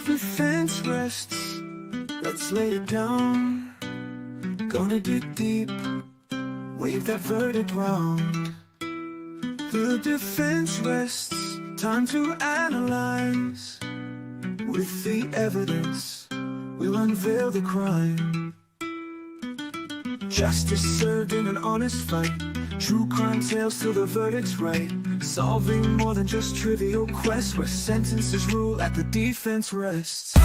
defense rests, let's lay it down. Gonna dig deep, wave that verdict round. The defense rests, time to analyze. With the evidence, we'll unveil the crime. Justice served in an honest fight, true crime tales till the verdict's right. Solving more than just trivial quests, where sentences rule at the defense rests.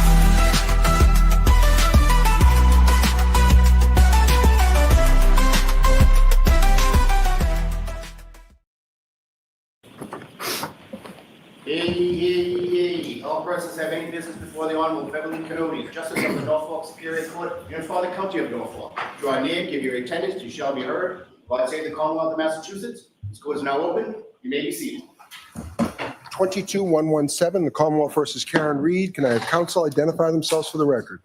Yay. All persons have any business before the Honorable Beverly Canody, Justice of the Norfolk Superior Court, and for the County of Norfolk. Draw near, give your attendance, you shall be heard. God save the Commonwealth of Massachusetts. This court is now open. You may be seated. 22-117, the Commonwealth versus Karen Reed. Can I have counsel identify themselves for the record?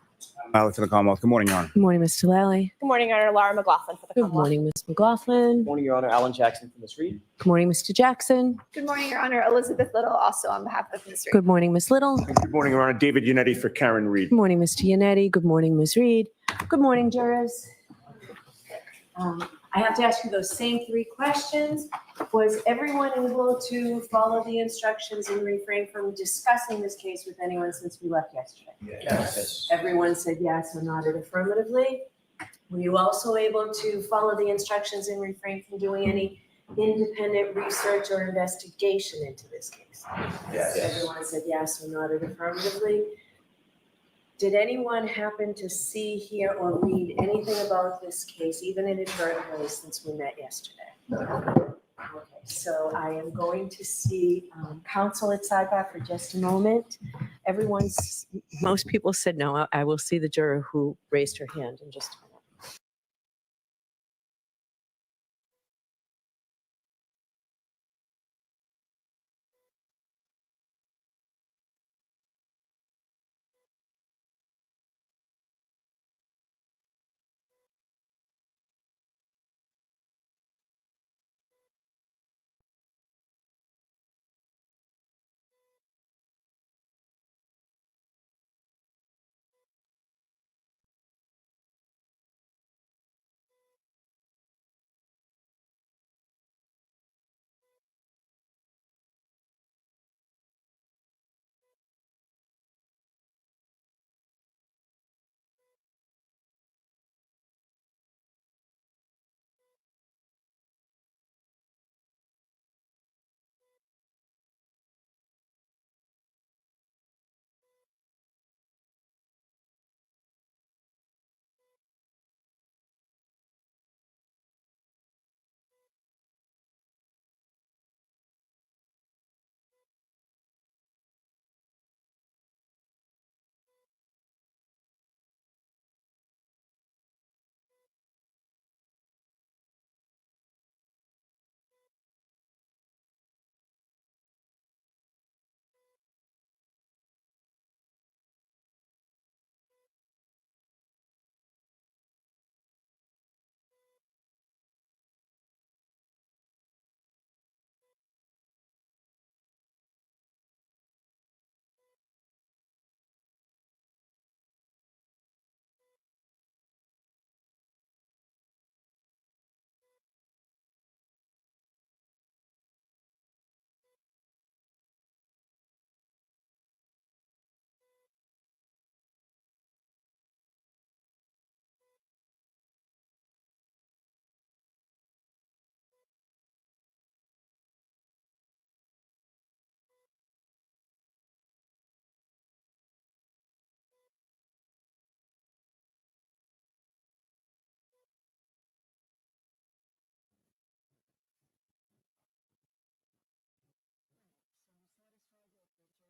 Lally for the Commonwealth. Good morning, Your Honor. Good morning, Mr. Lally. Good morning, Your Honor. Laura McLaughlin for the Good Commonwealth. morning, Ms. McLaughlin. Good morning, Your Honor. Alan Jackson for Ms. Reed. Good morning, Mr. Jackson. Good morning, Your Honor. Elizabeth Little, also on behalf of Ms. Reed. Good morning, Ms. Little. Good morning, Your Honor. David Yannetti for Karen Reed. Good morning, Mr. Yannetti. Good morning, Ms. Reed. Good morning, jurors. I have to ask you those same three questions. Was everyone able to follow the instructions and refrain from discussing this case with anyone since we left yesterday? Yes. Everyone said yes or nodded affirmatively. Were you also able to follow the instructions and refrain from doing any independent research or investigation into this case? Yes. Everyone said yes or nodded affirmatively. Did anyone happen to see, hear, or read anything about this case, even inadvertently, since we met yesterday? Okay, so I am going to see counsel at sidebar for just a moment. Most people said no. I will see the juror who raised her hand in just a minute.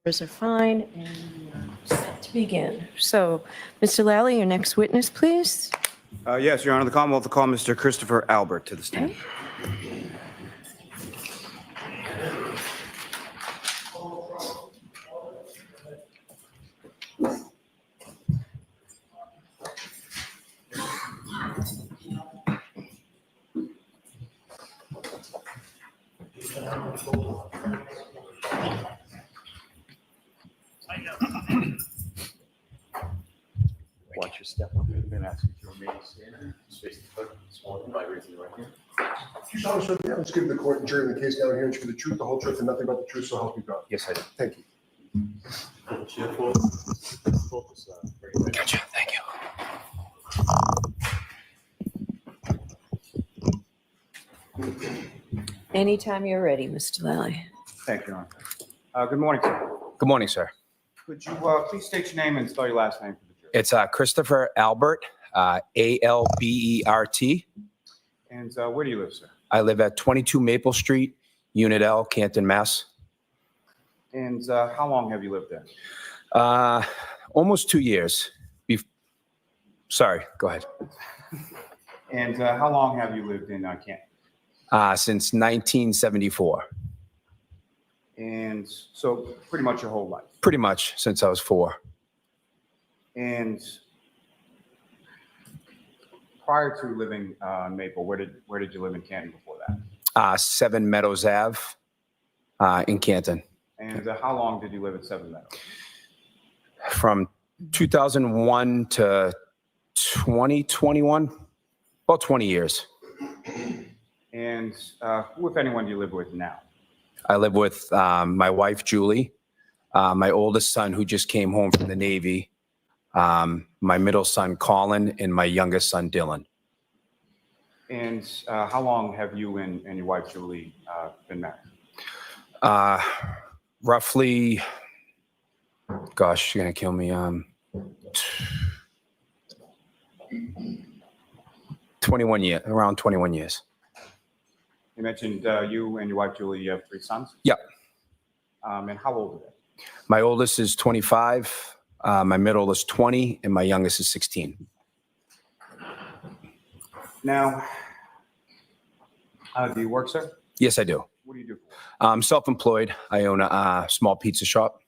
Jurors are fine and we are set to begin. So, Mr. Lally, your next witness, please. Yes, Your Honor. The Commonwealth will call Mr. Christopher Albert to the stand. Okay. you step up. I'm going to ask you to remain standing. Face the clerk, sworn in by raising your right hand. You solemnly swear to just give the court and jury in the case now and here and the truth, the whole truth, and nothing but the truth, so help you God. Yes, I do. Thank you. Chair, focus. Very good. Gotcha, thank you. Anytime you're ready, Mr. Lally. Thank you, Your Honor. Good morning, sir. Good morning, sir. Could you please state your name and spell your last name for the jury? It's Christopher Albert, Albert. And where do you live, sir? I live at 22 Maple Street, Unit L, Canton, Mass. And how long have you lived there? Almost 2 years. Sorry, go ahead. And how long have you lived in Canton? Since 1974. And so pretty much your whole life. Pretty much since I was 4. And prior to living in Maple, where did you live in Canton before that? 7 Meadows Ave in Canton. And how long did you live at 7 Meadows? From 2001 to 2021, about 20 years. And who, if anyone, do you live with now? I live with my wife, Julie, my oldest son, who just came home from the Navy, my middle son, Colin, and my youngest son, Dylan. And how long have you and your wife, Julie, been married? Roughly, gosh, you're going to kill me. 21 years, around 21 years. You mentioned you and your wife, Julie, you have 3 sons? Yep. And how old are they? My oldest is 25, my middle is 20, and my youngest is 16. Now, do you work, sir? Yes, I do. What do you do? I'm self-employed. I own a small pizza shop.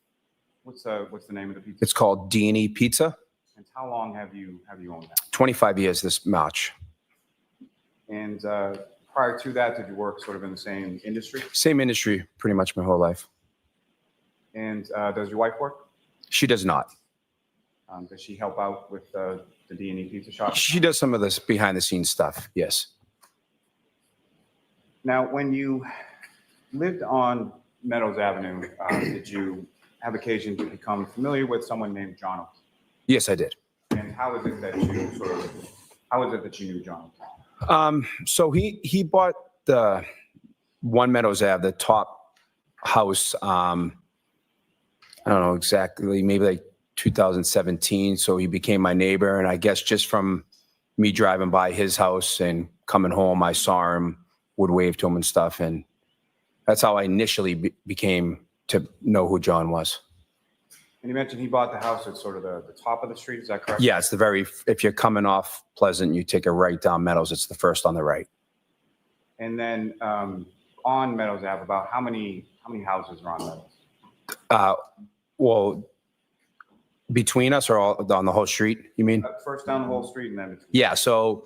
What's the name of the pizza? It's called D&E Pizza. And how long have you owned that? 25 years this March. And prior to that, did you work sort of in the same industry? Same industry pretty much my whole life. And does your wife work? She does not. Does she help out with the D&E Pizza Shop? She does some of this behind the scenes stuff. Yes. Now, when you lived on Meadows Avenue, did you have occasion to become familiar with someone named John O'Keefe? Yes, I did. And how is it that you knew John? So he bought the 1 Meadows Ave, the top house. I don't know exactly, maybe like 2017. So he became my neighbor. And I guess just from me driving by his house and coming home, I saw him, would wave to him and stuff. And that's how I initially became to know who John was. And you mentioned he bought the house at sort of the top of the street. Is that correct? Yeah, it's if you're coming off Pleasant, you take a right down Meadows, it's the first on the right. And then on Meadows Ave, about how many houses are on Meadows? Well, between us or all on the whole street, you mean? First down the whole street and then between. Yeah, so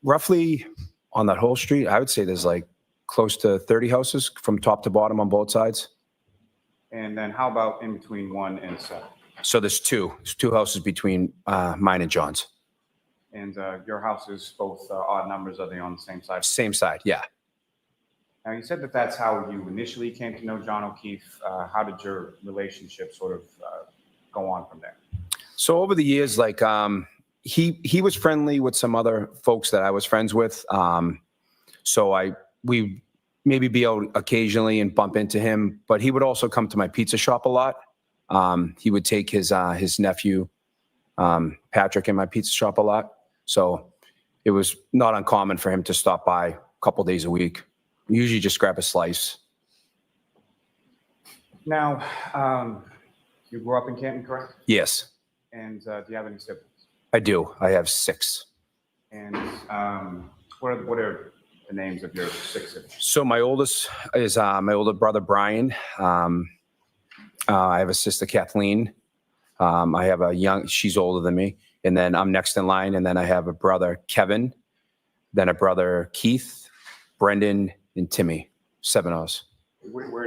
roughly on that whole street, I would say there's like close to 30 houses from top to bottom on both sides. And then how about in between 1 and 7? So there's 2 houses between mine and John's. And your house is both odd numbers. Are they on the same side? Same side, yeah. Now, you said that that's how you initially came to know John O'Keefe. How did your relationship sort of go on from there? So over the years, like he was friendly with some other folks that I was friends with. So we maybe be out occasionally and bump into him, but he would also come to my pizza shop a lot. He would take his nephew, Patrick, in my pizza shop a lot. So it was not uncommon for him to stop by a couple days a week. Usually just grab a slice. Now, you grew up in Canton, correct? Yes, And do you have any siblings? I do. I have 6. And what are the names of your 6 siblings? So my oldest is my older brother, Brian. I have a sister, Kathleen. I have she's older than me. And then I'm next in line. And then I have a brother, Kevin, then a brother, Keith, Brendan, and Timmy. 7 O's. Where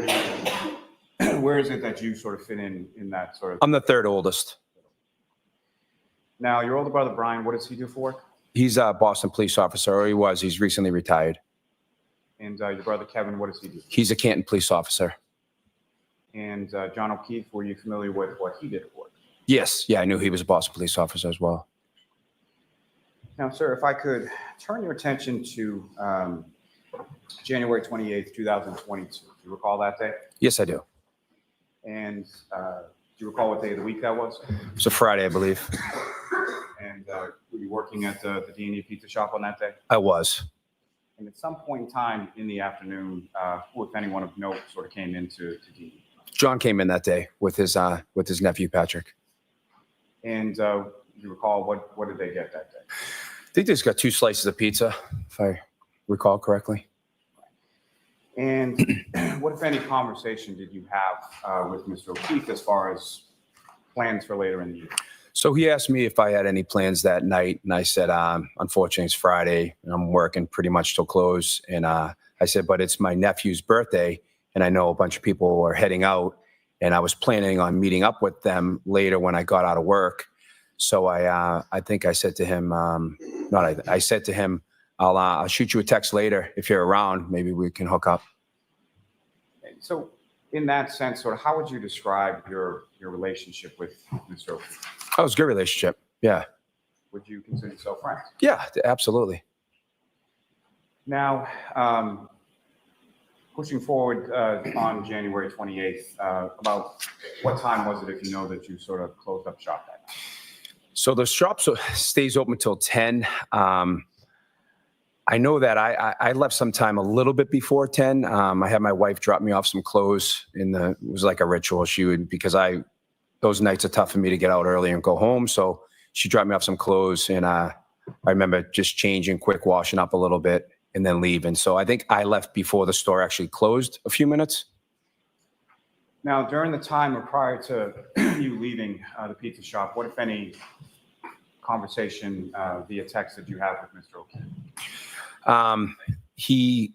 is it that you sort of fit in that sort of? I'm the 3rd oldest. Now, your older brother, Brian, what does he do for work? He's a Boston police officer, or he was. He's recently retired. And your brother, Kevin, what does he do? He's a Canton police officer. And John O'Keefe, were you familiar with what he did for work? Yes. Yeah, I knew he was a Boston police officer as well. Now, sir, if I could turn your attention to January 28th, 2022. Do you recall that day? Yes, I do. And do you recall what day of the week that was? It was a Friday, I believe. And were you working at the D&E Pizza Shop on that day? I was. And at some point in time in the afternoon, who, if anyone of note, sort of came into D&E? John came in that day with his nephew, Patrick. And do you recall what did they get that day? I think they just got 2 slices of pizza, if I recall correctly. And what, if any, conversation did you have with Mr. O'Keefe as far as plans for later in the year? So he asked me if I had any plans that night, and I said, unfortunately, it's Friday, and I'm working pretty much till close. And I said, but it's my nephew's birthday, and I know a bunch of people are heading out, and I was planning on meeting up with them later when I got out of work. So I think I said to him, I said to him, I'll shoot you a text later if you're around. Maybe we can hook up. So in that sense, sort of, how would you describe your relationship with Mr. O'Keefe? Oh, it was a good relationship. Yeah. Would you consider yourself friends? Yeah, absolutely. Now, pushing forward on January 28th, about what time was it, if you know, that you sort of closed up shop that night? So the shop stays open until 10. I know that I left sometime a little bit before 10. I had my wife drop me off some clothes it was like a ritual. She would, because those nights are tough for me to get out early and go home. So she dropped me off some clothes, and I remember just changing, quick washing up a little bit, and then leaving. So I think I left before the store actually closed a few minutes. Now, during the time or prior to you leaving the pizza shop, what, if any, conversation via text did you have with Mr. O'Keefe? He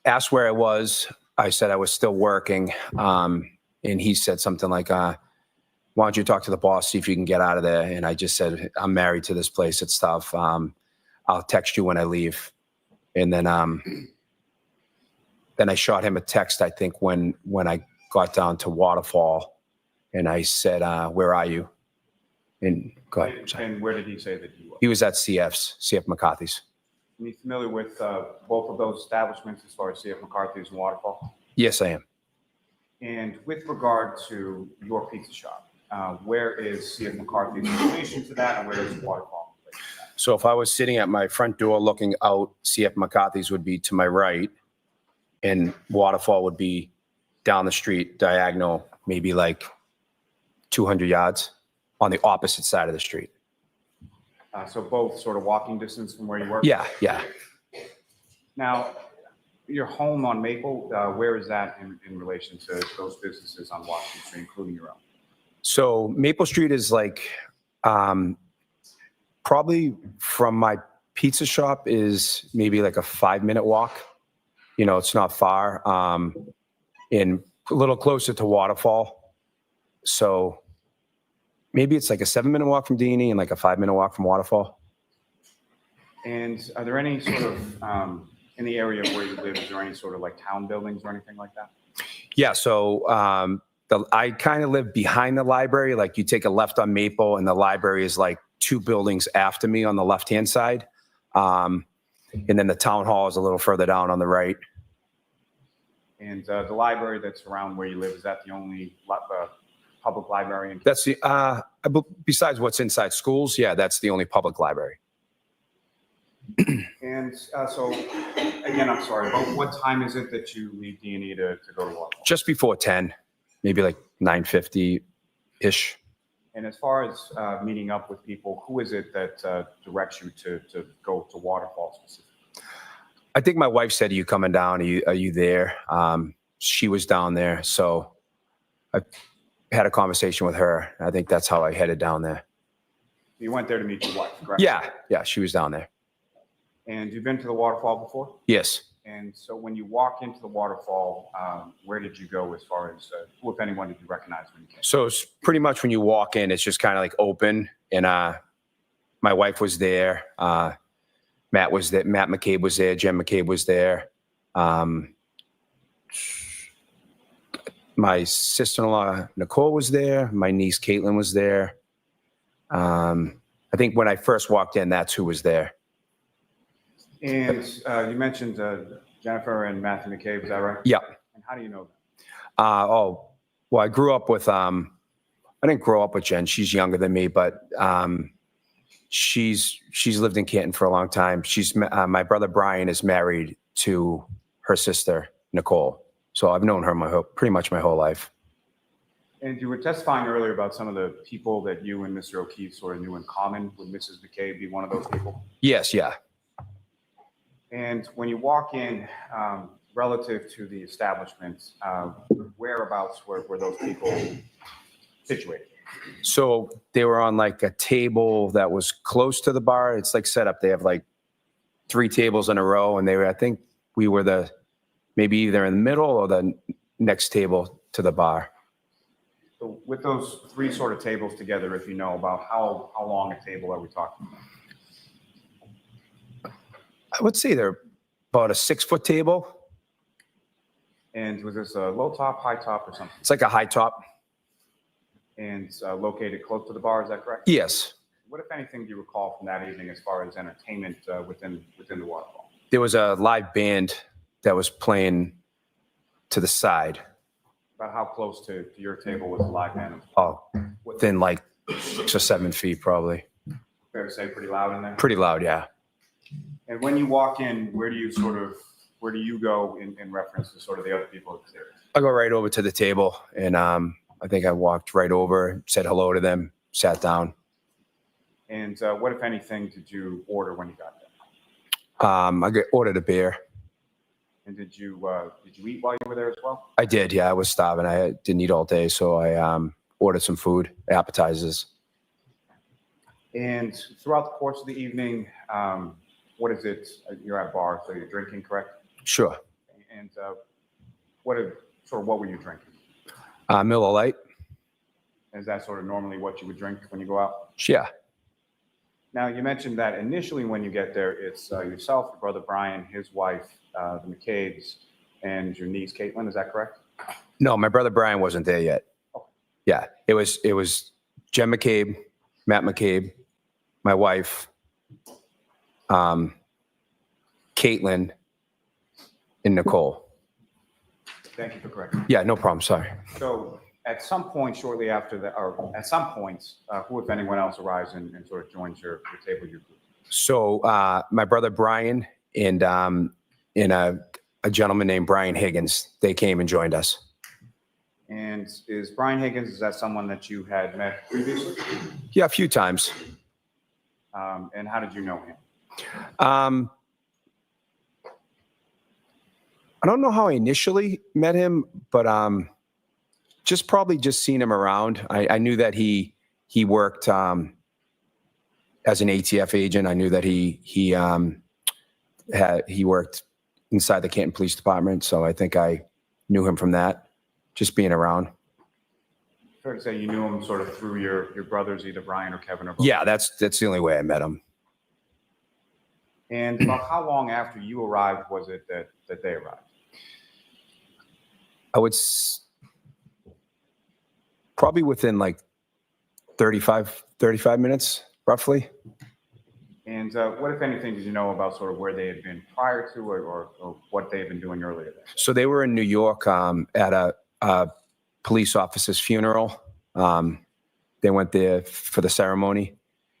asked where I was. I said I was still working. And he said something like, why don't you talk to the boss, see if you can get out of there? And I just said, I'm married to this place. It's tough. I'll text you when I leave. And then I shot him a text, I think, when I got down to Waterfall, and I said, where are you? And go ahead. And where did he say that you were? He was at CF McCarthy's. Are you familiar with both of those establishments as far as CF McCarthy's and Waterfall? Yes, I am. And with regard to your pizza shop, where is CF McCarthy's in relation to that, and where is Waterfall in relation to that? So if I was sitting at my front door looking out, CF McCarthy's would be to my right, and Waterfall would be down the street, diagonal, maybe like 200 yards on the opposite side of the street. So both sort of walking distance from where you work? Yeah, yeah. Now, your home on Maple, where is that in relation to those businesses on Washington Street, including your own? So Maple Street is like probably from my pizza shop is maybe like a 5-minute walk. You know, it's not far. And a little closer to Waterfall. So maybe it's like a 7-minute walk from D&E and like a 5-minute walk from Waterfall. And are there any sort of, in the area where you live, is there any sort of like town buildings or anything like that? Yeah, so I kind of live behind the library. Like you take a left on Maple, and the library is like 2 buildings after me on the left-hand side. And then the town hall is a little further down on the right. And the library that's around where you live, is that the only public library? That's the, besides what's inside schools, yeah, that's the only public library. And so, again, I'm sorry, but what time is it that you leave D&E to go to Waterfall? Just before 10, maybe like 9:50-ish. And as far as meeting up with people, who is it that directs you to go to Waterfall specifically? I think my wife said, are you coming down? Are you there? She was down there. So I had a conversation with her. I think that's how I headed down there. You went there to meet your wife, correct? Yeah, she was down there. And you've been to the Waterfall before? Yes. And so when you walk into the Waterfall, where did you go as far as, who, if anyone, did you recognize when you came? So it's pretty much when you walk in, it's just kind of like open, and my wife was there. Matt was there. Matt McCabe was there. Jen McCabe was there. My sister-in-law, Nicole, was there. My niece, Caitlin, was there. I think when I first walked in, that's who was there. And you mentioned Jennifer and Matthew McCabe, is that right? Yeah. And how do you know them? Well, I grew up with, I didn't grow up with Jen. She's younger than me, but she's lived in Canton for a long time. My brother Brian is married to her sister, Nicole. So I've known her pretty much my whole life. And you were testifying earlier about some of the people that you and Mr. O'Keefe sort of knew in common. Would Mrs. McCabe be one of those people? Yes, yeah. And when you walk in, relative to the establishment, whereabouts were those people situated? So they were on like a table that was close to the bar. It's like set up. They have like 3 tables in a row, and I think we were maybe either in the middle or the next table to the bar. So with those 3 sort of tables together, if you know about how long a table are we talking about? I would say they're about a 6-foot table. And was this a low top, high top, or something? It's like a high top. And located close to the bar, is that correct? Yes. What, if anything, do you recall from that evening as far as entertainment within the waterfall? There was a live band that was playing to the side. About how close to your table was the live band? Oh, within like 6 or 7 feet, probably. Fair to say, pretty loud in there? Pretty loud, yeah. And when you walk in, where do you go in reference to sort of the other people upstairs? I go right over to the table, and I think I walked right over, said hello to them, sat down. And what, if anything, did you order when you got there? I ordered a beer. And did you eat while you were there as well? I did, yeah. I was starving. I didn't eat all day, so I ordered some food, appetizers. And throughout the course of the evening, what is it? You're at a bar, so you're drinking, correct? Sure. And what were you drinking? Miller Lite. Is that sort of normally what you would drink when you go out? Yeah. Now, you mentioned that initially when you get there, it's yourself, your brother Brian, his wife, the McCabe's, and your niece Caitlin. Is that correct? No, my brother Brian wasn't there yet. Okay. Yeah, it was Jen McCabe, Matt McCabe, my wife, Caitlin, and Nicole. Thank you for correcting. Yeah, no problem. Sorry. So at some point shortly after that, or at some points, who, if anyone else, arrives and sort of joins your table, your group? So my brother Brian and a gentleman named Brian Higgins, they came and joined us. And is Brian Higgins, is that someone that you had met previously? Yeah, a few times. And how did you know him? I don't know how I initially met him, but probably seen him around. I knew that he worked as an ATF agent. I knew that he worked inside the Canton Police Department, so I think I knew him from that, just being around. Fair to say you knew him sort of through your brothers, either Brian or Kevin or both? Yeah, that's the only way I met him. And about how long after you arrived was it that they arrived? I would probably within like 35 minutes, roughly. And what, if anything, did you know about sort of where they had been prior to or what they had been doing earlier there? So they were in New York at a police officer's funeral. They went there for the ceremony,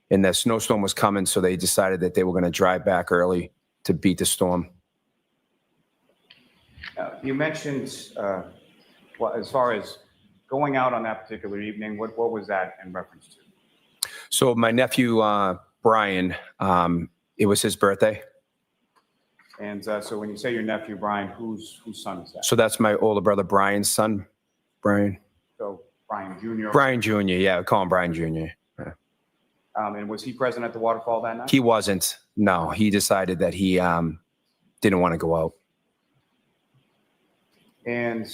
and the snowstorm was coming, so they decided that they were going to drive back early to beat the storm. You mentioned, as far as going out on that particular evening, what was that in reference to? So my nephew, Brian, it was his birthday. And so when you say your nephew, Brian, whose son is that? So that's my older brother, Brian's son, Brian. So Brian Jr.? Brian Jr., yeah, we call him Brian Jr. Yeah. And was he present at the waterfall that night? He wasn't. No, he decided that he didn't want to go out. And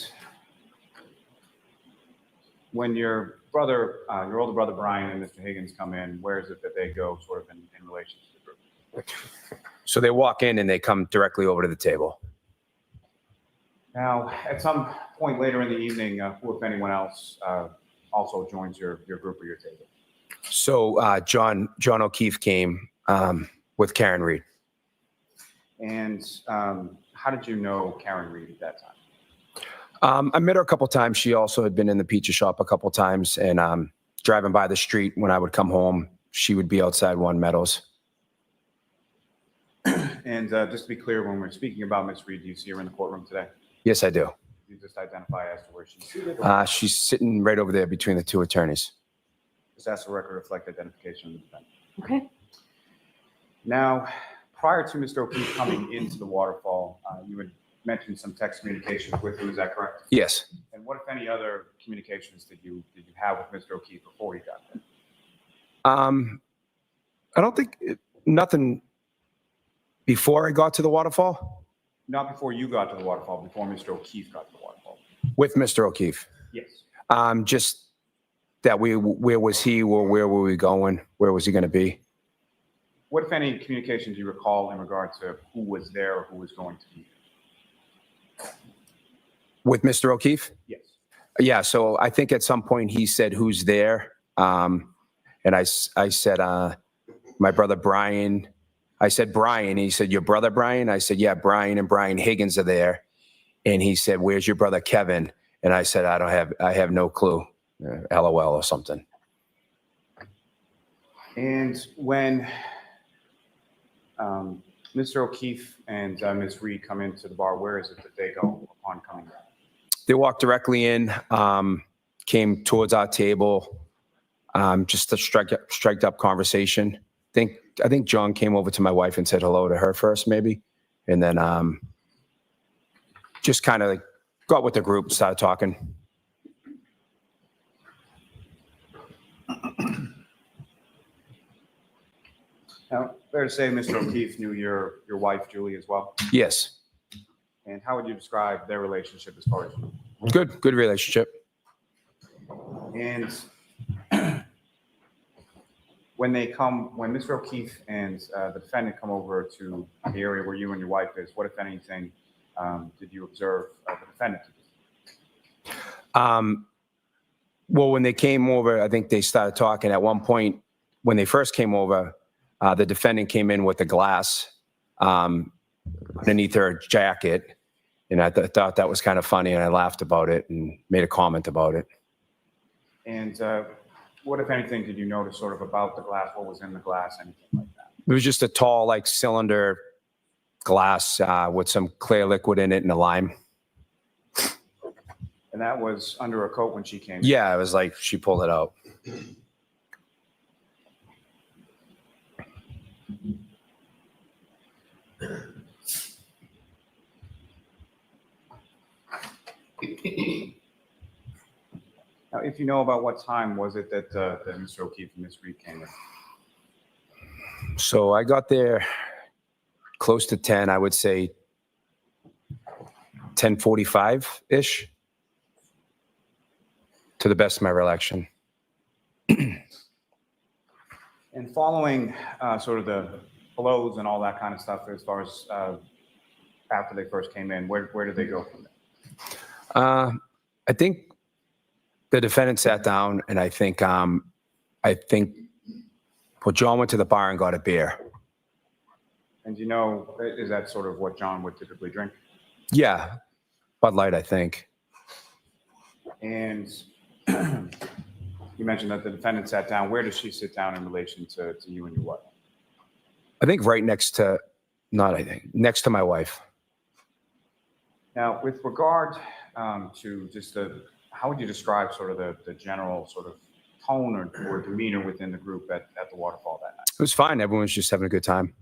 When your brother, your older brother Brian and Mr. Higgins come in, where is it that they go sort of in relation to the group? So they walk in and they come directly over to the table. Now, at some point later in the evening, who, if anyone else, also joins your group or your table? So John O'Keefe came with Karen Reed. And how did you know Karen Reed at that time? I met her a couple times. She also had been in the pizza shop a couple times, and driving by the street when I would come home, she would be outside One Meadows. And just to be clear, when we're speaking about Ms. Reed, do you see her in the courtroom today? Yes, I do. You just identify as to where she's seated? She's sitting right over there between the two attorneys. Just ask the record to reflect identification of the defendant. Okay. Now, prior to Mr. O'Keefe coming into the waterfall, you had mentioned some text communications with him. Is that correct? Yes. And what, if any, other communications did you have with Mr. O'Keefe before he got there? I don't think nothing before I got to the waterfall. Not before you got to the waterfall, before Mr. O'Keefe got to the waterfall. With Mr. O'Keefe. Yes. Just that where was he, or where were we going? Where was he going to be? What, if any, communications do you recall in regard to who was there or who was going to be there? With Mr. O'Keefe? Yes. Yeah, so I think at some point he said, "Who's there?" And I said, "My brother Brian." I said, "Brian." And he said, "Your brother Brian?" I said, "Yeah, Brian and Brian Higgins are there." And he said, "Where's your brother Kevin?" And I said, I have no clue. LOL or something. And when Mr. O'Keefe and Ms. Reed come into the bar, where is it that they go upon coming in? They walked directly in, came towards our table, just a striked up conversation. I think John came over to my wife and said hello to her first, maybe, and then just kind of like got with the group, started talking. Now, fair to say Mr. O'Keefe knew your wife, Julie, as well? Yes, And how would you describe their relationship as far as you? good relationship. And when Mr. O'Keefe and the defendant come over to the area where you and your wife is, what, if anything, did you observe the defendant to do? Well, when they came over, I think they started talking. At one point, when they first came over, the defendant came in with a glass underneath her jacket. And I thought that was kind of funny, and I laughed about it and made a comment about it. And what, if anything, did you notice sort of about the glass? What was in the glass? Anything like that? It was just a tall, like, cylinder glass with some clear liquid in it and a lime. And that was under a coat when she came in? Yeah, it was like she pulled it out. Now, if you know about what time was it that Mr. O'Keefe and Ms. Reed came in? So I got there close to 10, I would say 10:45-ish, to the best of my recollection. And following sort of the blows and all that kind of stuff, as far as after they first came in, where did they go from there? I think the defendant sat down, and I think well, John went to the bar and got a beer. And you know, is that sort of what John would typically drink? Yeah, Bud Light, I think. And you mentioned that the defendant sat down. Where does she sit down in relation to you and your wife? I think right next to, next to my wife. Now, with regard to just how would you describe sort of the general sort of tone or demeanor within the group at the waterfall that night? It was fine. Everyone's just having a good time.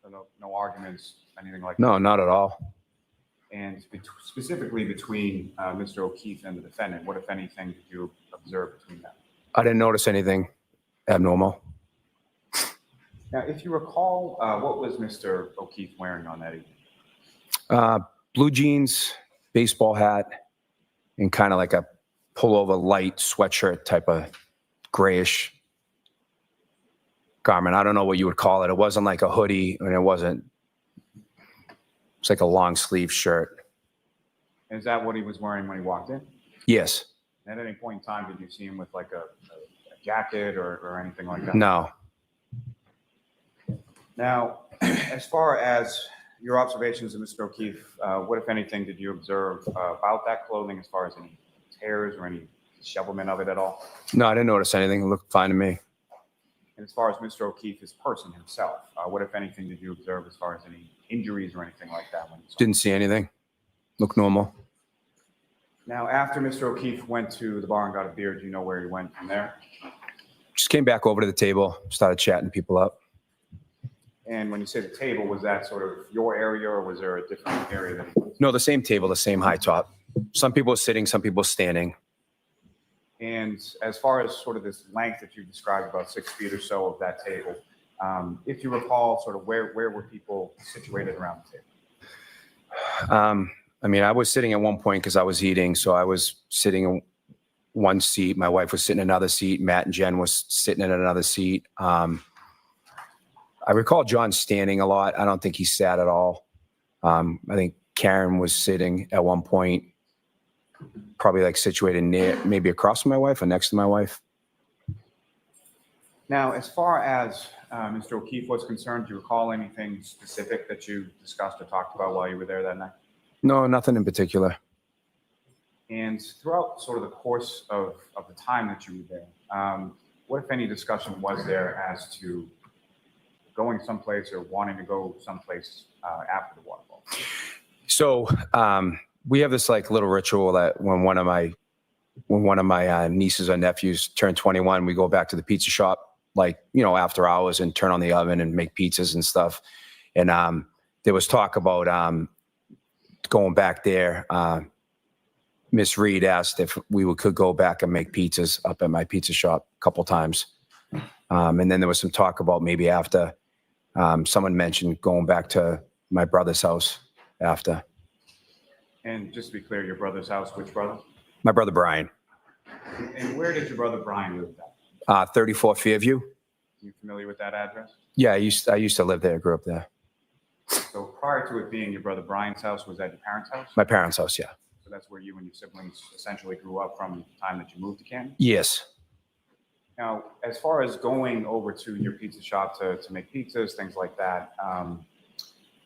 So no arguments, anything like No, that? not at all. And specifically between Mr. O'Keefe and the defendant, what, if anything, did you observe between them? I didn't notice anything abnormal. Now, if you recall, what was Mr. O'Keefe wearing on that evening? Blue jeans, baseball hat, and kind of like a pullover light sweatshirt type of grayish garment. I don't know what you would call it. It wasn't like a hoodie, and it's like a long sleeve shirt. Is that what he was wearing when he walked in? Yes. At any point in time, did you see him with like a jacket or anything like that? No. Now, as far as your observations of Mr. O'Keefe, what, if anything, did you observe about that clothing as far as any tears or any dishevelment of it at all? No, I didn't notice anything. It looked fine to me. And as far as Mr. O'Keefe, his person himself, what, if anything, did you observe as far as any injuries or anything like that? When you saw him? Didn't see anything. Looked normal. Now, after Mr. O'Keefe went to the bar and got a beer, do you know where he went from there? Just came back over to the table, started chatting people up. And when you say the table, was that sort of your area or was there a different area that he was? No, the same table, the same high top. Some people are sitting, some people are standing. And as far as sort of this length that you described, about 6 feet or so of that table, if you recall, sort of where were people situated around the table? I mean, I was sitting at one point because I was eating. So I was sitting in one seat. My wife was sitting in another seat. Matt and Jen was sitting in another seat. I recall John standing a lot. I don't think he sat at all. I think Karen was sitting at one point, probably like situated near, maybe across from my wife or next to my wife. Now, as far as Mr. O'Keefe was concerned, do you recall anything specific that you discussed or talked about while you were there that night? No, nothing in particular. And throughout sort of the course of the time that you were there, what, if any, discussion was there as to going someplace or wanting to go someplace after the waterfall? So we have this like little ritual that when one of my nieces or nephews turn 21, we go back to the pizza shop, like, you know, after hours and turn on the oven and make pizzas and stuff. And there was talk about going back there. Miss Reed asked if we could go back and make pizzas up at my pizza shop a couple times. And then there was some talk about maybe after, someone mentioned going back to my brother's house after. And just to be clear, your brother's house, which brother? My brother Brian. And where did your brother Brian live at? 34 Fairview. You familiar with that address? Yeah, I used to live there, grew up there. So prior to it being your brother Brian's house, was that your parents' house? My parents' house, yeah. So that's where you and your siblings essentially grew up from the time that you moved to Canton? Yes. Now, as far as going over to your pizza shop to make pizzas, things like that,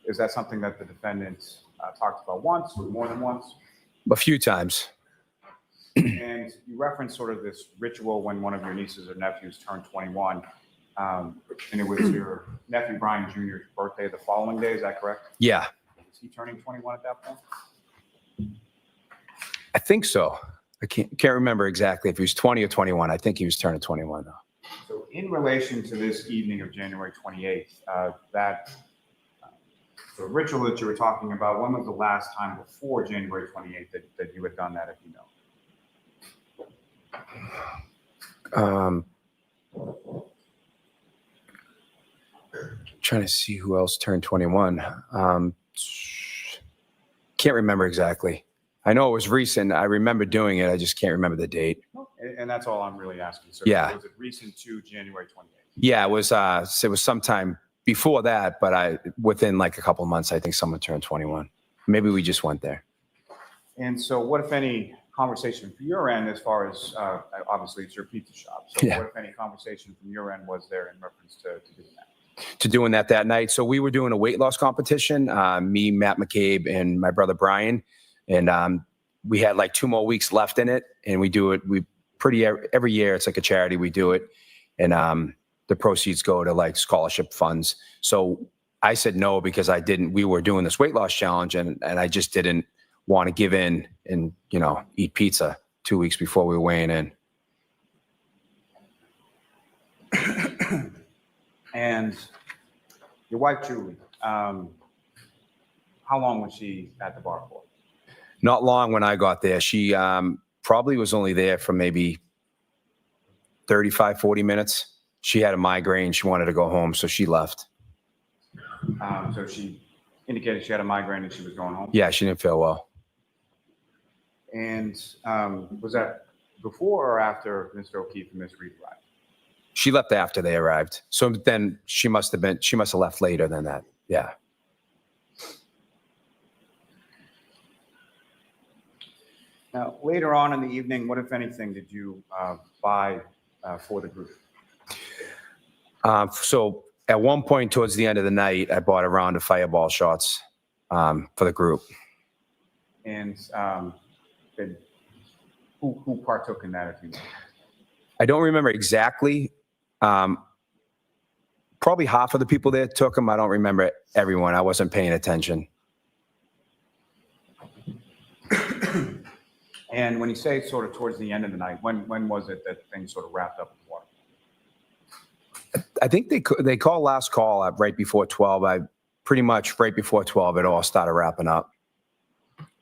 is that something that the defendant talked about once or more than once? A few times. And you referenced sort of this ritual when one of your nieces or nephews turned 21, and it was your nephew Brian Jr.'s birthday the following day, is that correct? Yeah, Was he turning 21 at that point? I think so. I can't remember exactly if he was 20 or 21. I think he was turning 21 though. So in relation to this evening of January 28th, that the ritual that you were talking about, when was the last time before January 28th that you had done that, if you know? Trying to see who else turned 21. Can't remember exactly. I know it was recent. I remember doing it. I just can't remember the date. And that's all I'm really asking, sir. Yeah. Was it recent to January 28th? Yeah, it was sometime before that, but within like a couple of months, I think someone turned 21. Maybe we just went there. And so what, if any, conversation from your end as far as, obviously it's your pizza shop. So Yeah. what, if any, conversation from your end was there in reference to doing that? To doing that night. So we were doing a weight loss competition, me, Matt McCabe, and my brother Brian. And we had like 2 more weeks left in it. And we do it, every year, it's like a charity, we do it. And the proceeds go to like scholarship funds. So I said no, because we were doing this weight loss challenge and I just didn't want to give in and, eat pizza 2 weeks before we were weighing in. And your wife, Julie, how long was she at the bar for? Not long when I got there. She probably was only there for maybe 35, 40 minutes. She had a migraine. She wanted to go home, so she left. So she indicated she had a migraine and she was going home? Yeah, she didn't feel well. And was that before or after Mr. O'Keefe and Ms. Reed arrived? She left after they arrived. So then she must have left later than that. Yeah. Now, later on in the evening, what, if anything, did you buy for the group? So at one point towards the end of the night, I bought a round of fireball shots for the group. And who partook in that, if you know? I don't remember exactly. Probably half of the people there took them. I don't remember everyone. I wasn't paying attention. And when you say sort of towards the end of the night, when was it that things sort of wrapped up with water? I think they called last call at right before 12. Pretty much right before 12, it all started wrapping up.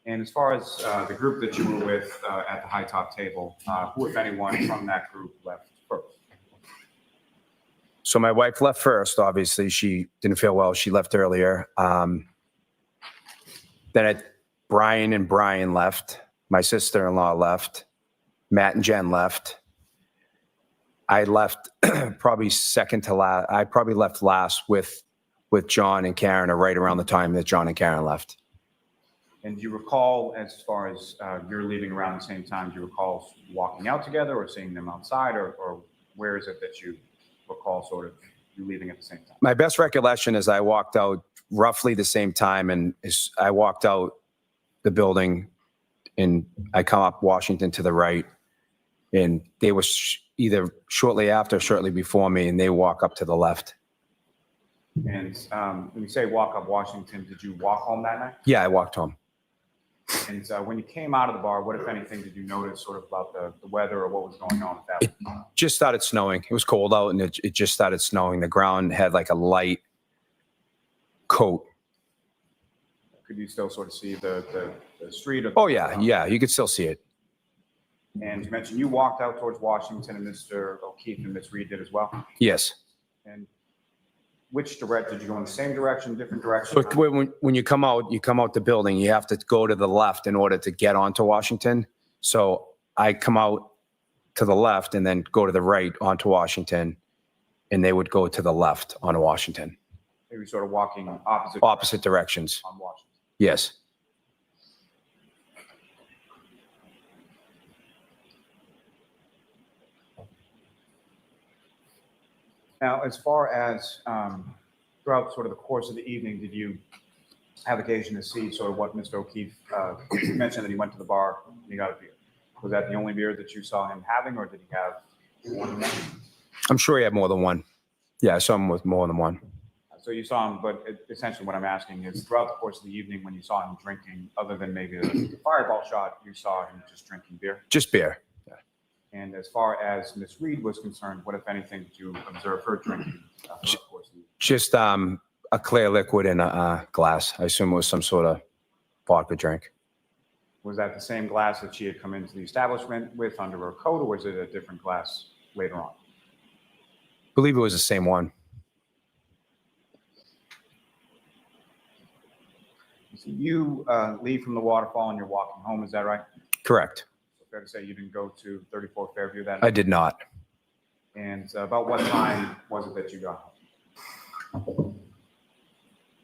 And as far as the group that you were with at the high top table, who, if anyone, from that group left first? So my wife left first. Obviously, she didn't feel well. She left earlier. Then Brian and Brian left. My sister-in-law left. Matt and Jen left. I left probably second to last. I probably left last with John and Karen, or right around the time that John and Karen left. And do you recall, as far as you're leaving around the same time, do you recall walking out together or seeing them outside, or where is it that you recall sort of you leaving at the same time? My best recollection is I walked out roughly the same time, and I walked out the building, and I come up Washington to the right, and they were either shortly after or shortly before me, and they walk up to the left. And when you say walk up Washington, did you walk home that night? Yeah, I walked home. And when you came out of the bar, what, if anything, did you notice sort of about the weather or what was going on at that point? Just started snowing. It was cold out, and it just started snowing. The ground had like a light coat. Could you still sort of see the street? Oh, yeah. Yeah, you could still see it. And you mentioned you walked out towards Washington, and Mr. O'Keefe and Ms. Reed did as well. Yes. And which direction? Did you go in the same direction, different direction? But when you come out the building, you have to go to the left in order to get onto Washington. So I come out to the left and then go to the right onto Washington, and they would go to the left on Washington. They were sort of walking Opposite directions. on Washington. Yes. Now, as far as throughout sort of the course of the evening, did you have occasion to see sort of what Mr. O'Keefe mentioned, that he went to the bar and he got a beer? Was that the only beer that you saw him having, or did he have more than one? I'm sure he had more than one. Yeah, I saw him with more than one. So you saw him, but essentially what I'm asking is throughout the course of the evening when you saw him drinking, other than maybe the fireball shot, you saw him just drinking beer? Just beer. And as far as Ms. Reed was concerned, what, if anything, did you observe her drinking throughout the course of the evening? Just a clear liquid in a glass. I assume it was some sort of vodka drink. Was that the same glass that she had come into the establishment with under her coat, or was it a different glass later on? I believe it was the same one. So you leave from the waterfall and you're walking home, is that right? Correct. Fair to say you didn't go to 34 Fairview that I night? did not. And about what time was it that you got home?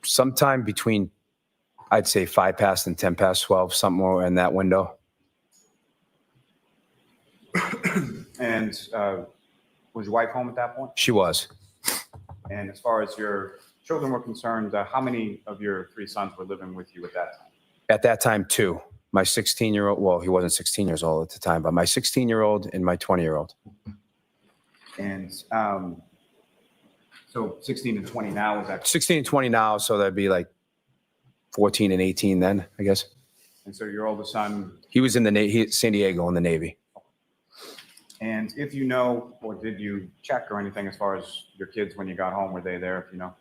Sometime between, I'd say 5 past and 10 past 12, somewhere in that window. And was your wife home at that point? She was. And as far as your children were concerned, how many of your 3 sons were living with you at that time? At that time, 2. My 16-year-old, well, he wasn't 16 years old at the time, but my 16-year-old and my 20-year-old. And so 16 and 20 now is that? 16 and 20 now, so that'd be like 14 and 18 then, I guess. And so your oldest son? He was in the San Diego in the Navy. And if you know, or did you check or anything as far as your kids when you got home, were they there, if you know?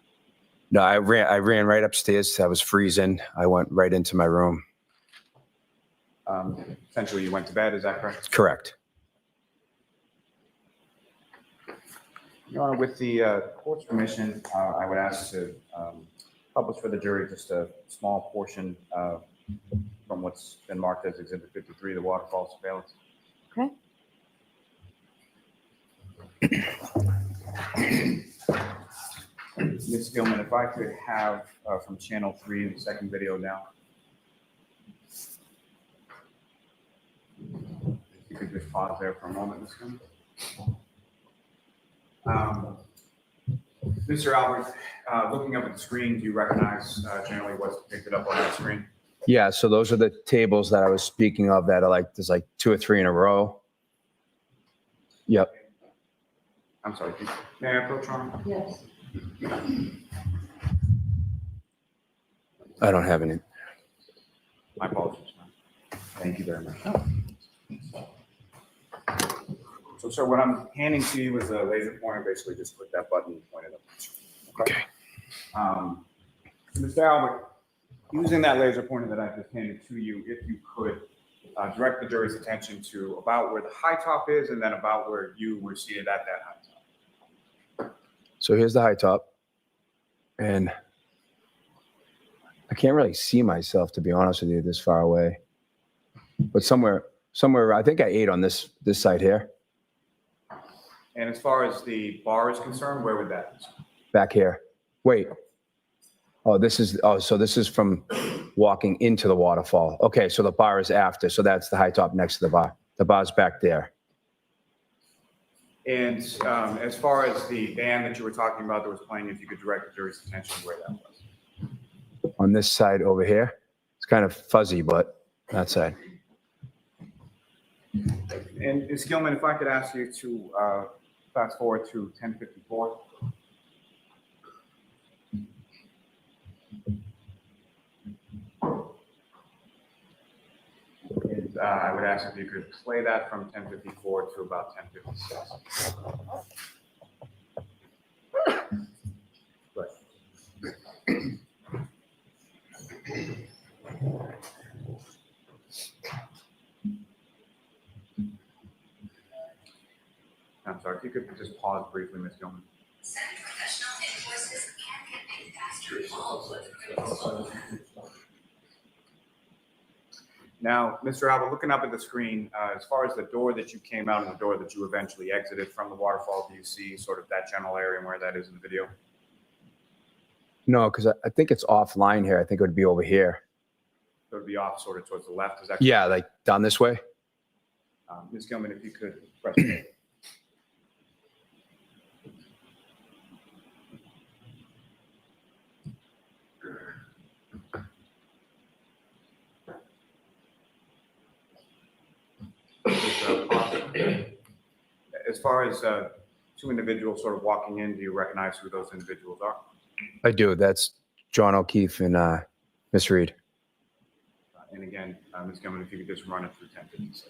No, I ran right upstairs. I was freezing. I went right into my room. Essentially, you went to bed, is that correct? Correct. Your Honor, with the court's permission, I would ask to publish for the jury just a small portion from what's been marked as Exhibit 53, the waterfall surveillance. Okay. Ms. Gilman, if I could have from Channel 3, the second video now. If you could just pause there for a moment, Ms. Gilman. Mr. Albert, looking up at the screen, do you recognize generally what's depicted up on that screen? Yeah, so those are the tables that I was speaking of that are like, there's like 2 or 3 in a row. Yep. I'm sorry, may I approach on? Yes. I don't have any. My apologies, ma'am. Thank you very much. So, sir, what I'm handing to you is a laser pointer. Basically, just click that button and point it up. Okay. Mr. Albert, using that laser pointer that I just handed to you, if you could direct the jury's attention to about where the high top is and then about where you were seated at that high top. So here's the high top. And I can't really see myself, to be honest with you, this far away. But somewhere, I think I ate on this side here, And as far as the bar is concerned, where would that be? back here. Wait. Oh, so this is from walking into the waterfall. Okay, so the bar is after. So that's the high top next to the bar. The bar's back there. And as far as the band that you were talking about that was playing, if you could direct the jury's attention where that was. On this side over here. It's kind of fuzzy, but that side. And Ms. Gilman, if I could ask you to fast forward to 1054. And I would ask if you could play that from 1054 to about 1056. Right. I'm sorry, if you could just pause briefly, Ms. Gilman. Professional invoices can get paid faster. All with Now, Mr. Albert, looking up at the screen, as far as the door that you came out and the door that you eventually exited from the waterfall, do you see sort of that general area and where that is in the video? No, because I think it's offline here. I think it would be over here. So it would be off sort of towards the left, is that correct? Yeah, like down this way. Ms. Gilman, if you could press play. As far as 2 individuals sort of walking in, do you recognize who those individuals are? I do. That's John O'Keefe and Miss Reed. And again, Ms. Gilman, if you could just run it through 1056.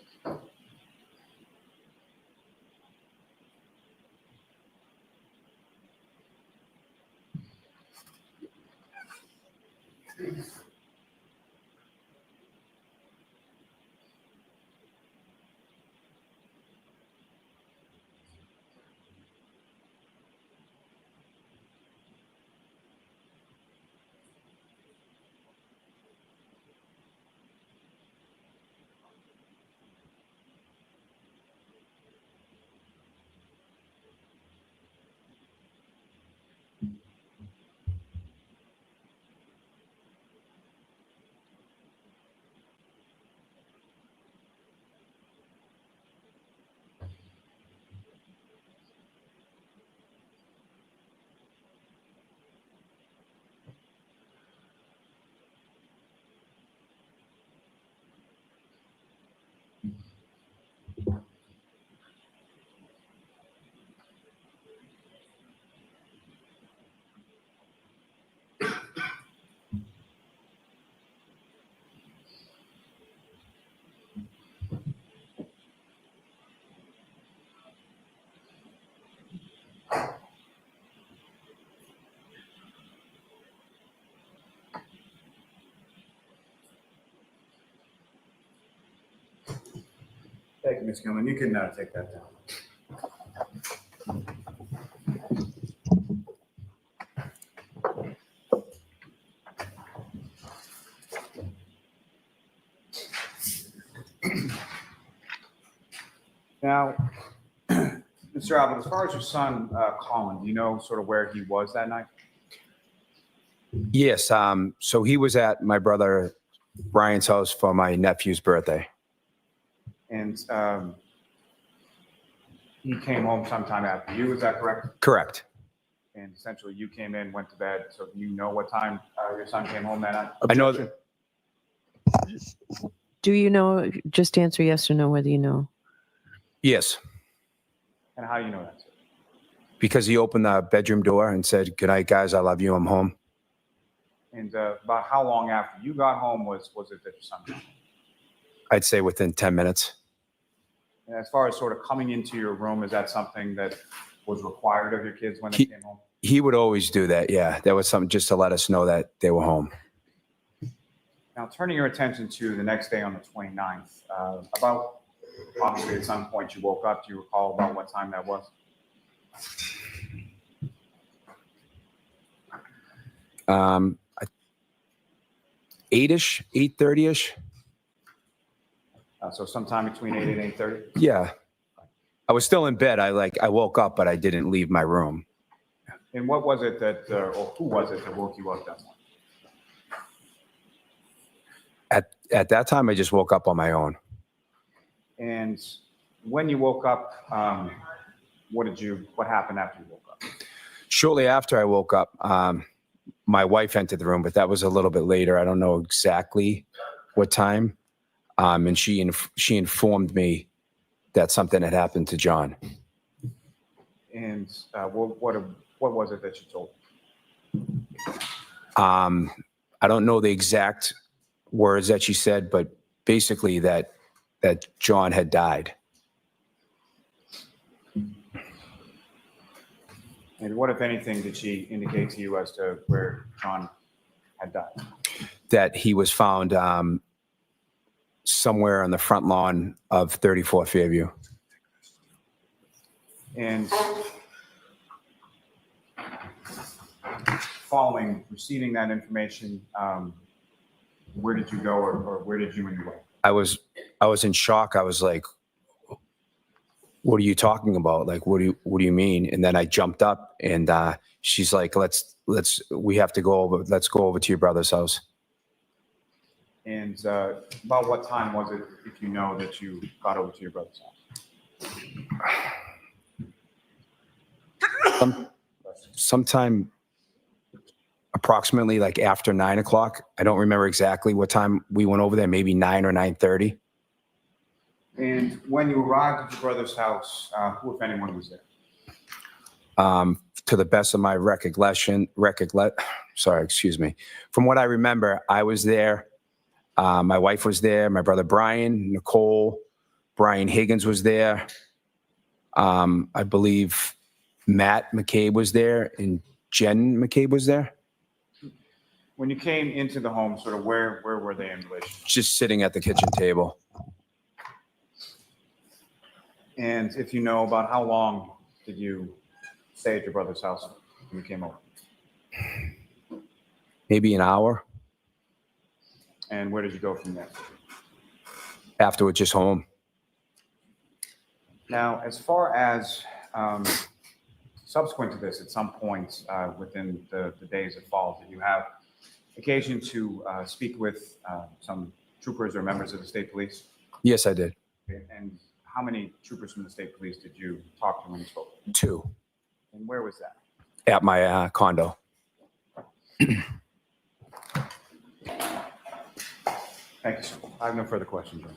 Thank you, Ms. Gilman. You can take that down. Now, Mr. Mr. Albert, as far as your son, Colin, do you know sort of where he was that night? Yes, so he was at my brother Brian's house for my nephew's birthday. And he came home sometime after you, is that correct? Correct. And essentially you came in, went to bed, so do you know what time your son came home that night? I know that. Do you know, just answer yes or no whether you know? Yes, And how do you know that, sir? because he opened the bedroom door and said, "Good night, guys. I love you. I'm home." And about how long after you got home was it that your son got home? I'd say within 10 minutes. And as far as sort of coming into your room, is that something that was required of your kids when they He- came home? He would always do that. Yeah, that was something just to let us know that they were home. Now, turning your attention to the next day on the 29th, about, obviously at some point you woke up, do you recall about what time that was? Um, 8-ish, 8:30-ish. So sometime between 8 and 8:30? Yeah. I was still in bed. I woke up, but I didn't leave my room. And what was it that, or who was it that woke you up that morning? At that time, I just woke up on my own. And when you woke up, what happened after you woke up? Shortly after I woke up, my wife entered the room, but that was a little bit later. I don't know exactly what time. And she informed me that something had happened to John. And what was it that you told me? I don't know the exact words that she said, but basically that John had died. And what, if anything, did she indicate to you as to where John had died? That he was found somewhere on the front lawn of 34 Fairview. And receiving that information, where did you go, or where did you and your wife? I was in shock. I was like, "What are you talking about? Like, what do you mean?" And then I jumped up, and she's like, "Let's we have to go over. Let's go over to your brother's house." And about what time was it, if you know, that you got over to your brother's house? Sometime approximately like after 9 o'clock. I don't remember exactly what time we went over there, maybe 9 or 9:30. And when you arrived at your brother's house, who, if anyone, was there? To the best of my recollection, from what I remember, I was there. My wife was there, my brother Brian, Nicole, Brian Higgins was there. I believe Matt McCabe was there and Jen McCabe was there. When you came into the home, sort of where were they in relation? Just sitting at the kitchen table. And if you know, about how long did you stay at your brother's house when you came over? Maybe an hour. And where did you go from there? Afterward, just home. Now, as far as subsequent to this, at some point within the days that followed, did you have occasion to speak with some troopers or members of the state police? Yes, I did. And how many troopers from the state police did you talk to when you spoke? 2. And where was that? At my condo. Thank you, sir. I have no further questions. John.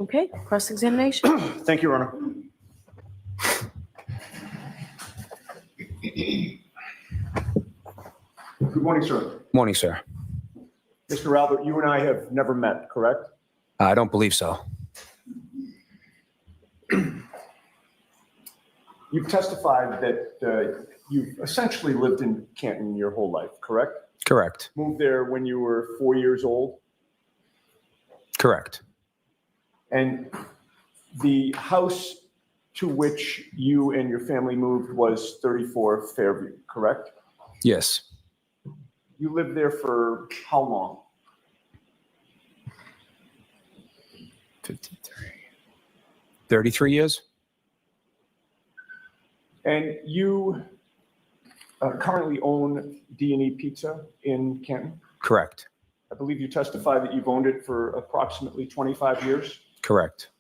Okay, cross-examination. Thank you, Your Honor. Good morning, sir. Morning, sir. Mr. Albert, you and I have never met, correct? I don't believe so. You've testified that you've essentially lived in Canton your whole life, correct? Correct. Moved there when you were 4 years old? Correct. And the house to which you and your family moved was 34 Fairview, correct? Yes. You lived there for how long? 53. 33 years? And you currently own D&E Pizza in Canton? Correct. I believe you testified that you've owned it for approximately 25 years. Correct.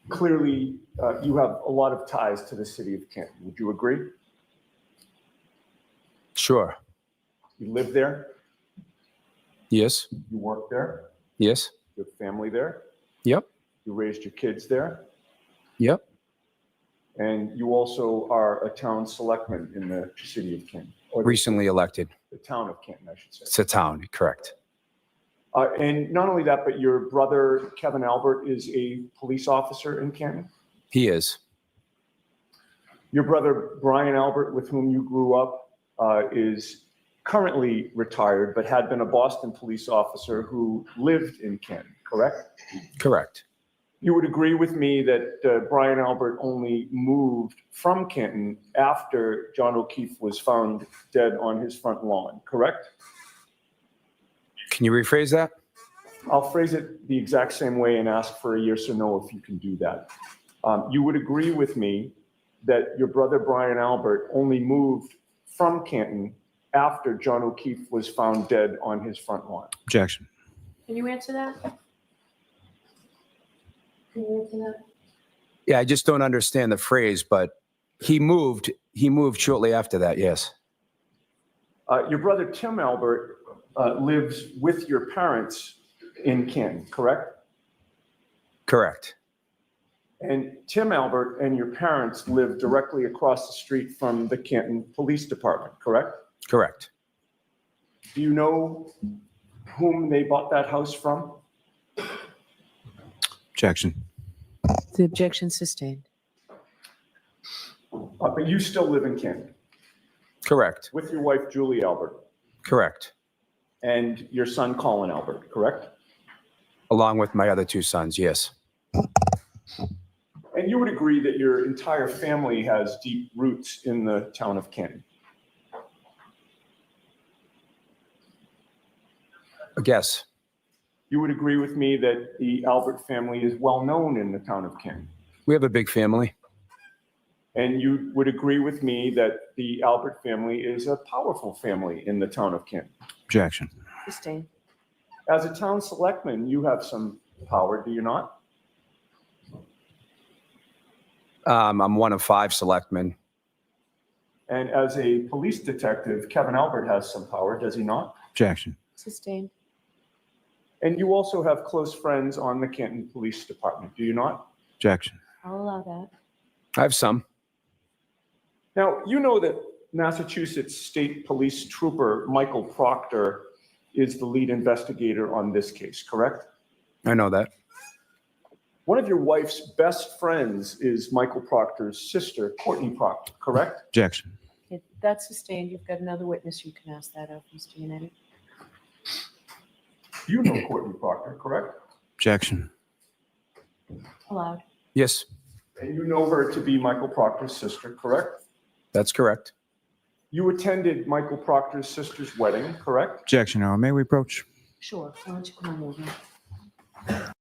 Clearly, you have a lot of ties to the city of Canton. Would you agree? Sure. You live there, Yes. you work there, Yes. you have family there, Yep. you raised your kids there, Yep. and you also are a town selectman in the city of Canton. Or Recently elected. the town of Canton, I should say. It's a town. Correct. And not only that, but your brother, Kevin Albert, is a police officer in Canton. He is. Your brother, Brian Albert, with whom you grew up, is currently retired, but had been a Boston police officer who lived in Canton, correct? Correct. You would agree with me that Brian Albert only moved from Canton after John O'Keefe was found dead on his front lawn, correct? Can you rephrase that? I'll phrase it the exact same way and ask for a yes or no if you can do that. You would agree with me that your brother Brian Albert only moved from Canton after John O'Keefe was found dead on his front lawn. Objection. Can you answer that? Can you answer that? Yeah, I just don't understand the phrase, but he moved shortly after that. Yes. Your brother Tim Albert lives with your parents in Canton, correct? Correct. And Tim Albert and your parents live directly across the street from the Canton Police Department, correct? Correct. Do you know whom they bought that house from? Objection. The objection sustained. But you still live in Canton Correct. with your wife Julie Albert Correct. and your son Colin Albert, correct? Along with my other two sons. Yes. And you would agree that your entire family has deep roots in the town of Canton. I guess. You would agree with me that the Albert family is well known in the town of Canton. We have a big family. And you would agree with me that the Albert family is a powerful family in the town of Canton. Objection. Sustained. As a town selectman, you have some power, do you not? I'm one of 5 selectmen. And as a police detective, Kevin Albert has some power, does he not? Objection. Sustained. And you also have close friends on the Canton Police Department, do you not? Objection. I'll allow that. I have some. Now, you know that Massachusetts State Police Trooper Michael Proctor is the lead investigator on this case, correct? I know that. One of your wife's best friends is Michael Proctor's sister, Courtney Proctor, correct? Objection. Okay, that's sustained. You've got another witness you can ask that of, Mr. Yannetti. You know Courtney Proctor, correct? Objection. Allowed. Yes, And you know her to be Michael Proctor's sister, correct? that's correct. You attended Michael Proctor's sister's wedding, correct? Objection. Now, may we approach? Sure. Why don't you come on over?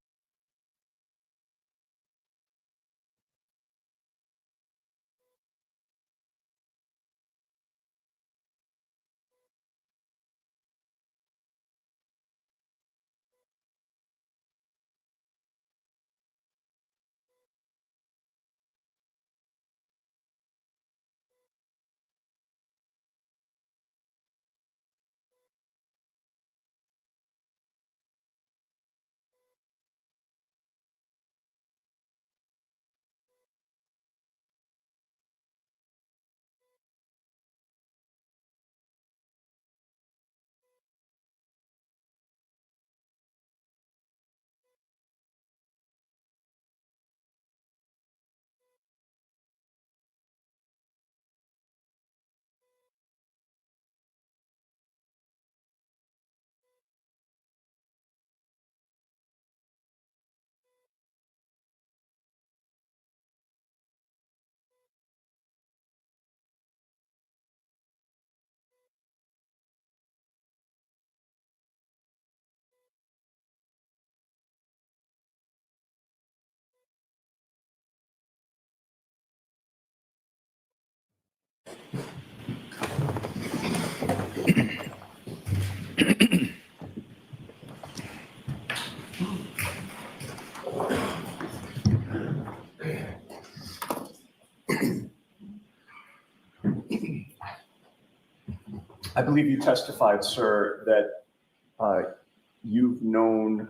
I believe you testified, sir, that you've known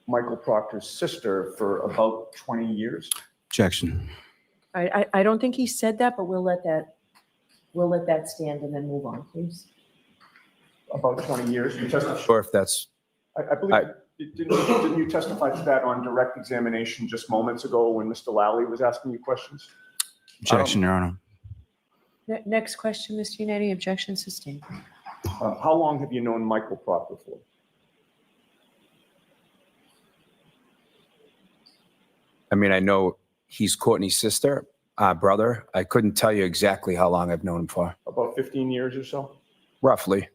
Michael Proctor's sister for about 20 years. Objection. I don't think he said that, but we'll let that stand and then move on, please. About 20 years. You testified. Sure if that's, I believe, didn't you testify to that on direct examination just moments ago when Mr. Lally was asking you questions? objection, Your Honor. Next question, Mr. Yannetti, objection sustained. How long have you known Michael Proctor for? I mean, I know he's Courtney's sister, brother. I couldn't tell you exactly how long I've known him for. About 15 years or so? Roughly.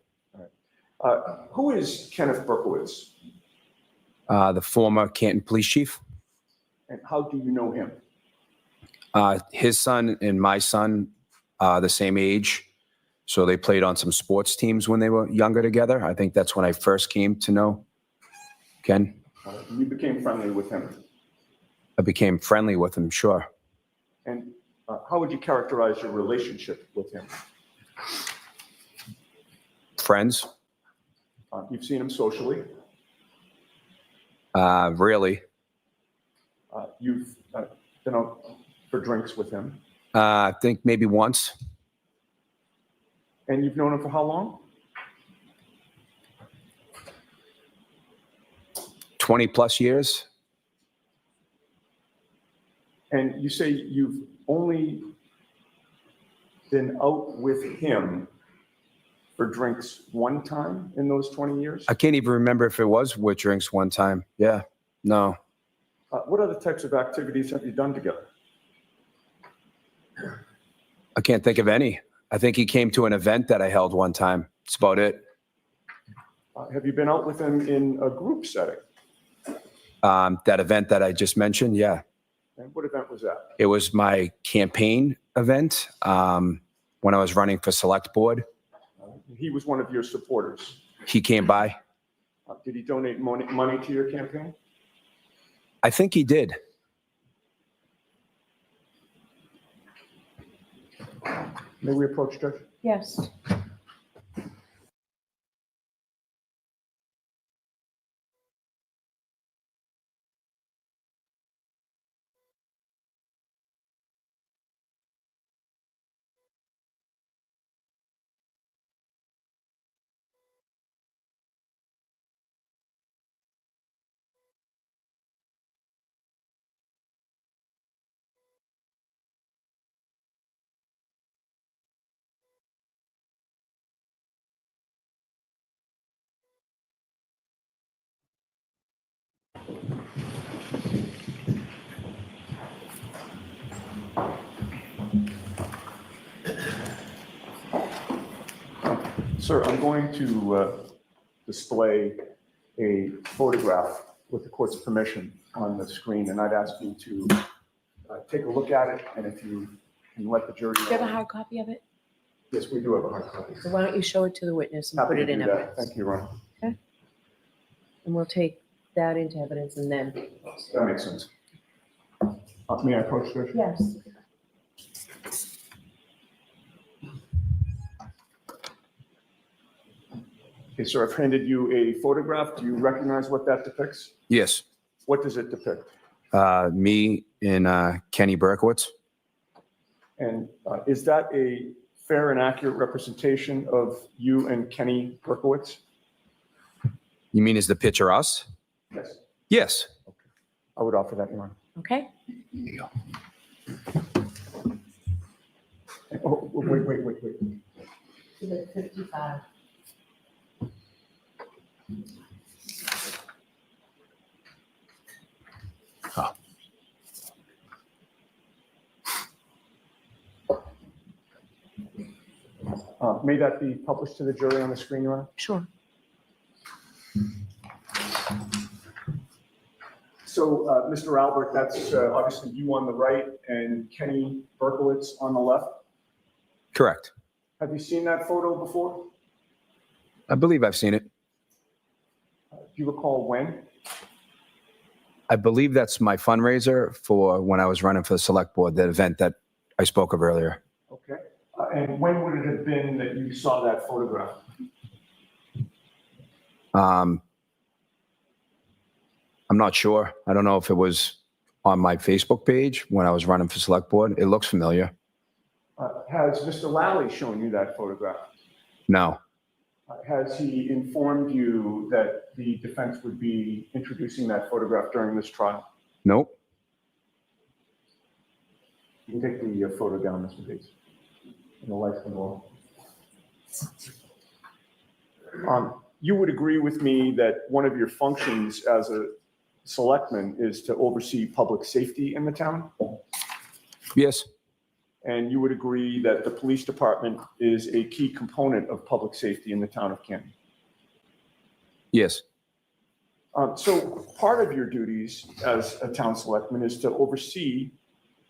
Who is Kenneth Berkowitz, The former Canton police chief. and how do you know him? His son and my son are the same age. So they played on some sports teams when they were younger together. I think that's when I first came to know Ken. You became friendly with him. I became friendly with him, sure. And how would you characterize your relationship with him? Friends, You've seen him socially. really. You've been out for drinks with him. I think maybe once. And you've known him for how long? 20 plus years. And you say you've only been out with him for drinks one time in those 20 years? I can't even remember if it was with drinks one time. Yeah, no. What other types of activities have you done together? I can't think of any. I think he came to an event that I held one time. That's about it. Have you been out with him in a group setting? That event that I just mentioned, yeah. And what event was that? It was my campaign event when I was running for select board. He was one of your supporters. He came by. Did he donate money to your campaign? I think he did. May we approach, Judge? Yes. Sir, I'm going to display a photograph with the court's permission on the screen, and I'd ask you to take a look at it, and if you can let the jury Do you have a know. hard copy of it? Yes, we do have a hard copy. So why don't you show it to the witness and Happy put to it in do that. evidence? Thank you, Ron. And we'll take that into evidence and then, That makes sense. May I approach, Judge? yes. Okay, sir, I've handed you a photograph. Do you recognize what that depicts? Yes. What does it depict? Me and Kenny Berkowitz. And is that a fair and accurate representation of you and Kenny Berkowitz? You mean is the picture us? Yes. Yes. I would offer that, Your Honor. Okay. Oh, wait. Is it 55? May that be published to the jury on the screen, Your Honor? Sure. So, Mr. Albert, that's obviously you on the right and Kenny Berkowitz on the left. Correct. Have you seen that photo before? I believe I've seen it. Do you recall when? I believe that's my fundraiser for when I was running for the select board, that event that I spoke of earlier. Okay. And when would it have been that you saw that photograph? I'm not sure. I don't know if it was on my Facebook page when I was running for select board. It looks familiar. Has Mr. Lally shown you that photograph? No, Has he informed you that the defense would be introducing that photograph during this trial? nope. You can take the photo down, Mr. Bates. And the lights can go on. You would agree with me that one of your functions as a selectman is to oversee public safety in the town? Yes, And you would agree that the police department is a key component of public safety in the town of Canton? yes, So part of your duties as a town selectman is to oversee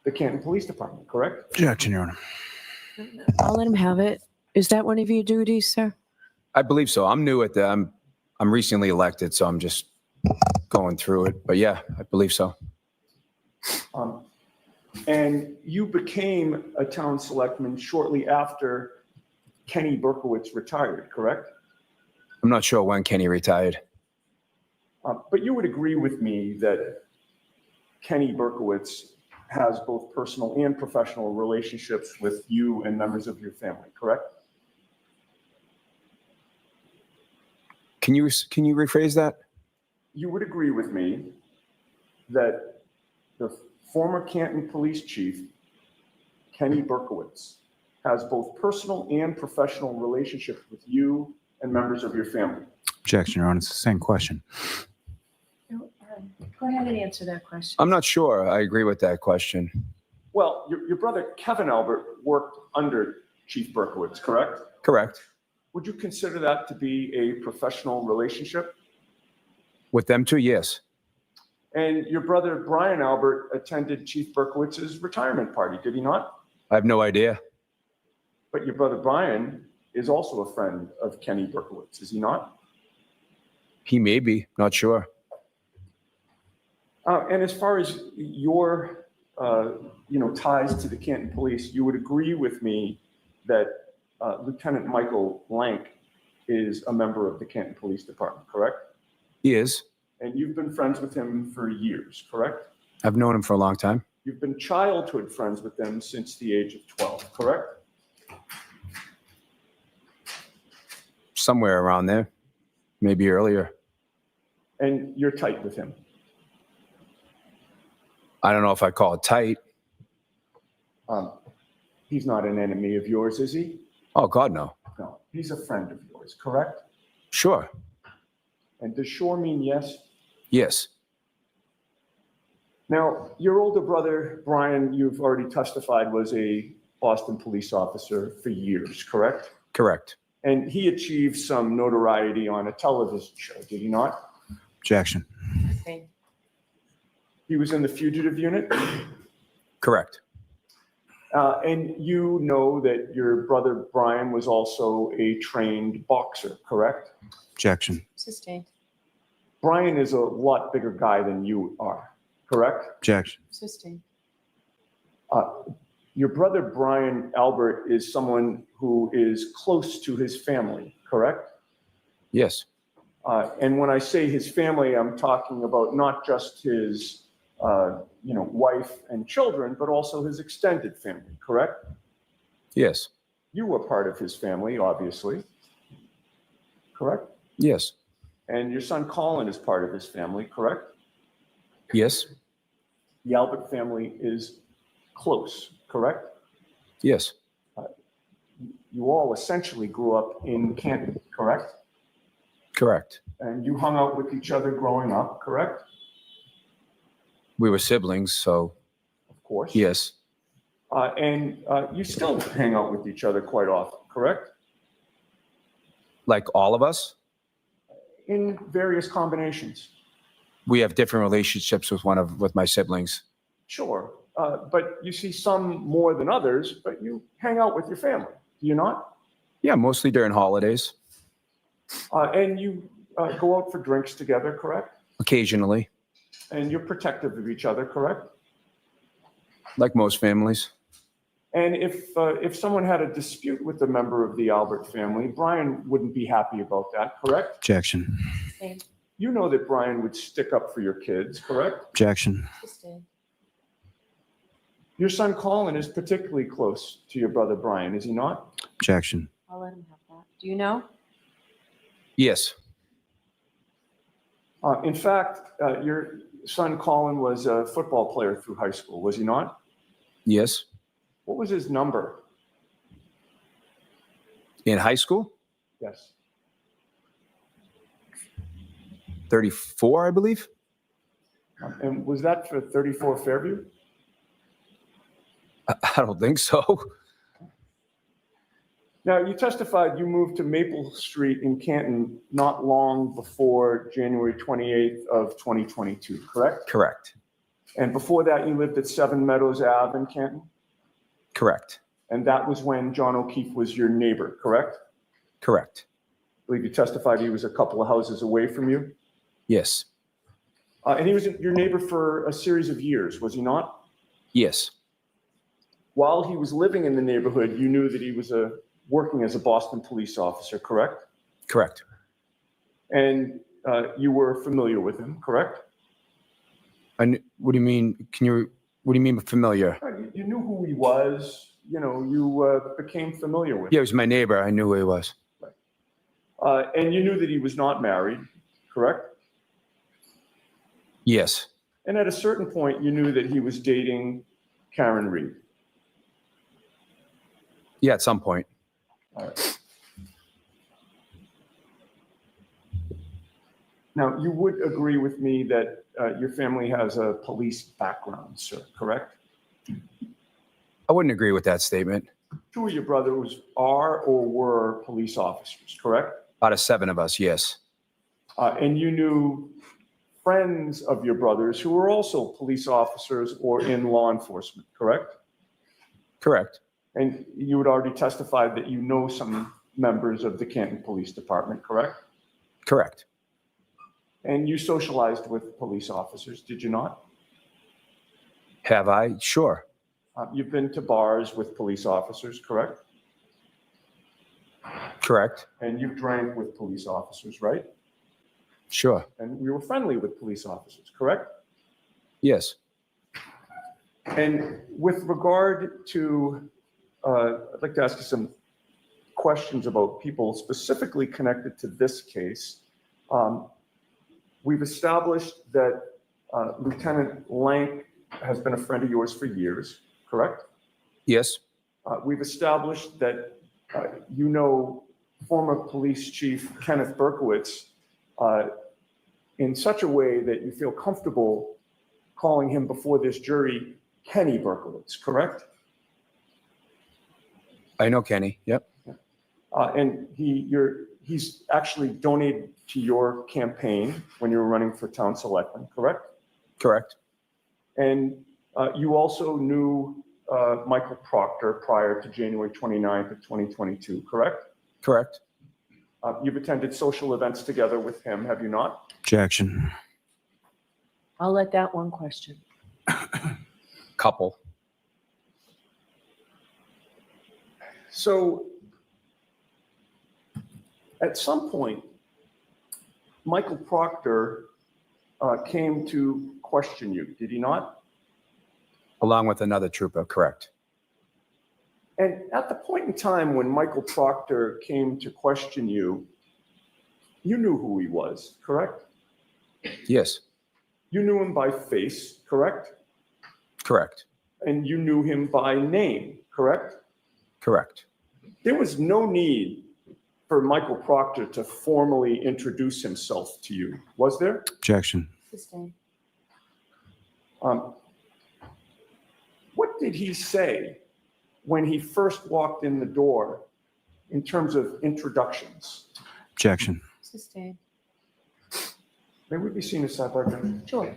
the Canton Police Department, correct? Objection, Your Honor. I'll let him have it. Is that one of your duties, sir? I believe so. I'm new at the, I'm recently elected, so I'm just going through it. But yeah, I believe so. And you became a town selectman shortly after Kenny Berkowitz retired, correct? I'm not sure when Kenny retired. But you would agree with me that Kenny Berkowitz has both personal and professional relationships with you and members of your family, correct? Can you rephrase that? You would agree with me that the former Canton Police Chief, Kenny Berkowitz, has both personal and professional relationships with you and members of your family. Objection, Your Honor. It's the same question. Go ahead and answer that question. I'm not sure. I agree with that question. Well, your brother Kevin Albert worked under Chief Berkowitz, correct? Correct. Would you consider that to be a professional relationship? With them too, yes. And your brother Brian Albert attended Chief Berkowitz's retirement party, did he not? I have no idea. But your brother Brian is also a friend of Kenny Berkowitz, is he not? He may be, not sure. And as far as your, ties to the Canton Police, you would agree with me that Lieutenant Michael Blank is a member of the Canton Police Department, correct? He is. And you've been friends with him for years, correct? I've known him for a long time. You've been childhood friends with him since the age of 12, correct? Somewhere around there, maybe earlier. And you're tight with him. I don't know if I call it tight. He's not an enemy of yours, is he? Oh, God, no. No, he's a friend of yours, correct? Sure. And does sure mean yes? Yes. Now, your older brother, Brian, you've already testified, was a Boston police officer for years, correct? Correct. And he achieved some notoriety on a television show, did he not? Objection. Okay. He was in the fugitive unit. Correct. And you know that your brother Brian was also a trained boxer, correct? Objection. Sustained. Brian is a lot bigger guy than you are, correct? Objection. Sustained. Your brother Brian Albert is someone who is close to his family, correct? Yes. And when I say his family, I'm talking about not just his, wife and children, but also his extended family, correct? Yes. You were part of his family, obviously, correct? Yes. And your son Colin is part of his family, correct? Yes. The Albert family is close, correct? Yes. You all essentially grew up in Canton, correct? Correct. And you hung out with each other growing up, correct? We were siblings, so Of course. yes. And you still hang out with each other quite often, correct? Like all of us, In various combinations. we have different relationships with my siblings. Sure. But you see some more than others, but you hang out with your family, do you not? Yeah, mostly during holidays. And you go out for drinks together, correct? Occasionally, And you're protective of each other, correct? like most families. And if someone had a dispute with a member of the Albert family, Brian wouldn't be happy about that, correct? Objection. Sustain. You know that Brian would stick up for your kids, correct? Objection. Sustain. Your son Colin is particularly close to your brother Brian, is he not? Objection. I'll let him have that. Do you know? Yes. In fact, your son Colin was a football player through high school, was he not? Yes. What was his number? In high school, Yes. 34, I believe. And was that for 34 Fairview? I don't think so. Now, you testified you moved to Maple Street in Canton not long before January 28th of 2022, correct? Correct. And before that, you lived at 7 Meadows Ave in Canton? Correct. And that was when John O'Keefe was your neighbor, correct? Correct. I believe you testified he was a couple of houses away from you? Yes. And he was your neighbor for a series of years, was he not? Yes. While he was living in the neighborhood, you knew that he was working as a Boston police officer, correct? Correct. And you were familiar with him, correct? What do you mean? What do you mean familiar? You knew who he was, you became familiar with Yeah, he him. was my neighbor. I knew who he was. And you knew that he was not married, correct? Yes. And at a certain point, you knew that he was dating Karen Reed. Yeah, at some point. All right. Now, you would agree with me that your family has a police background, sir, correct? I wouldn't agree with that statement. Two of your brothers are or were police officers, correct? Out of 7 of us, yes. And you knew friends of your brothers who were also police officers or in law enforcement, correct? Correct. And you had already testified that you know some members of the Canton Police Department, correct? Correct. And you socialized with police officers, did you not? Have I? Sure. You've been to bars with police officers, correct? Correct. And you've drank with police officers, right? Sure. And you were friendly with police officers, correct? Yes. And with regard to, I'd like to ask you some questions about people specifically connected to this case. We've established that Lieutenant Lank has been a friend of yours for years, correct? Yes. We've established that you know former police chief Kenneth Berkowitz in such a way that you feel comfortable calling him before this jury Kenny Berkowitz, correct? I know Kenny. Yep. And he's actually donated to your campaign when you were running for town selectman, correct? Correct. And you also knew Michael Proctor prior to January 29th of 2022, correct? Correct. You've attended social events together with him, have you not? Objection. I'll let that one question. Couple. So at some point, Michael Proctor came to question you, did he not? Along with another trooper. Correct. And at the point in time when Michael Proctor came to question you, you knew who he was, correct? Yes. You knew him by face, correct? Correct. And you knew him by name, correct? Correct. There was no need for Michael Proctor to formally introduce himself to you, was there? Objection. Sustain. What did he say when he first walked in the door in terms of introductions? Objection. Sustain. May we be seen as sidebar, Judge? Sure.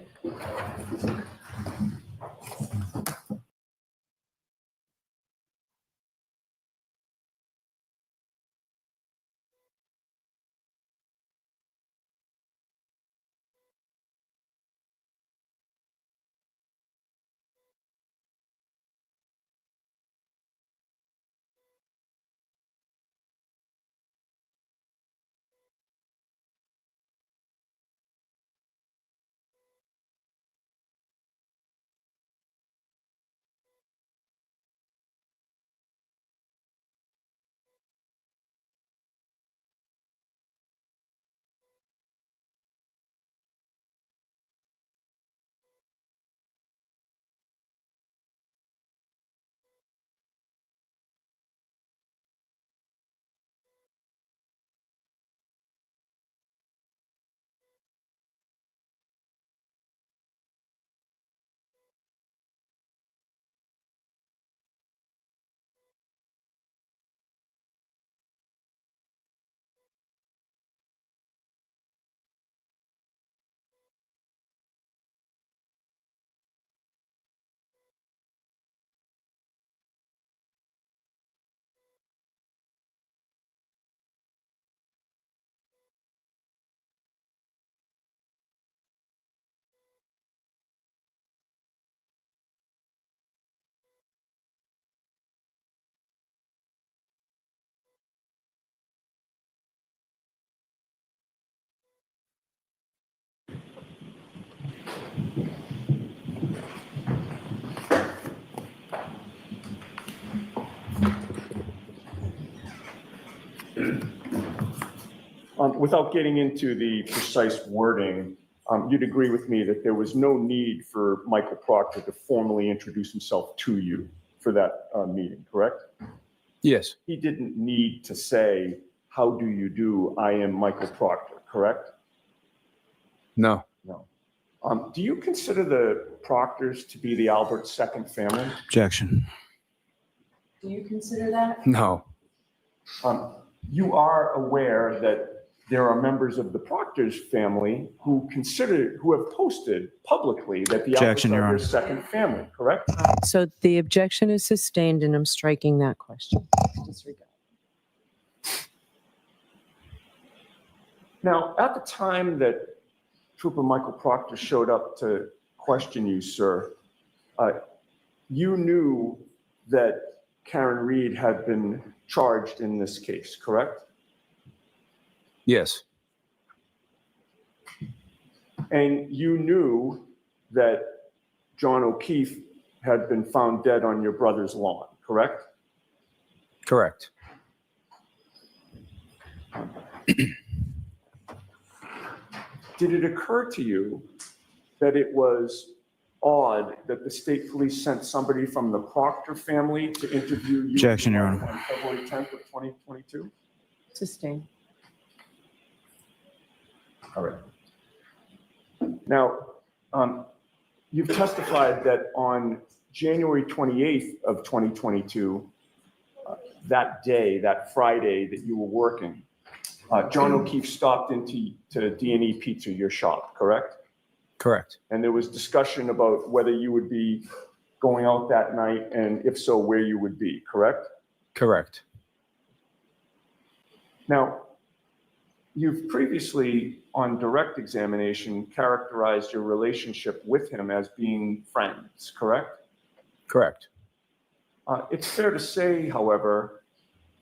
Without getting into the precise wording, you'd agree with me that there was no need for Michael Proctor to formally introduce himself to you for that meeting, correct? Yes, He didn't need to say, "How do you do? I am Michael Proctor," correct? no, No. Do you consider the Proctors to be the Albert second family? objection, Do you consider that? no, You are aware that there are members of the Proctors family who have posted publicly that the Alberts Objection, Your are their Honor. second family, correct? So the objection is sustained and I'm striking that question. Disregard. Now, at the time that Trooper Michael Proctor showed up to question you, sir, you knew that Karen Reed had been charged in this case, correct? yes, And you knew that John O'Keefe had been found dead on your brother's lawn, correct? correct. Did it occur to you that it was odd that the state police sent somebody from the Proctor family to interview you? Objection, Your Honor. On February 10th of 2022? Sustained. All right. Now, you've testified that on January 28th of 2022, that day, that Friday that you were working, John O'Keefe stopped into D&E Pizza, your shop, correct? Correct. And there was discussion about whether you would be going out that night, and if so, where you would be, correct? Correct. Now, you've previously, on direct examination, characterized your relationship with him as being friends, correct? Correct. It's fair to say, however,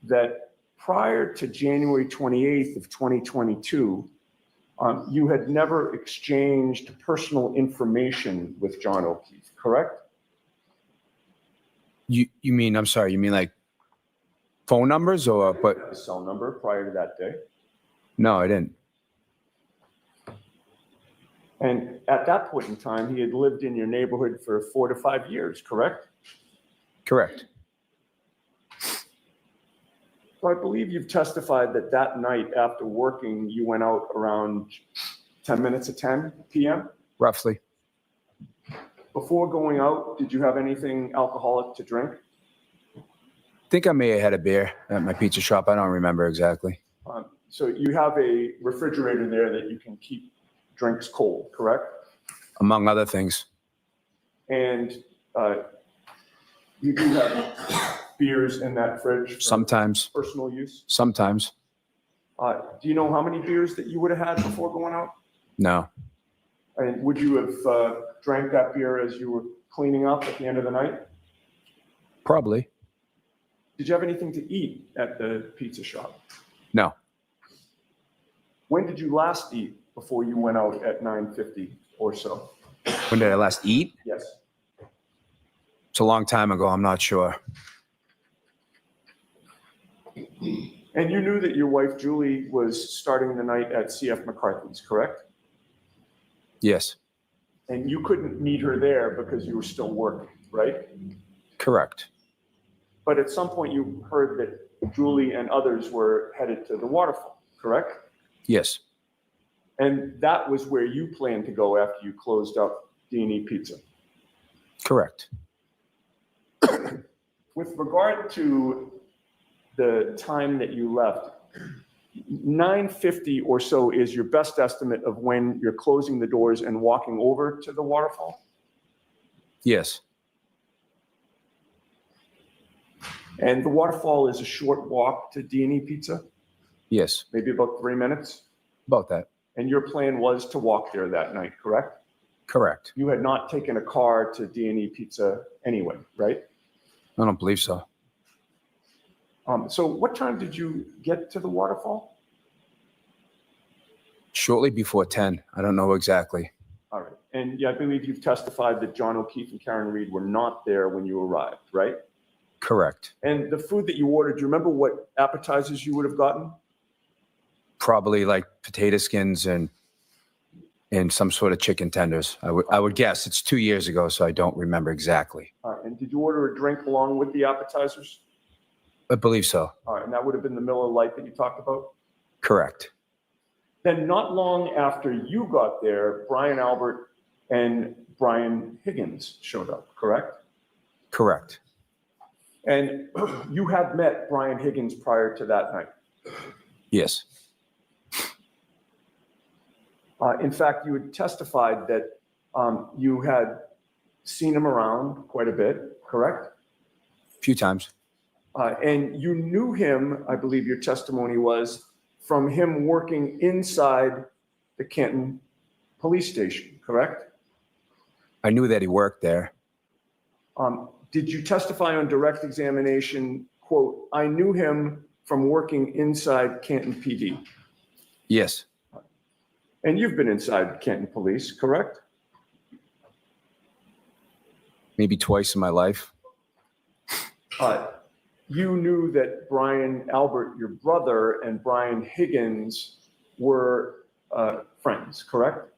that prior to January 28th of 2022, you had never exchanged personal information with John O'Keefe, correct? You mean, I'm sorry, you mean like phone numbers or, but, A cell number prior to that day. no, I didn't. And at that point in time, he had lived in your neighborhood for 4 to 5 years, correct? Correct. So I believe you've testified that that night after working, you went out around 10 minutes of 10 p.m. Roughly. Before going out, did you have anything alcoholic to drink? Think I may have had a beer at my pizza shop. I don't remember exactly. So you have a refrigerator there that you can keep drinks cold, correct? Among other things. And you do have beers in that fridge for Sometimes. personal use? Sometimes. Do you know how many beers that you would have had before going out? No. And would you have drank that beer as you were cleaning up at the end of the night? Probably. Did you have anything to eat at the pizza shop? No. When did you last eat before you went out at 9:50 or so? When did I last eat? Yes. It's a long time ago. I'm not sure. And you knew that your wife Julie was starting the night at CF McCarthy's, correct? Yes. And you couldn't meet her there because you were still working, right? Correct. But at some point you heard that Julie and others were headed to the waterfall, correct? Yes. And that was where you planned to go after you closed up D&E Pizza. Correct. With regard to the time that you left, 9:50 or so is your best estimate of when you're closing the doors and walking over to the waterfall? Yes. And the waterfall is a short walk to D&E Pizza, Yes. maybe about 3 minutes? About that. And your plan was to walk there that night, correct? Correct. You had not taken a car to D&E Pizza anyway, right? I don't believe so. So what time did you get to the waterfall? Shortly before 10. I don't know exactly. All right. And yeah, I believe you've testified that John O'Keefe and Karen Reed were not there when you arrived, right? Correct. And the food that you ordered, do you remember what appetizers you would have gotten? Probably like potato skins and some sort of chicken tenders. I would guess. It's 2 years ago, so I don't remember exactly. And did you order a drink along with the appetizers? I believe so. All right, and that would have been the Miller Lite that you talked about? Correct. Then not long after you got there, Brian Albert and Brian Higgins showed up, correct? Correct. And you had met Brian Higgins prior to that night. Yes. In fact, you had testified that you had seen him around quite a bit, correct? A few times. And you knew him, I believe your testimony was, from him working inside the Canton Police Station, correct? I knew that he worked there. Did you testify on direct examination, quote, I knew him from working inside Canton PD? Yes. And you've been inside Canton Police, correct? Maybe twice in my life. You knew that Brian Albert, your brother, and Brian Higgins were friends, correct?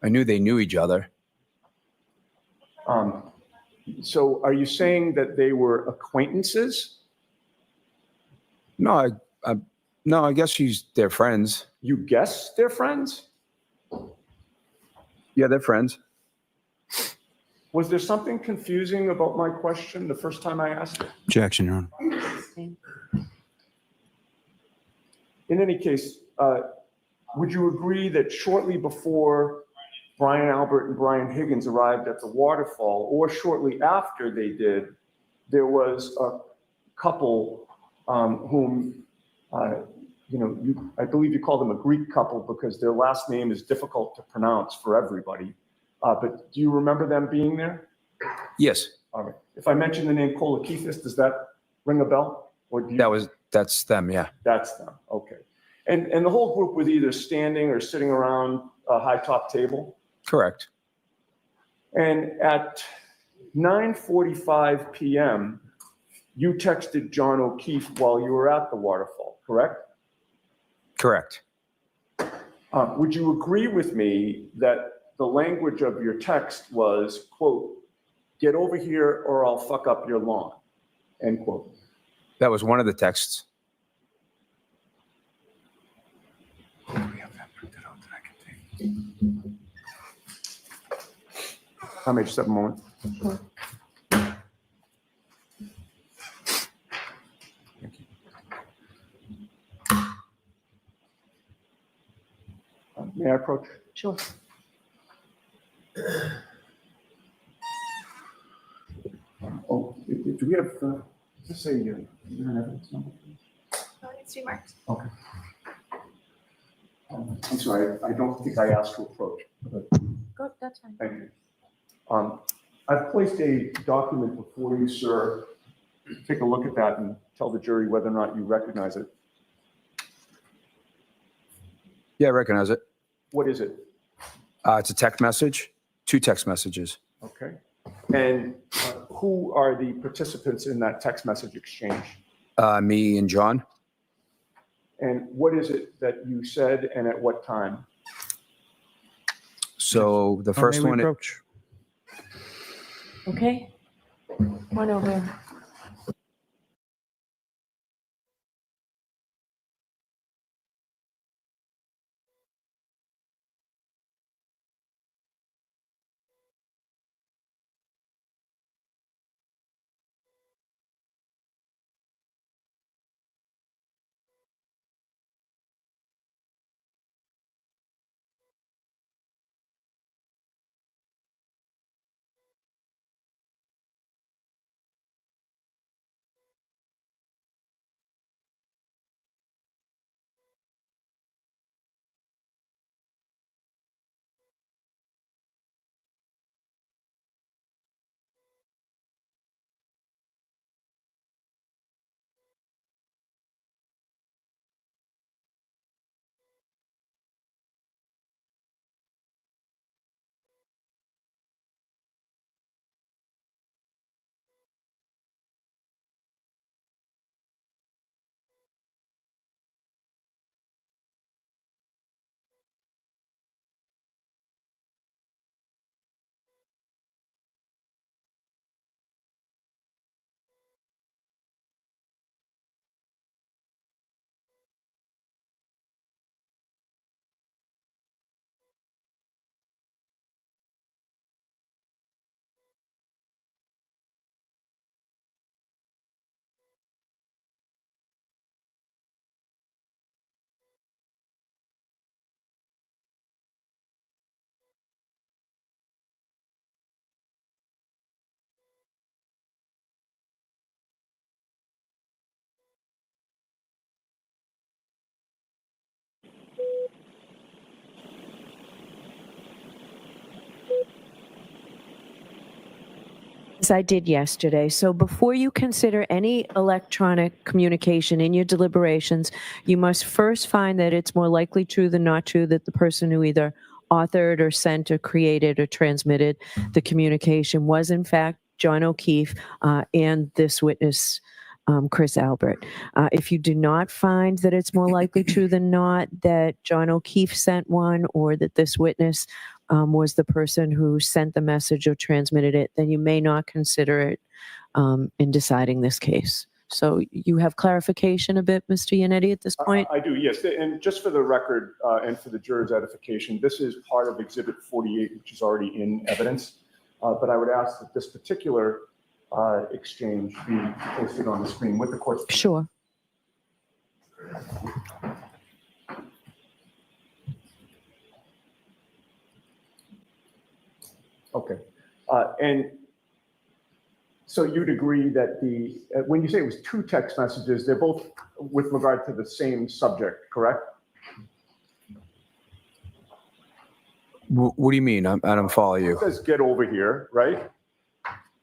I knew they knew each other. So are you saying that they were acquaintances? No, I guess they're friends. You guess they're friends? Yeah, they're friends. Was there something confusing about my question the first time I asked it? Objection, Your Honor. In any case, would you agree that shortly before Brian Albert and Brian Higgins arrived at the waterfall, or shortly after they did, there was a couple whom, I believe you call them a Greek couple because their last name is difficult to pronounce for everybody. But do you remember them being there? Yes. All right. If I mention the name Kolakithis, does that ring a bell? Or do you? That's them, yeah. That's them, okay. And the whole group was either standing or sitting around a high top table? Correct. And at 9:45 p.m., you texted John O'Keefe while you were at the waterfall, correct? Correct. Would you agree with me that the language of your text was, quote, get over here or I'll fuck up your lawn, end quote? That was one of the texts. I may just have a moment. May I approach? Sure. Oh, do we have, let's say, you have an evidence number? Oh, it needs to be marked. Okay. I'm sorry, I don't think I asked to approach, but Good, that's fine. thank you. I've placed a document before you, sir. Take a look at that and tell the jury whether or not you recognize it. Yeah, I recognize it. What is it? It's a text message, 2 text messages. Okay. And who are the participants in that text message exchange? Me and John. And what is it that you said and at what time? So the first one. Okay? One over. Yes, I did yesterday. So before you consider any electronic communication in your deliberations, you must first find that it's more likely true than not true that the person who either authored or sent or created or transmitted the communication was in fact John O'Keefe and this witness, Chris Albert. If you do not find that it's more likely true than not that John O'Keefe sent one or that this witness was the person who sent the message or transmitted it, then you may not consider it in deciding this case. So you have clarification a bit, Mr. Yannetti, at this point? I do, yes. And just for the record and for the juror's edification, this is part of Exhibit 48, which is already in evidence. But I would ask that this particular exchange be posted on the screen with the court's. Sure. Okay. And so you'd agree that when you say it was two text messages, they're both with regard to the same subject, correct? What do you mean? I don't follow you. It says get over here, right?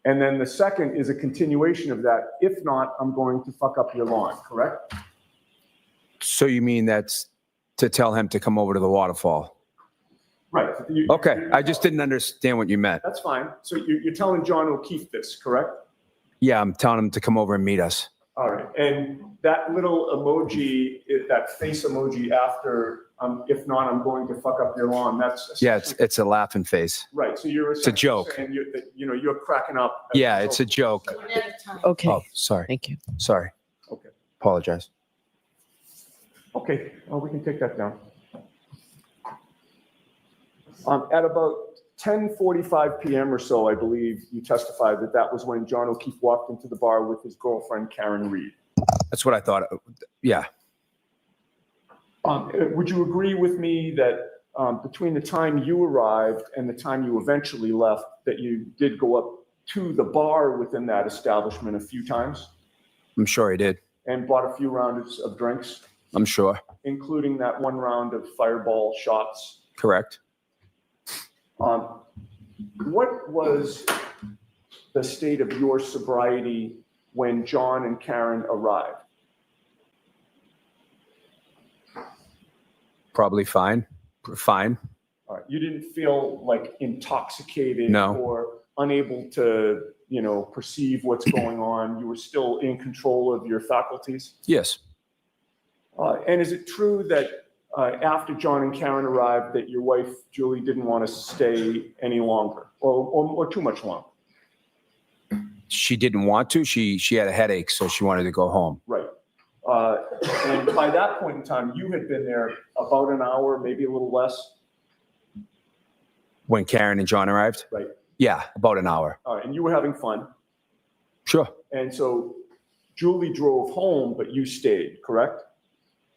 And then the second is a continuation of that. If not, I'm going to fuck up your lawn, correct? So you mean that's to tell him to come over to the waterfall? Right. Okay, I just didn't understand what you meant. That's fine. So you're telling John O'Keefe this, correct? Yeah, I'm telling him to come over and meet us. All right. And that little emoji, that face emoji after, if not, I'm going to fuck up your lawn, that's. Yeah, it's a laughing face. Right. So you're. It's a joke. And you're cracking up. Yeah, it's a joke. Okay. Oh, sorry. Thank you. Sorry. Okay. Apologize. Okay. Well, we can take that down. At about 10:45 p.m. or so, I believe you testified that was when John O'Keefe walked into the bar with his girlfriend, Karen Reed. That's what I thought. Yeah. Would you agree with me that between the time you arrived and the time you eventually left, that you did go up to the bar within that establishment a few times I'm sure he did. and bought a few rounds of drinks, I'm sure. including that one round of fireball shots? Correct. What was the state of your sobriety when John and Karen arrived? Probably fine. Fine. All right. You didn't feel like intoxicated No. or unable to, perceive what's going on. You were still in control of your faculties. Yes. And is it true that after John and Karen arrived, that your wife, Julie, didn't want to stay any longer or too much longer? She didn't want to. She had a headache, so she wanted to go home. Right. And by that point in time, you had been there about an hour, maybe a little less. When Karen and John arrived? Right. Yeah, about an hour. All right. And you were having fun. Sure. And so Julie drove home, but you stayed, correct?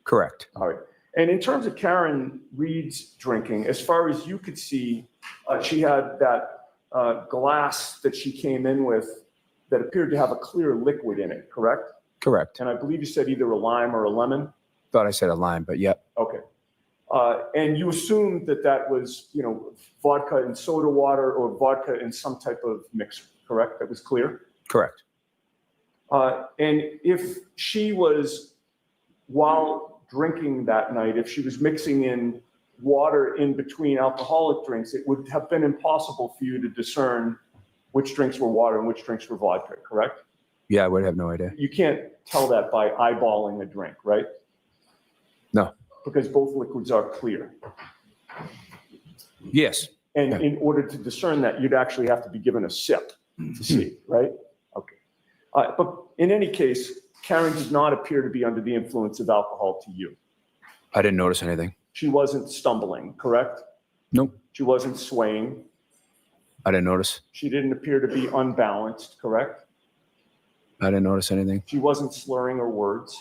Correct. All right. And in terms of Karen Reed's drinking, as far as you could see, she had that glass that she came in with that appeared to have a clear liquid in it, correct? Correct. And I believe you said either a lime or a lemon. Thought I said a lime, but yep. Okay. And you assumed that was, vodka and soda water or vodka and some type of mixer, correct? That was clear? Correct. And if she was, while drinking that night, if she was mixing in water in between alcoholic drinks, it would have been impossible for you to discern which drinks were water and which drinks were vodka, correct? Yeah, I would have no idea. You can't tell that by eyeballing a drink, right? No. Because both liquids are clear. Yes. And Yeah. in order to discern that, you'd actually have to be given a sip to see, right? Okay. But in any case, Karen did not appear to be under the influence of alcohol to you. I didn't notice anything. She wasn't stumbling, correct? Nope. She wasn't swaying. I didn't notice. She didn't appear to be unbalanced, correct? I didn't notice anything. She wasn't slurring her words.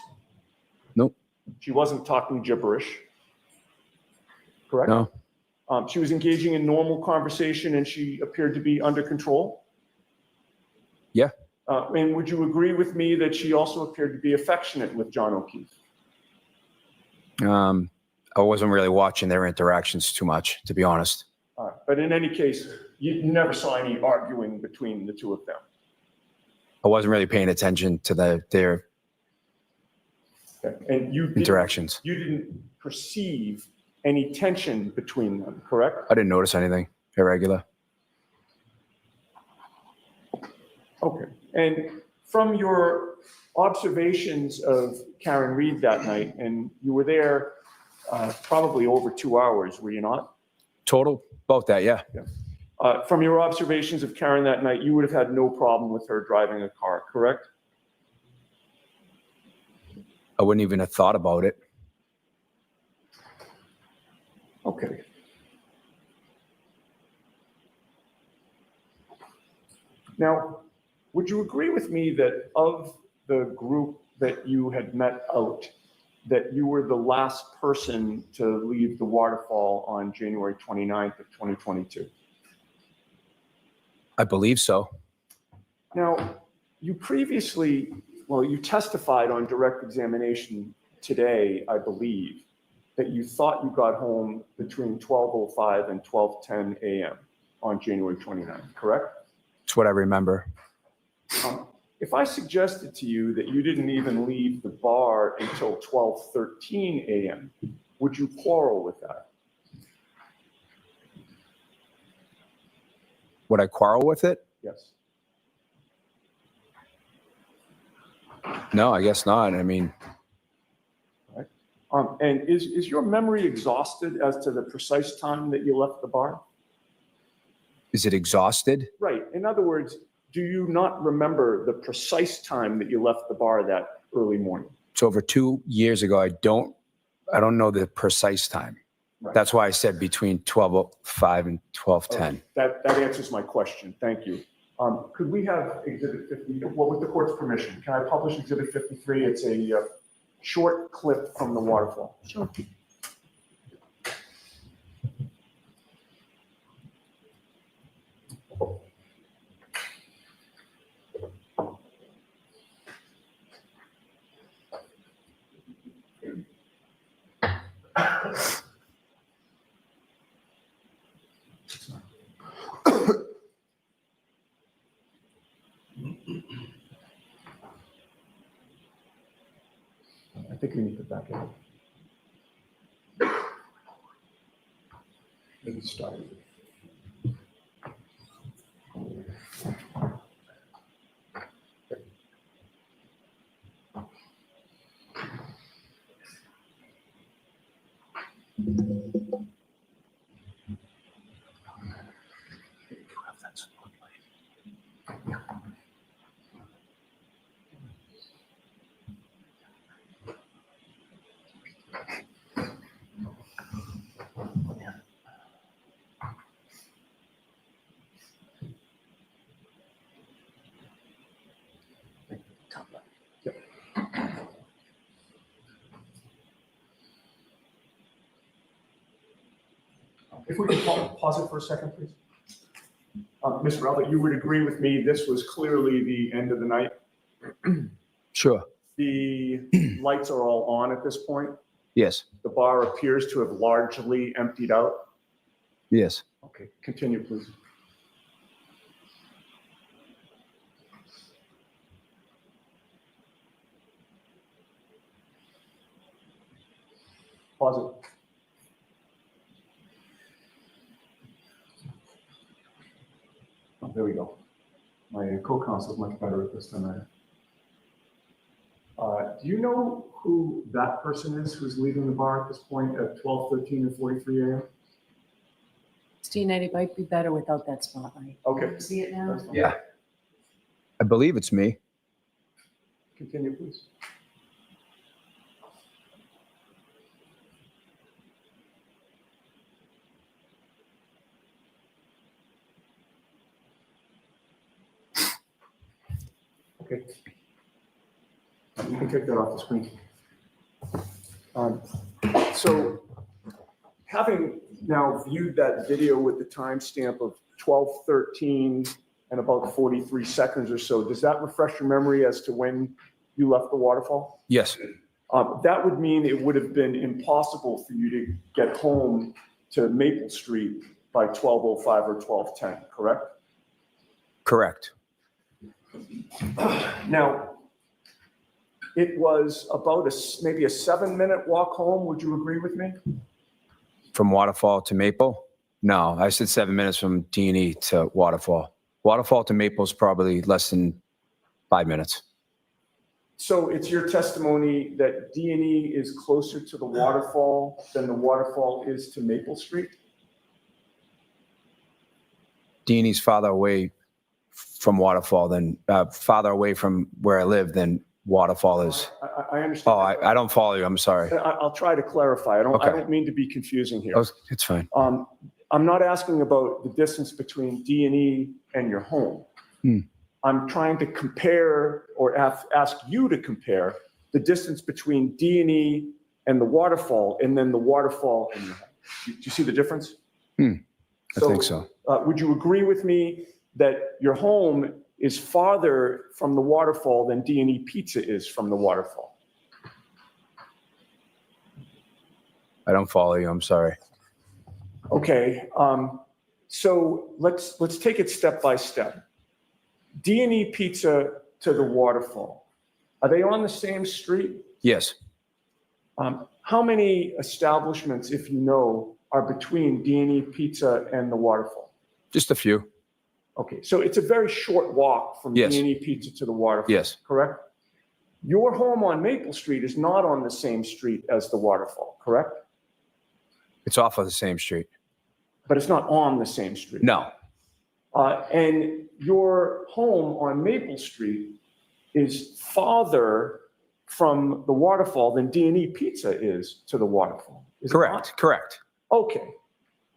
Nope. She wasn't talking gibberish, correct? No. She was engaging in normal conversation and she appeared to be under control. Yeah. And would you agree with me that she also appeared to be affectionate with John O'Keefe? I wasn't really watching their interactions too much, to be honest. But in any case, you never saw any arguing between the two of them. I wasn't really paying attention to their Okay. And interactions. you didn't perceive any tension between them, correct? I didn't notice anything irregular. Okay. And from your observations of Karen Reed that night, and you were there probably over 2 hours, were you not? Total? About that, yeah. From your observations of Karen that night, you would have had no problem with her driving a car, correct? I wouldn't even have thought about it. Okay. Now, would you agree with me that of the group that you had met out, that you were the last person to leave the waterfall on January 29th of 2022? I believe so. Now, you previously, well, you testified on direct examination today, I believe, that you thought you got home between 12:05 and 12:10 a.m. on January 29th, correct? It's what I remember. If I suggested to you that you didn't even leave the bar until 12:13 a.m., would you quarrel with that? Would I quarrel with it? Yes. No, I guess not. I mean, And is your memory exhausted as to the precise time that you left the bar? is it exhausted? Right. In other words, do you not remember the precise time that you left the bar that early morning? It's over 2 years ago. I don't know the precise time. Right. That's why I said between 12:05 and 12:10. That answers my question. Thank you. Could we have Exhibit 50, well, with the court's permission, can I publish Exhibit 53? It's a short clip from the waterfall. Sure. I think we need to back it up. Maybe start. If we could pause it for a second, please. Mr. Albert, you would agree with me, this was clearly the end of the night? Sure. The lights are all on at this point. Yes. The bar appears to have largely emptied out. Yes. Okay, continue, please. Pause it. Oh, there we go. My co-counsel is much better at this than I am. Do you know who that person is who's leaving the bar at this point at 12:13 and 43 a.m.? Christina, it might be better without that spotlight. Okay. See it now? That's fine. Yeah. I believe it's me. Continue, please. Okay. You can take that off the screen. So having now viewed that video with the timestamp of 12:13 and about 43 seconds or so, does that refresh your memory as to when you left the waterfall? Yes. That would mean it would have been impossible for you to get home to Maple Street by 12:05 or 12:10, correct? Correct. Now, it was about maybe a 7-minute walk home. Would you agree with me? From Waterfall to Maple? No, I said 7 minutes from D&E to Waterfall. Waterfall to Maple is probably less than 5 minutes. So it's your testimony that D&E is closer to the waterfall than the waterfall is to Maple Street? D&E's farther away from Waterfall than, farther away from where I live than Waterfall is. I understand. Oh, I don't follow you. I'm sorry. I'll try to clarify. I Okay. don't mean to be confusing here. Oh, it's fine. I'm not asking about the distance between D&E and your home. I'm trying to compare or ask you to compare the distance between D&E and the waterfall and then the waterfall and your home. Do you see the difference? I think so. Would you agree with me that your home is farther from the waterfall than D&E Pizza is from the waterfall? I don't follow you. I'm sorry. Okay, so let's take it step by step. D&E Pizza to the waterfall, are they on the same street? Yes. How many establishments, if you know, are between D&E Pizza and the waterfall? Just a few. Okay, so it's a very short walk from Yes. D&E Pizza to the waterfall. Yes. Correct? Your home on Maple Street is not on the same street as the waterfall, correct? It's off of the same street. But it's not on the same street. No. And your home on Maple Street is farther from the waterfall than D&E Pizza is to the waterfall. Is it Correct. not? Correct. Okay.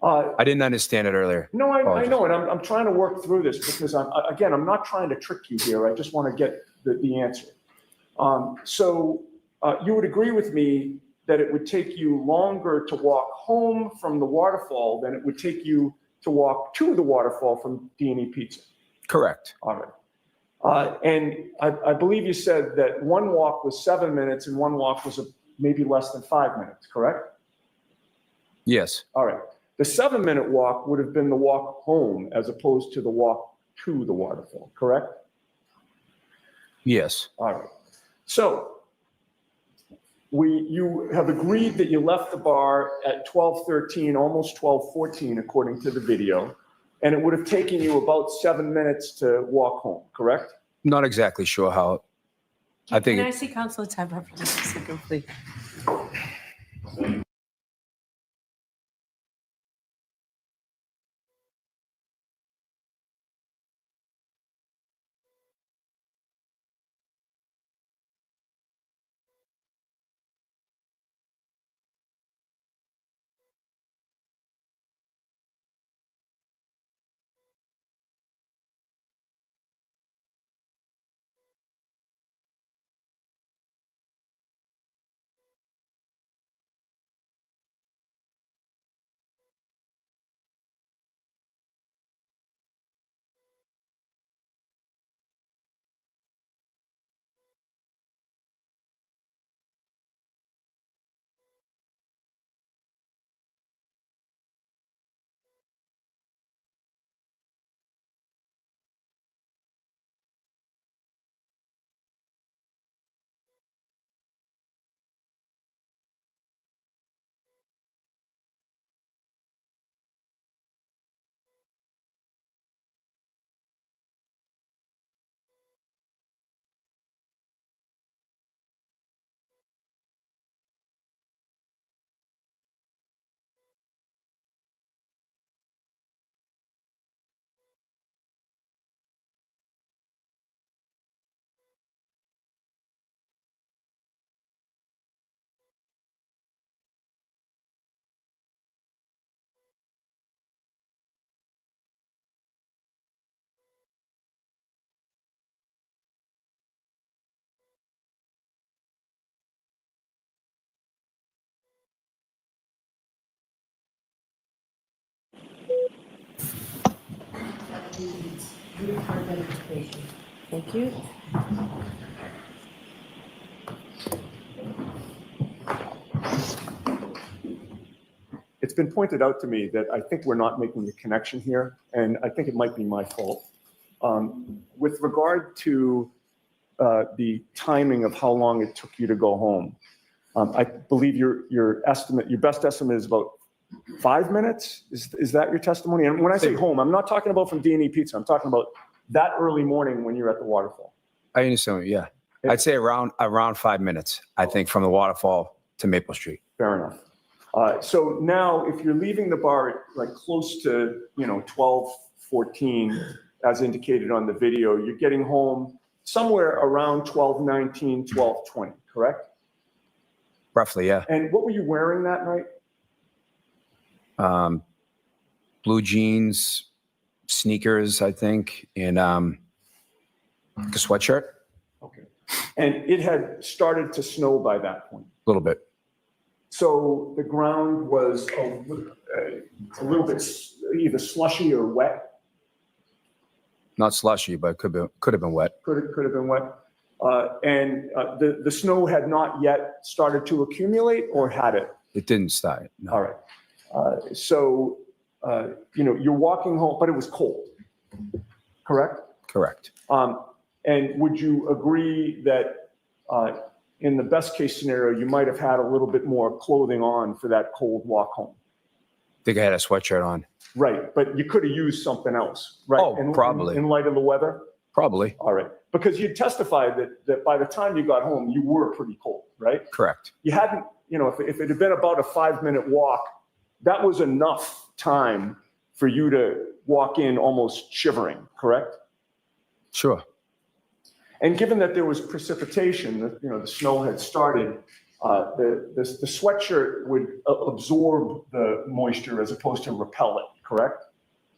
I didn't understand it earlier. No, I Apologies. know, and I'm trying to work through this because I'm not trying to trick you here. I just want to get the answer. So you would agree with me that it would take you longer to walk home from the waterfall than it would take you to walk to the waterfall from D&E Pizza? Correct. All right. And I believe you said that one walk was 7 minutes and one walk was maybe less than 5 minutes, correct? Yes. All right. The 7-minute walk would have been the walk home as opposed to the walk to the waterfall, correct? Yes. All right. So you have agreed that you left the bar at 12:13, almost 12:14, according to the video, and it would have taken you about 7 minutes to walk home, correct? Not exactly sure how. I think Can I it- see Counselor Tybor for just a second, please? Thank you. It's been pointed out to me that I think we're not making the connection here, and I think it might be my fault. With regard to the timing of how long it took you to go home, I believe your best estimate is about 5 minutes? Is that your testimony? And when I say home, I'm not talking about from D&E Pizza. I'm talking about that early morning when you're at the waterfall. I understand, yeah. I'd say around 5 minutes, I think, from the waterfall to Maple Street. Fair enough. So now if you're leaving the bar at like close to, 12:14, as indicated on the video, you're getting home somewhere around 12:19, 12:20, correct? Roughly, yeah. And what were you wearing that night? Blue jeans, sneakers, I think, and a sweatshirt, Okay. And it had started to snow by that point. a little bit. So the ground was a little bit either slushy or wet. Not slushy, but could have been wet. Could have been wet. And the snow had not yet started to accumulate, or had it? It didn't start. No. All right. So you're walking home, but it was cold, correct? Correct. And would you agree that in the best case scenario, you might have had a little bit more clothing on for that cold walk home? I think I had a sweatshirt on. Right, but you could have used something else, right? Oh, probably. In light of the weather? Probably. All right, because you testified that by the time you got home, you were pretty cold, right? Correct. You hadn't, if it had been about a 5-minute walk, that was enough time for you to walk in almost shivering, correct? Sure. And given that there was precipitation, the snow had started, the sweatshirt would absorb the moisture as opposed to repel it, correct?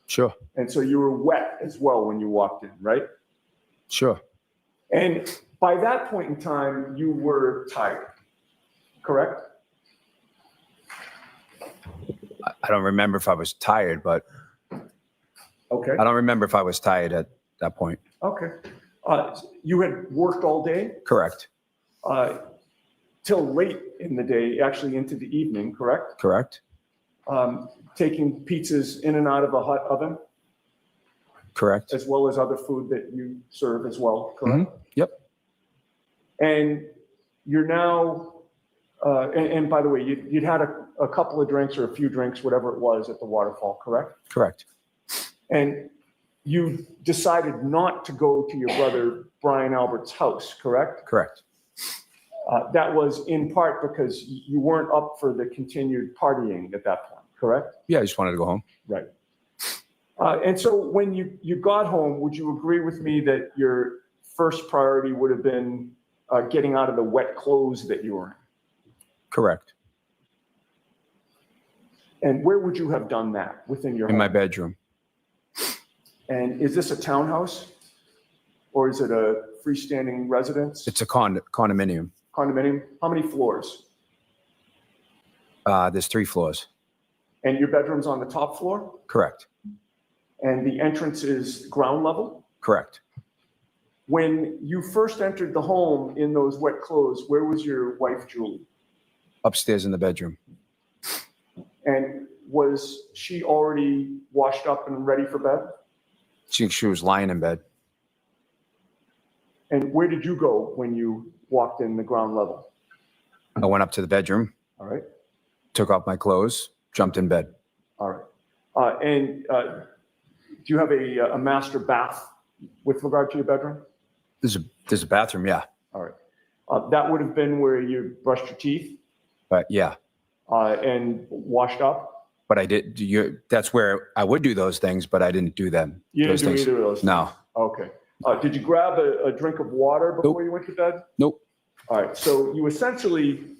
Sure. And so you were wet as well when you walked in, right? Sure. And by that point in time, you were tired, correct? I don't remember if I was tired, but Okay, I don't remember if I was tired at that point. okay. You had worked all day Correct. till late in the day, actually into the evening, correct? Correct. Taking pizzas in and out of a hot oven, Correct. as well as other food that you serve as well, correct? Yep. And you're now, and by the way, you'd had a couple of drinks or a few drinks, whatever it was, at the waterfall, correct? Correct. And you decided not to go to your brother Brian Albert's house, correct? Correct. That was in part because you weren't up for the continued partying at that point, correct? Yeah, I just wanted to go home. Right. And so when you got home, would you agree with me that your first priority would have been getting out of the wet clothes that you were in? Correct. And where would you have done that within your In home? my bedroom. And is this a townhouse? Or is it a freestanding residence? It's a condominium. Condominium? How many floors? There's 3 floors. And your bedroom's on the top floor? Correct. And the entrance is ground level? Correct. When you first entered the home in those wet clothes, where was your wife, Julie? Upstairs in the bedroom. And was she already washed up and ready for bed? She was lying in bed. And where did you go when you walked in the ground level? I went up to the bedroom, All right, took off my clothes, jumped in bed. all right. And do you have a master bath with regard to your bedroom? There's a bathroom, yeah. All right. That would have been where you brushed your teeth But yeah, and washed up? but I did. That's where I would do those things, but I didn't do them. You didn't those do things. either of those? No. things? Okay. Did you grab a drink of water before you went to bed? Nope. All right, so you essentially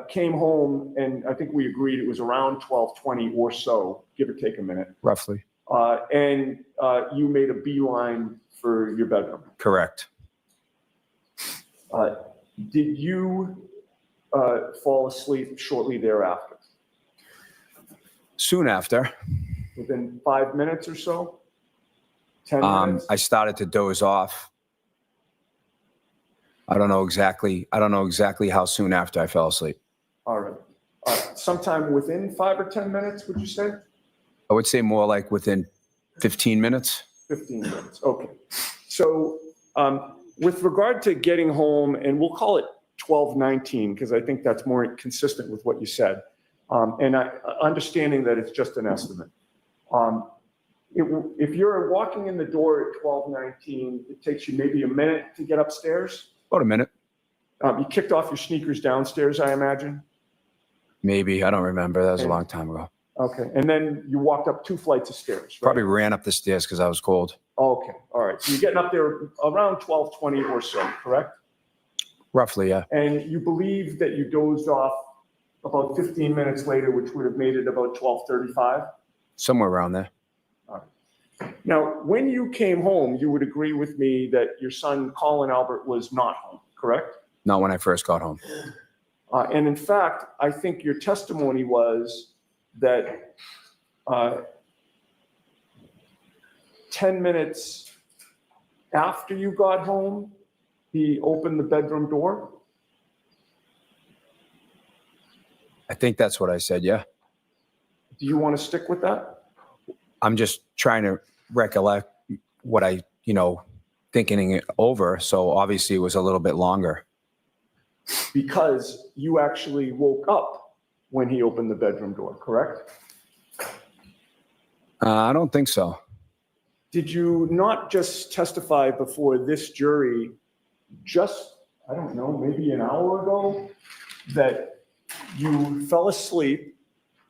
came home, and I think we agreed it was around 12:20 or so, give or take a minute. Roughly. And you made a beeline for your bedroom. Correct. Did you fall asleep shortly thereafter? Soon after, Within 5 minutes or so? 10 minutes? I started to doze off. I don't know exactly how soon after I fell asleep. All right. Sometime within 5 or 10 minutes, would you say? I would say more like within 15 minutes. 15 minutes, okay. So with regard to getting home, and we'll call it 12:19, because I think that's more consistent with what you said. And understanding that it's just an estimate. If you're walking in the door at 12:19, it takes you maybe a minute to get upstairs. About a minute, You kicked off your sneakers downstairs, I imagine? maybe. I don't remember. That was a long time ago. Okay, and then you walked up 2 flights of stairs, right? Probably ran up the stairs because I was cold. Okay, all right. So you're getting up there around 12:20 or so, correct? Roughly, yeah. And you believe that you dozed off about 15 minutes later, which would have made it about 12:35? Somewhere around there. Now, when you came home, you would agree with me that your son, Colin Albert, was not home, correct? Not when I first got home. And in fact, I think your testimony was that 10 minutes after you got home, he opened the bedroom door? I think that's what I said, yeah. Do you want to stick with that? I'm just trying to recollect what I, thinking it over. So obviously it was a little bit longer. Because you actually woke up when he opened the bedroom door, correct? I don't think so. Did you not just testify before this jury just, I don't know, maybe an hour ago, that you fell asleep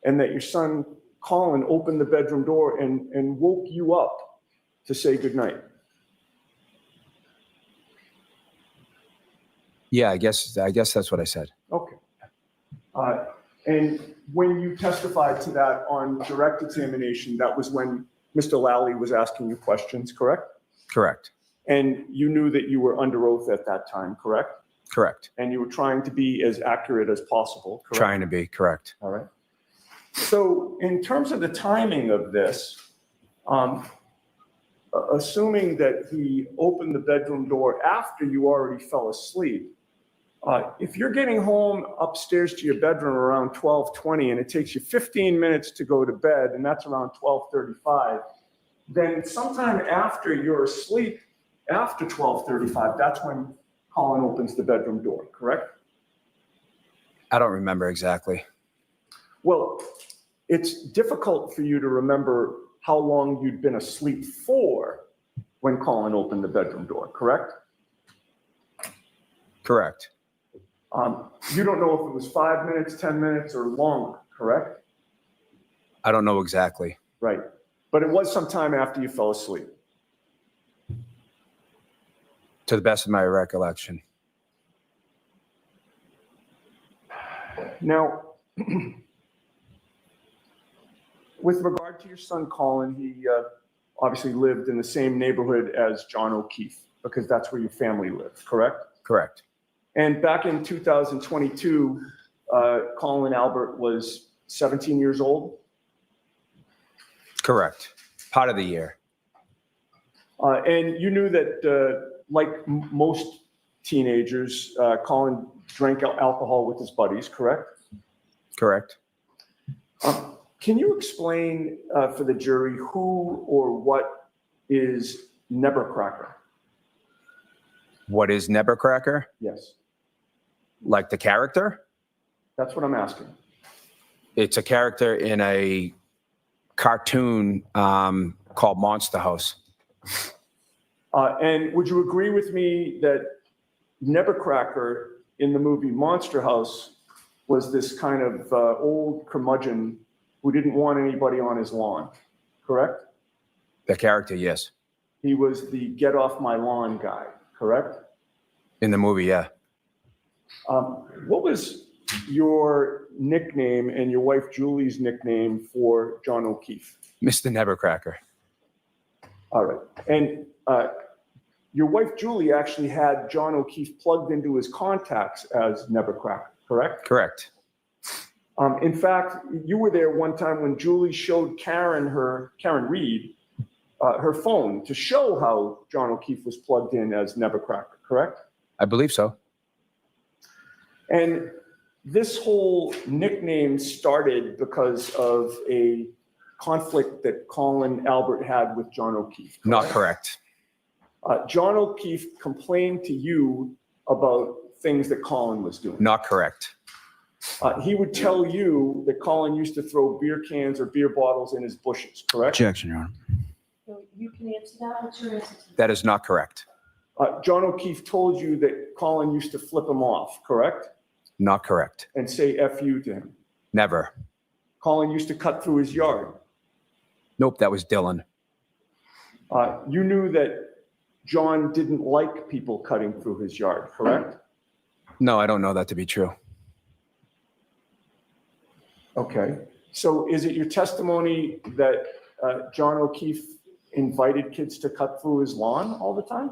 and that your son Colin opened the bedroom door and woke you up to say goodnight? Yeah, I guess that's what I said. Okay. And when you testified to that on direct examination, that was when Mr. Lally was asking you questions, correct? Correct. And you knew that you were under oath at that time, correct? Correct. And you were trying to be as accurate as possible, correct? Trying to be correct. All right. So in terms of the timing of this, assuming that he opened the bedroom door after you already fell asleep, if you're getting home upstairs to your bedroom around 12:20 and it takes you 15 minutes to go to bed, and that's around 12:35, then sometime after you're asleep, after 12:35, that's when Colin opens the bedroom door, correct? I don't remember exactly. Well, it's difficult for you to remember how long you'd been asleep for when Colin opened the bedroom door, correct? Correct. You don't know if it was 5 minutes, 10 minutes, or longer, correct? I don't know exactly. Right. But it was sometime after you fell asleep. To the best of my recollection. Now, with regard to your son, Colin, he obviously lived in the same neighborhood as John O'Keefe, because that's where your family lived, correct? Correct. And back in 2022, Colin Albert was 17 years old? Correct. Part of the year. And you knew that, like most teenagers, Colin drank alcohol with his buddies, correct? Correct. Can you explain for the jury who or what is Nebercracker? What is Nebercracker? Yes, Like the character? that's what I'm asking. It's a character in a cartoon called Monster House. And would you agree with me that Nebercracker in the movie Monster House was this kind of old curmudgeon who didn't want anybody on his lawn, correct? The character, yes. He was the get off my lawn guy, correct? In the movie, yeah. What was your nickname and your wife Julie's nickname for John O'Keefe? Mr. Nebercracker. All right. And your wife Julie actually had John O'Keefe plugged into his contacts as Nebercracker, correct? Correct. In fact, you were there one time when Julie showed Karen Reed, her phone to show how John O'Keefe was plugged in as Nebercracker, correct? I believe so. And this whole nickname started because of a conflict that Colin Albert had with John O'Keefe. Not correct. John O'Keefe complained to you about things that Colin was doing. Not correct. He would tell you that Colin used to throw beer cans or beer bottles in his bushes, correct? Objection, Your Honor. So you can answer that. What's your answer to that? That is not correct. John O'Keefe told you that Colin used to flip him off, correct? Not correct. And say F you to him. Never. Colin used to cut through his yard. Nope, that was Dylan. You knew that John didn't like people cutting through his yard, correct? No, I don't know that to be true. Okay. So is it your testimony that John O'Keefe invited kids to cut through his lawn all the time?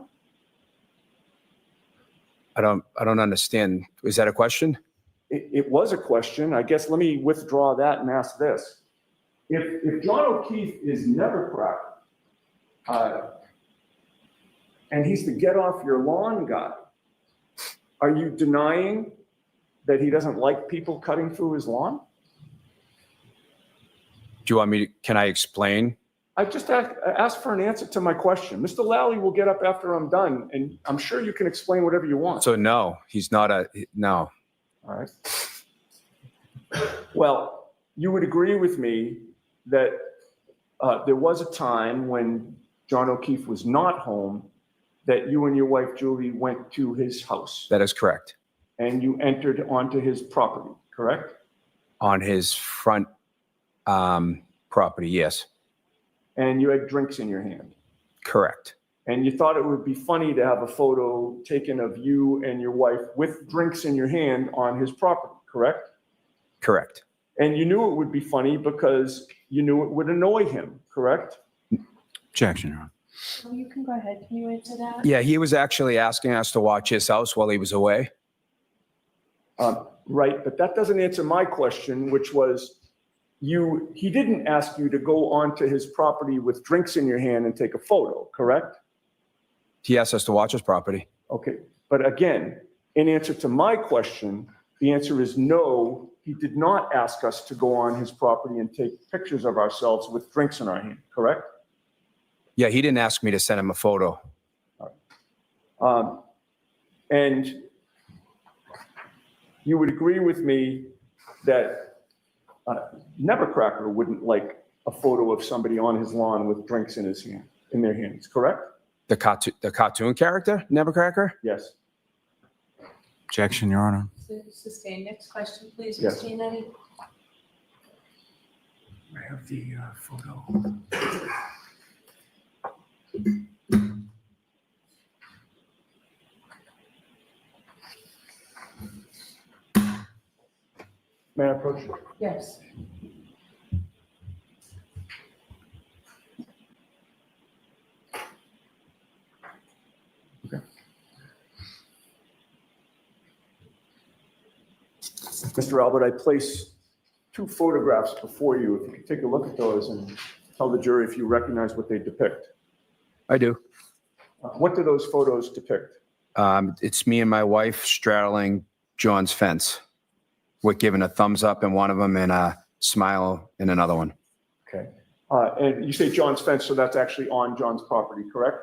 I don't understand. Is that a question? It was a question. I guess let me withdraw that and ask this. If John O'Keefe is never cracked, and he's the get off your lawn guy, are you denying that he doesn't like people cutting through his lawn? Do you want me to, can I explain? I just asked for an answer to my question. Mr. Lally will get up after I'm done, and I'm sure you can explain whatever you want. So no, he's not no. All right. Well, you would agree with me that there was a time when John O'Keefe was not home that you and your wife, Julie, went to his house That is correct. and you entered onto his property, correct? On his front property, yes. And you had drinks in your hand. Correct. And you thought it would be funny to have a photo taken of you and your wife with drinks in your hand on his property, correct? Correct. And you knew it would be funny because you knew it would annoy him, correct? Objection, Your Honor. Oh, you can go ahead. Can you answer that? Yeah, he was actually asking us to watch his house while he was away. Right, but that doesn't answer my question, which was he didn't ask you to go onto his property with drinks in your hand and take a photo, correct? He asked us to watch his property. Okay, but again, in answer to my question, the answer is no, he did not ask us to go on his property and take pictures of ourselves with drinks in our hand, correct? Yeah, he didn't ask me to send him a photo. And you would agree with me that Nevercracker wouldn't like a photo of somebody on his lawn with drinks in their hands, correct? The cartoon character, Nevercracker? Yes. Objection, Your Honor. Sustain. Next question, please, Yes. Ms. Giannetti. I have the photo. May I approach you? Yes. Mr. Albert, I place two photographs before you. If you could take a look at those and tell the jury if you recognize what they depict. I do. What do those photos depict? It's me and my wife straddling John's fence. We're giving a thumbs up in one of them and a smile in another one. Okay. And you say John's fence, so that's actually on John's property, correct?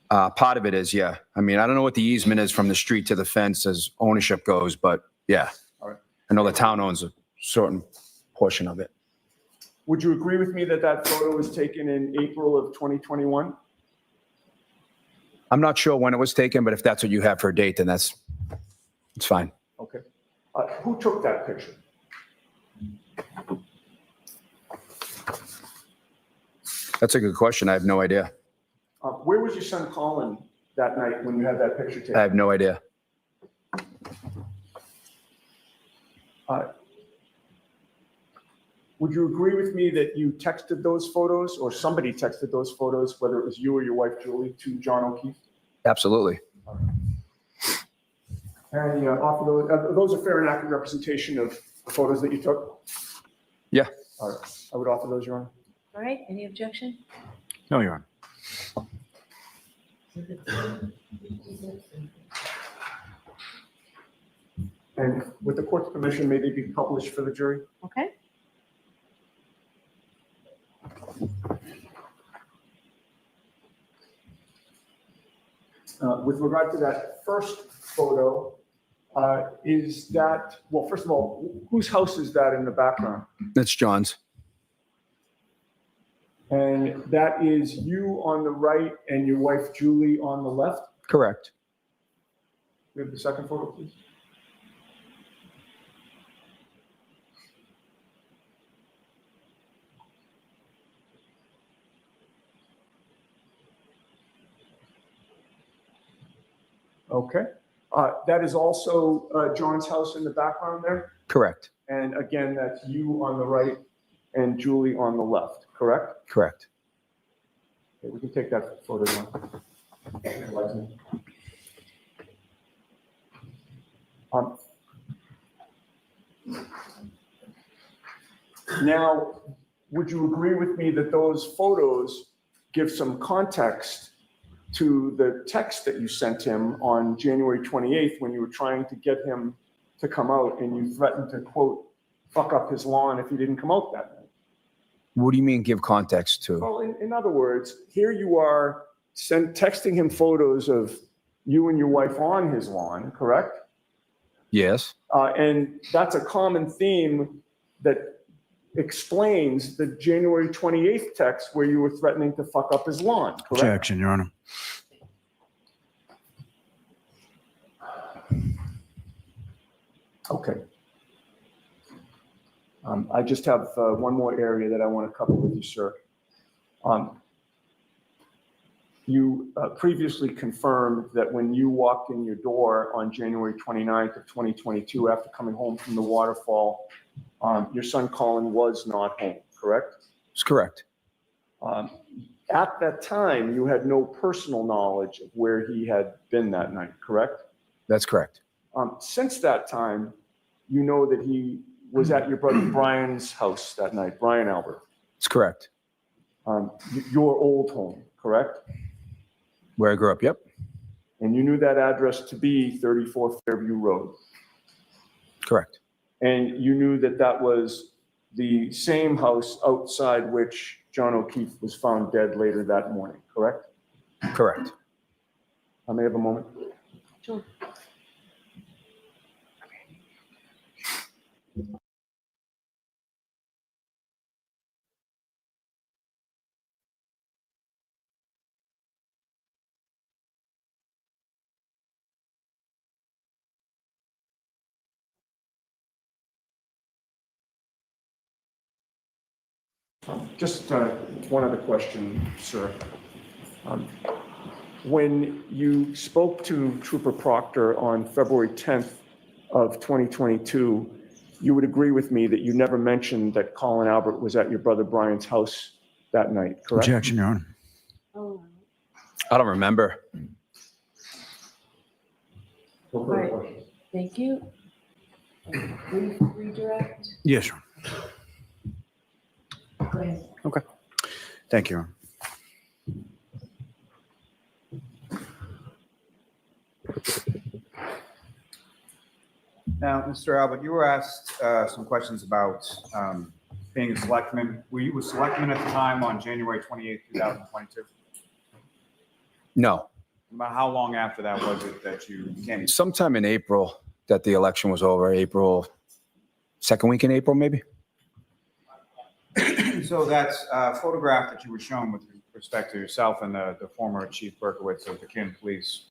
Part of it is, yeah. I mean, I don't know what the easement is from the street to the fence as ownership goes, but yeah. All right. I know the town owns a certain portion of it. Would you agree with me that that photo was taken in April of 2021? I'm not sure when it was taken, but if that's what you have for a date, then it's fine. Okay. Who took that picture? That's a good question. I have no idea. Where was your son Colin that night when you had that picture taken? I have no idea. Would you agree with me that you texted those photos or somebody texted those photos, whether it was you or your wife Julie, to John O'Keefe? Absolutely. And offer those a fair and accurate representation of the photos that you took? Yeah. All right. I would offer those, Your Honor. All right, any objection? No, Your Honor. And with the court's permission, may they be published for the jury? Okay. With regard to that first photo, is that, well, first of all, whose house is that in the background? That's John's. And that is you on the right and your wife Julie on the left? Correct. We have the second photo, please. Okay. That is also John's house in the background there? Correct. And again, that's you on the right and Julie on the left, correct? Correct. Okay, we can take that photo now. Now, would you agree with me that those photos give some context to the text that you sent him on January 28th when you were trying to get him to come out and you threatened to, quote, fuck up his lawn if he didn't come out that night? What do you mean give context to? Well, in other words, here you are texting him photos of you and your wife on his lawn, correct? Yes. And that's a common theme that explains the January 28th text where you were threatening to fuck up his lawn, correct? Objection, Your Honor. Okay. I just have one more area that I want to cover with you, sir. You previously confirmed that when you walked in your door on January 29th of 2022 after coming home from the waterfall, your son Colin was not home, correct? It's correct. At that time, you had no personal knowledge of where he had been that night, correct? That's correct. Since that time, you know that he was at your brother Brian's house that night, Brian Albert. It's correct. Your old home, correct? Where I grew up, yep. And you knew that address to be 34 Fairview Road. Correct. And you knew that that was the same house outside which John O'Keefe was found dead later that morning, correct? Correct. I may have a moment. Sure. Just one other question, sir. When you spoke to Trooper Proctor on February 10th of 2022, you would agree with me that you never mentioned that Colin Albert was at your brother Brian's house that night, correct? Objection, Your Honor. Oh, I don't remember. No further Right. questions. thank you. Brief redirect. Yes, Your Honor. Go ahead. Thank you, Your Honor. Now, Mr. Albert, you were asked some questions about being a selectman. Were you a selectman at the time on January 28th, 2022? No. About how long after that was it that you became? Sometime in April that the election was over, April, second week in April, maybe? So that's a photograph that you were shown with respect to yourself and the former Chief Berkowitz of the Canton Police.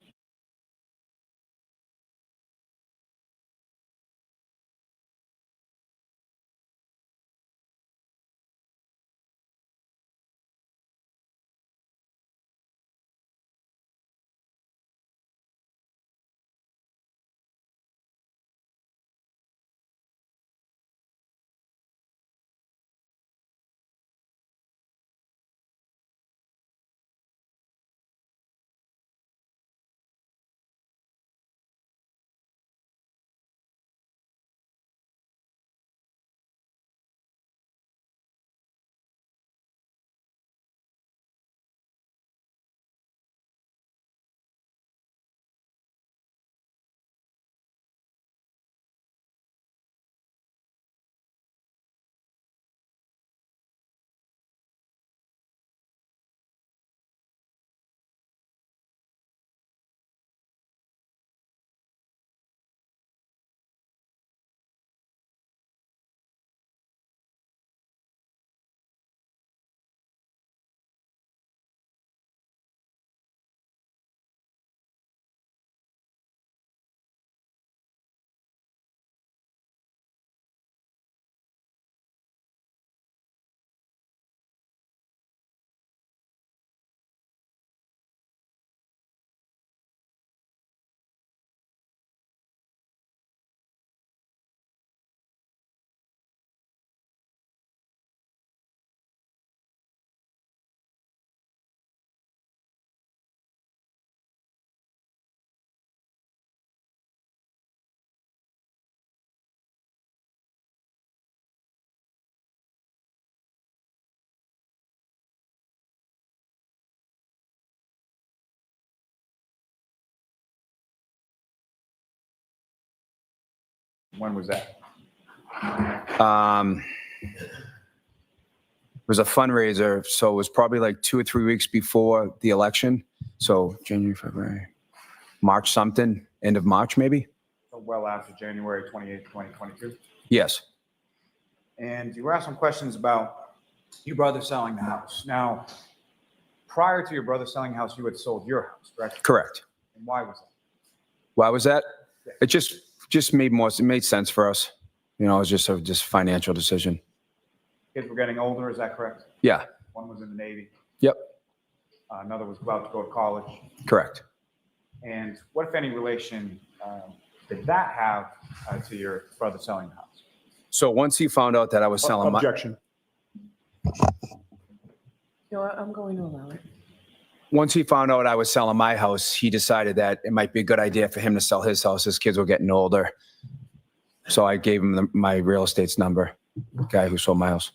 When was that? It was a fundraiser, so it was probably like 2 or 3 weeks before the election. So January, February, March something, end of March maybe? So well after January 28th, 2022. Yes, And you were asked some questions about your brother selling the house. Now, prior to your brother selling the house, you had sold your house, correct? correct. And why was that? Why was that? It just it made sense for us. You know, it was just a financial decision. Kids were getting older, is that correct? Yeah, One was in the Navy. Yep. Another was about to go to college. correct. And what, if any, relation did that have to your brother selling the house? So once he found out that I was selling my, Objection. No, I'm going to allow it. once he found out I was selling my house, he decided that it might be a good idea for him to sell his house. His kids were getting older. So I gave him my real estate's number, the guy who sold my house.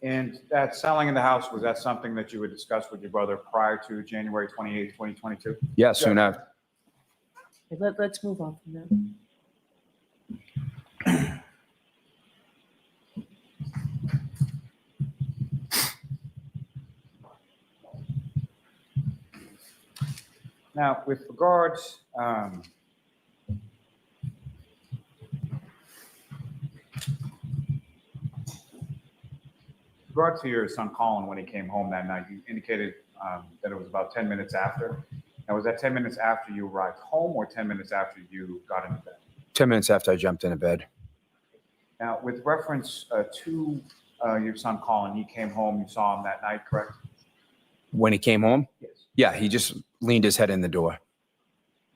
And that selling of the house, was that something that you would discuss with your brother prior to January 28th, 2022? Yeah, soon after. Let's move on from that. Now, with regards, regard to your son Colin when he came home that night, you indicated that it was about 10 minutes after. Now, was that 10 minutes after you arrived home or 10 minutes after you got into bed? 10 minutes after I jumped into bed. Now, with reference to your son Colin, he came home, you saw him that night, correct? When he came home? Yes. Yeah, he just leaned his head in the door.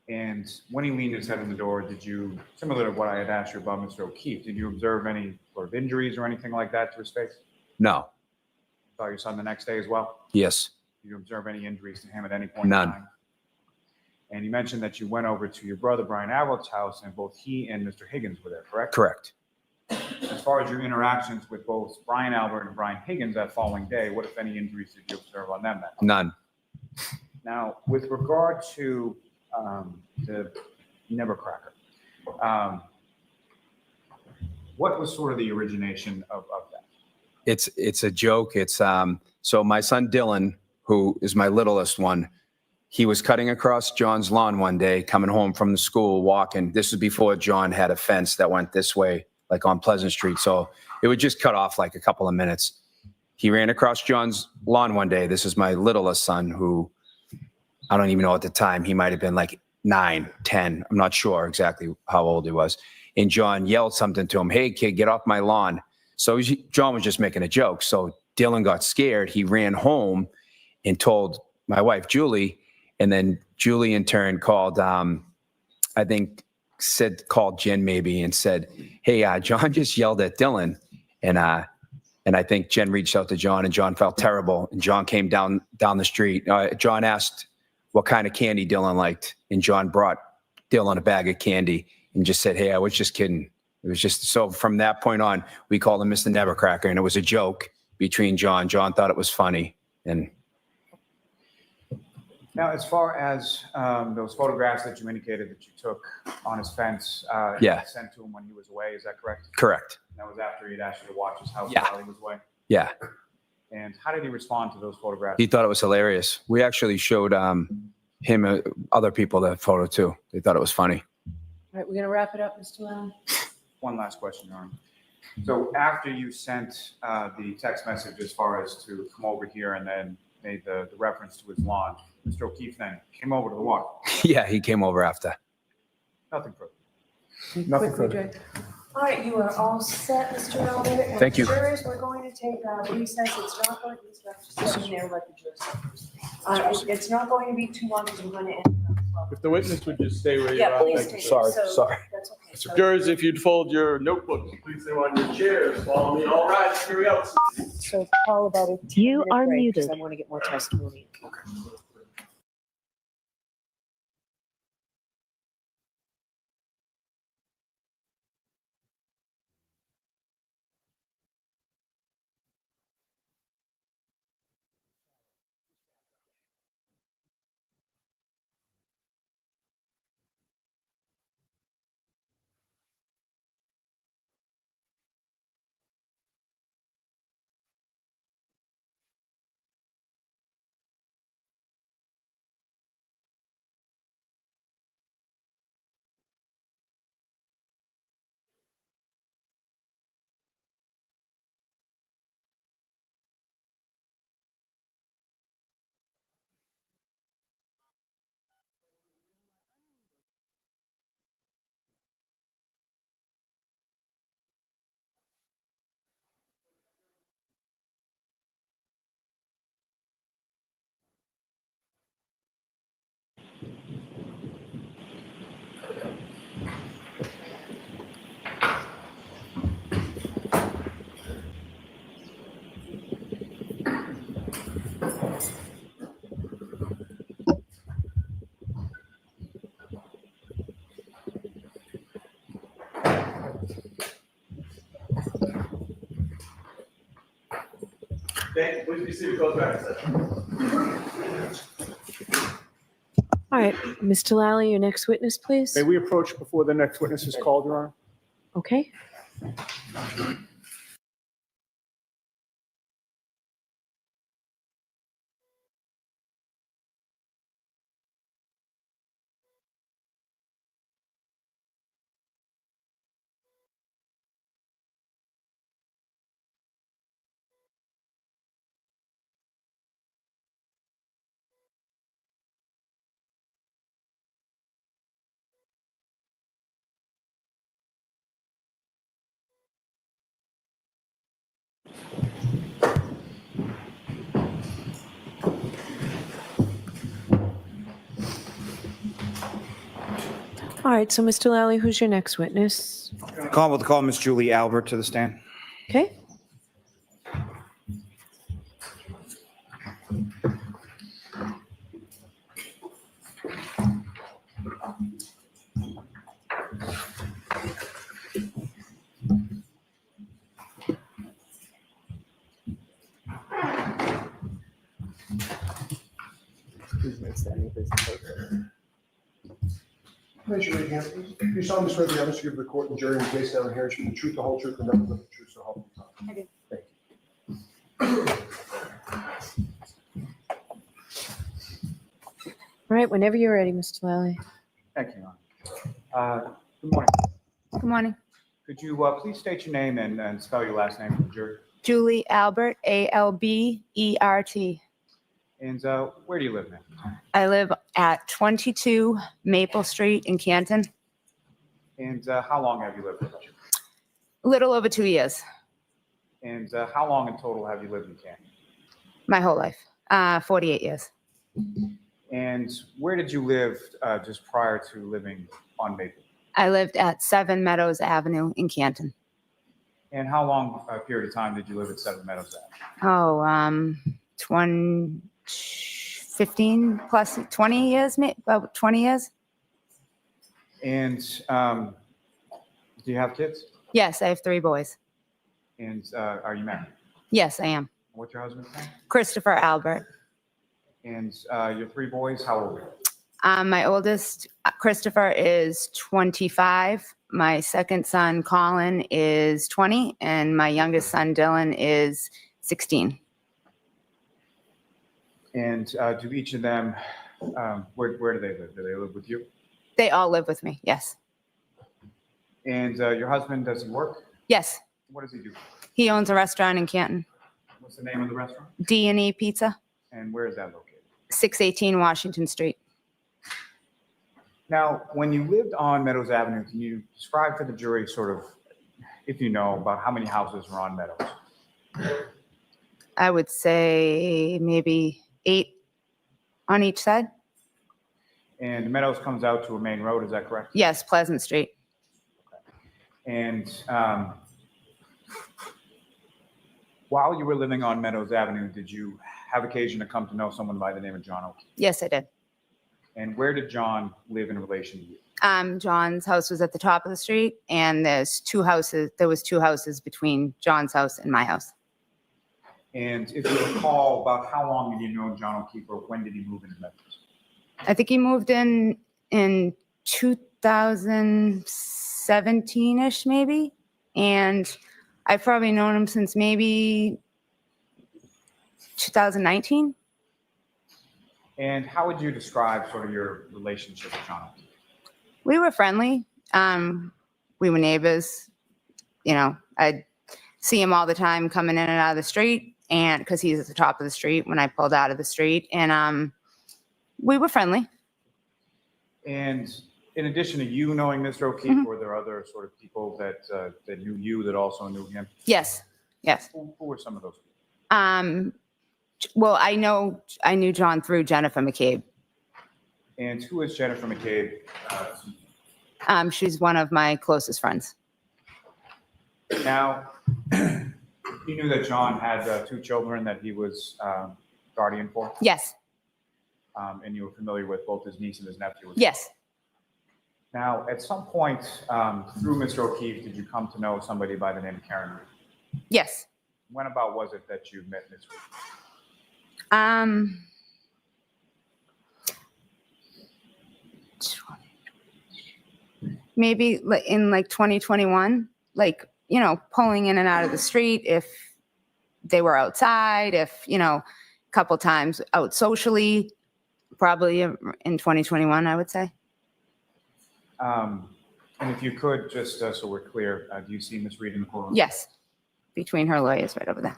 And when he leaned his head in the door, did you, similar to what I had asked you about Mr. O'Keefe, did you observe any sort of injuries or anything like that to his face? No. Saw your son the next day as well? Yes. Did you observe any injuries to him at any point in None. time? And you mentioned that you went over to your brother Brian Albert's house and both he and Mr. Higgins were there, correct? Correct. As far as your interactions with both Brian Albert and Brian Higgins that following day, what, if any, injuries did you observe on them that night? None. Now, with regard to the Nevercracker, what was sort of the origination of that? It's a joke. It's so my son Dylan, who is my littlest one, he was cutting across John's lawn one day, coming home from the school, walking. This was before John had a fence that went this way, like on Pleasant Street. So it would just cut off like a couple of minutes. He ran across John's lawn one day. This is my littlest son, who I don't even know at the time. He might have been like 9, 10. I'm not sure exactly how old he was. And John yelled something to him. "Hey, kid, get off my lawn." So John was just making a joke. So Dylan got scared. He ran home and told my wife, Julie. And then Julie in turn called, called Jen maybe and said, "Hey, John just yelled at Dylan." And I think Jen reached out to John and John felt terrible. And John came down the street. John asked what kind of candy Dylan liked. And John brought Dylan a bag of candy and just said, "Hey, I was just kidding." It was just, so from that point on, we called him Mr. Nevercracker, and it was a joke between John. John thought it was funny. And Now, as far as those photographs that you indicated that you took on his fence, Yeah. sent to him when he was away, is that correct? correct. And that was after he'd asked you to watch his house Yeah. while he was away? Yeah. And how did he respond to those photographs? He thought it was hilarious. We actually showed him, other people, that photo too. They thought it was funny. All right, we're going to wrap it up, Mr. Lamb. One last question, Your Honor. So after you sent the text message as far as to come over here and then made the reference to his lawn, Mr. O'Keefe then came over to the water. Yeah, he came over after. Nothing further. Nothing Quick further. reject. All right, you are all set, Mr. Albert. And Thank you. Jurors, we're going to take a recess. It's not going to, just sit in there, let the jurors. It's not going to be too long because we're going to end. If the witness would just stay where you Yeah, are. please thank you. take it. Sorry, So sorry. That's okay. So- Jurors, if you'd fold your notebooks, please them on your chairs. Follow me. All right, here we go. So call about a 10-minute break because I want to get more testimony. Thank you. Please be seated. Close back in session. All right, Mr. Lally, your next witness, please. May we approach before the next witness is called, Your Honor? Okay. All right, so Mr. Lally, who's your next witness? Call Ms. Julie Albert to the stand. Okay. Raise your right hand, please. Do you solemnly swear the evidence you give the court and jury in the case now and here is the truth, the whole truth, and nothing but the truth, so help you God? I do. Thank you. All right, whenever you're ready, Mr. Lally. Thank you, Your Honor. Good morning. Good morning. Could you please state your name and spell your last name for the jury? Julie Albert, Albert. And where do you live, ma'am? I live at 22 Maple Street in Canton. And how long have you lived with us? A little over 2 years, And how long in total have you lived in Canton? my whole life, 48 years. And where did you live just prior to living on Maple? I lived at 7 Meadows Avenue in Canton. And how long a period of time did you live at 7 Meadows Avenue? 15 plus 20 years, about 20 years. And do you have kids? Yes, I have 3 boys. And are you married? Yes, I am. What's your husband's name? Christopher Albert. And your 3 boys, how old are you? My oldest, Christopher, is 25. My second son, Colin, is 20. And my youngest son, Dylan, is 16. And do each of them, where do they live? Do they live with you? They all live with me, yes. And your husband, does he work? Yes, What does he do? he owns a restaurant in Canton, What's the name of the restaurant? D&E Pizza, And where is that located? 618 Washington Street. Now, when you lived on Meadows Avenue, can you describe to the jury sort of, if you know, about how many houses were on Meadows? I would say maybe 8 on each side. And Meadows comes out to a main road, is that correct? Yes, Pleasant Street. And while you were living on Meadows Avenue, did you have occasion to come to know someone by the name of John O'Keefe? Yes, I did. And where did John live in relation to you? John's house was at the top of the street, and there was 2 houses between John's house and my house. And if you recall, about how long did you know John O'Keefe, or when did he move into Meadows? I think he moved in 2017-ish, maybe. And I've probably known him since maybe 2019. And how would you describe sort of your relationship with John O'Keefe? We were friendly. We were neighbors. You know, I'd see him all the time coming in and out of the street, and because he's at the top of the street when I pulled out of the street. And we were friendly. And in addition to you knowing Mr. O'Keefe, were there other sort of people that that knew you that also knew him? Yes, yes. Who were some of those people? Well, I knew John through Jennifer McCabe. And who is Jennifer McCabe? She's one of my closest friends. Now, you knew that John had 2 children that he was guardian for? Yes, And you were familiar with both his niece and his nephew? yes. Now, at some point through Mr. O'Keefe, did you come to know somebody by the name of Karen Reed? Yes, when about was it that you met Ms. Reed? Maybe in like 2021, like, pulling in and out of the street if they were outside, if, a couple times out socially, probably in 2021, I would say. And if you could, just so we're clear, do you see Ms. Reed in the courtroom? Yes, between her lawyers right over there.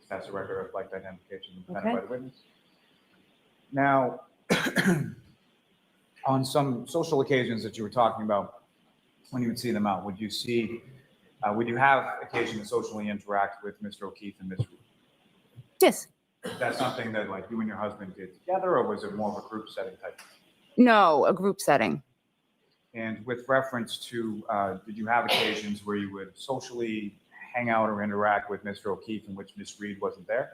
That's a record of like identification presented Okay. by the witness. Now, on some social occasions that you were talking about, when you would see them out, would you have occasion to socially interact with Mr. O'Keefe and Ms. Reed? Yes. Is that something that like you and your husband did together, or was it more of a group setting type? No, a group setting. And with reference to, did you have occasions where you would socially hang out or interact with Mr. O'Keefe in which Ms. Reed wasn't there?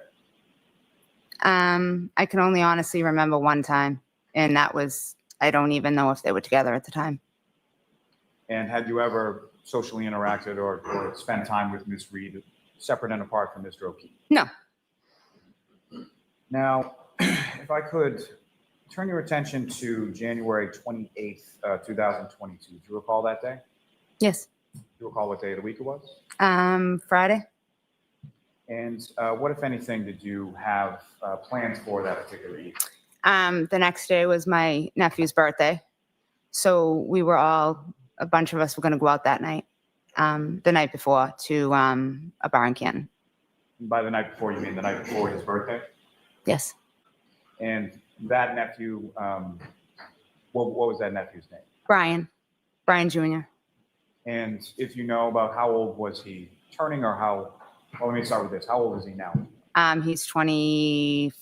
I can only honestly remember one time, and that was, I don't even know if they were together at the time. And had you ever socially interacted or spent time with Ms. Reed separate and apart from Mr. O'Keefe? No. Now, if I could turn your attention to January 28th, 2022. Do you recall that day? Yes. Do you recall what day of the week it was? Friday. And what, if anything, did you have plans for that particular evening? The next day was my nephew's birthday. So we were a bunch of us were going to go out that night, the night before, to a bar in Canton. By the night before, you mean the night before his birthday? Yes. And that nephew, what was that nephew's name? Brian Jr. And if you know about how old was he turning, or well, let me start with this. How old is he now? He's 24.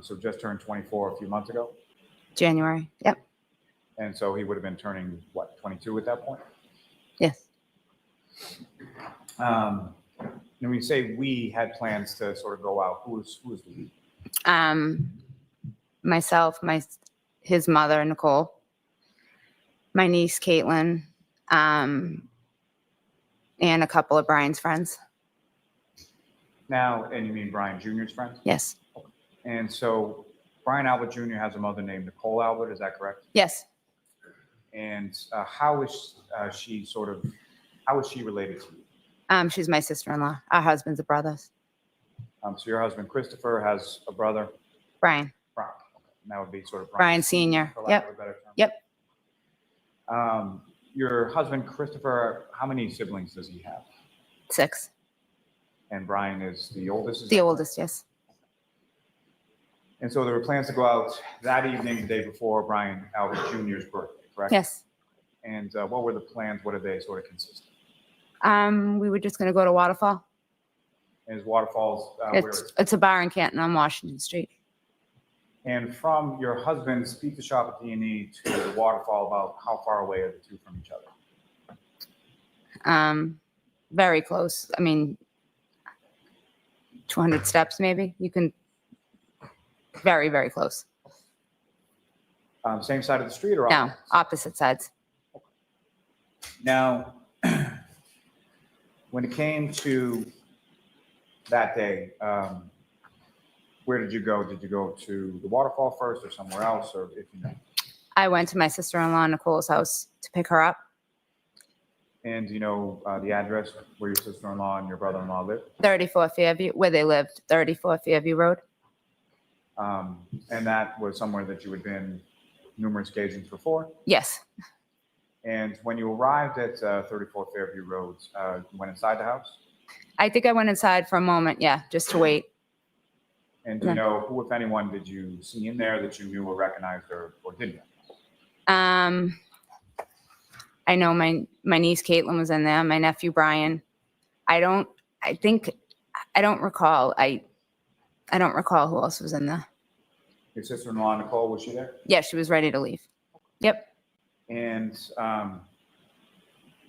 So just turned 24 a few months ago. January. Yep. And so he would have been turning, what, 22 at that point? Yes. And when you say we had plans to sort of go out, who was the we? Myself, his mother, Nicole, my niece, Caitlin, and a couple of Brian's friends. Now, and you mean Brian Jr.'s friends? Yes. And so Brian Albert Jr. has a mother named Nicole Albert, is that correct? Yes. And how is she related to you? She's my sister-in-law. Our husbands are brothers. So your husband Christopher has a brother? Brian. Brian. Okay. And that would be sort of Brian Sr. for lack Yep. of a better term. Yep. Your husband Christopher, how many siblings does he have? 6. And Brian is the oldest? The oldest, yes. And so there were plans to go out that evening, the day before Brian Albert Jr.'s birthday, correct? Yes. And what were the plans? What did they sort of consist of? We were just going to go to Waterfall. And is Waterfalls, where is it? It's a bar in Canton on Washington Street. And from your husband's pizza shop at D&E to the Waterfall, about how far away are the two from each other? Very close. I mean, 200 steps maybe. You can, very, very close. Same side of the street or No, opposite? opposite sides. Now, when it came to that day, where did you go? Did you go to the Waterfall first or somewhere else, or if you know? I went to my sister-in-law Nicole's house to pick her up. And do you know the address where your sister-in-law and your brother-in-law lived? 34 Fairview, where they lived, 34 Fairview Road. And that was somewhere that you had been numerous occasions before? Yes. And when you arrived at 34 Fairview Road, you went inside the house? I think I went inside for a moment, yeah, just to wait. And do you know who, if anyone, did you see in there that you knew or recognized or didn't recognize? I know my niece Caitlin was in there, my nephew Brian. I don't recall. I don't recall who else was in there. Your sister-in-law, Nicole, was she there? Yeah, she was ready to leave. Yep. And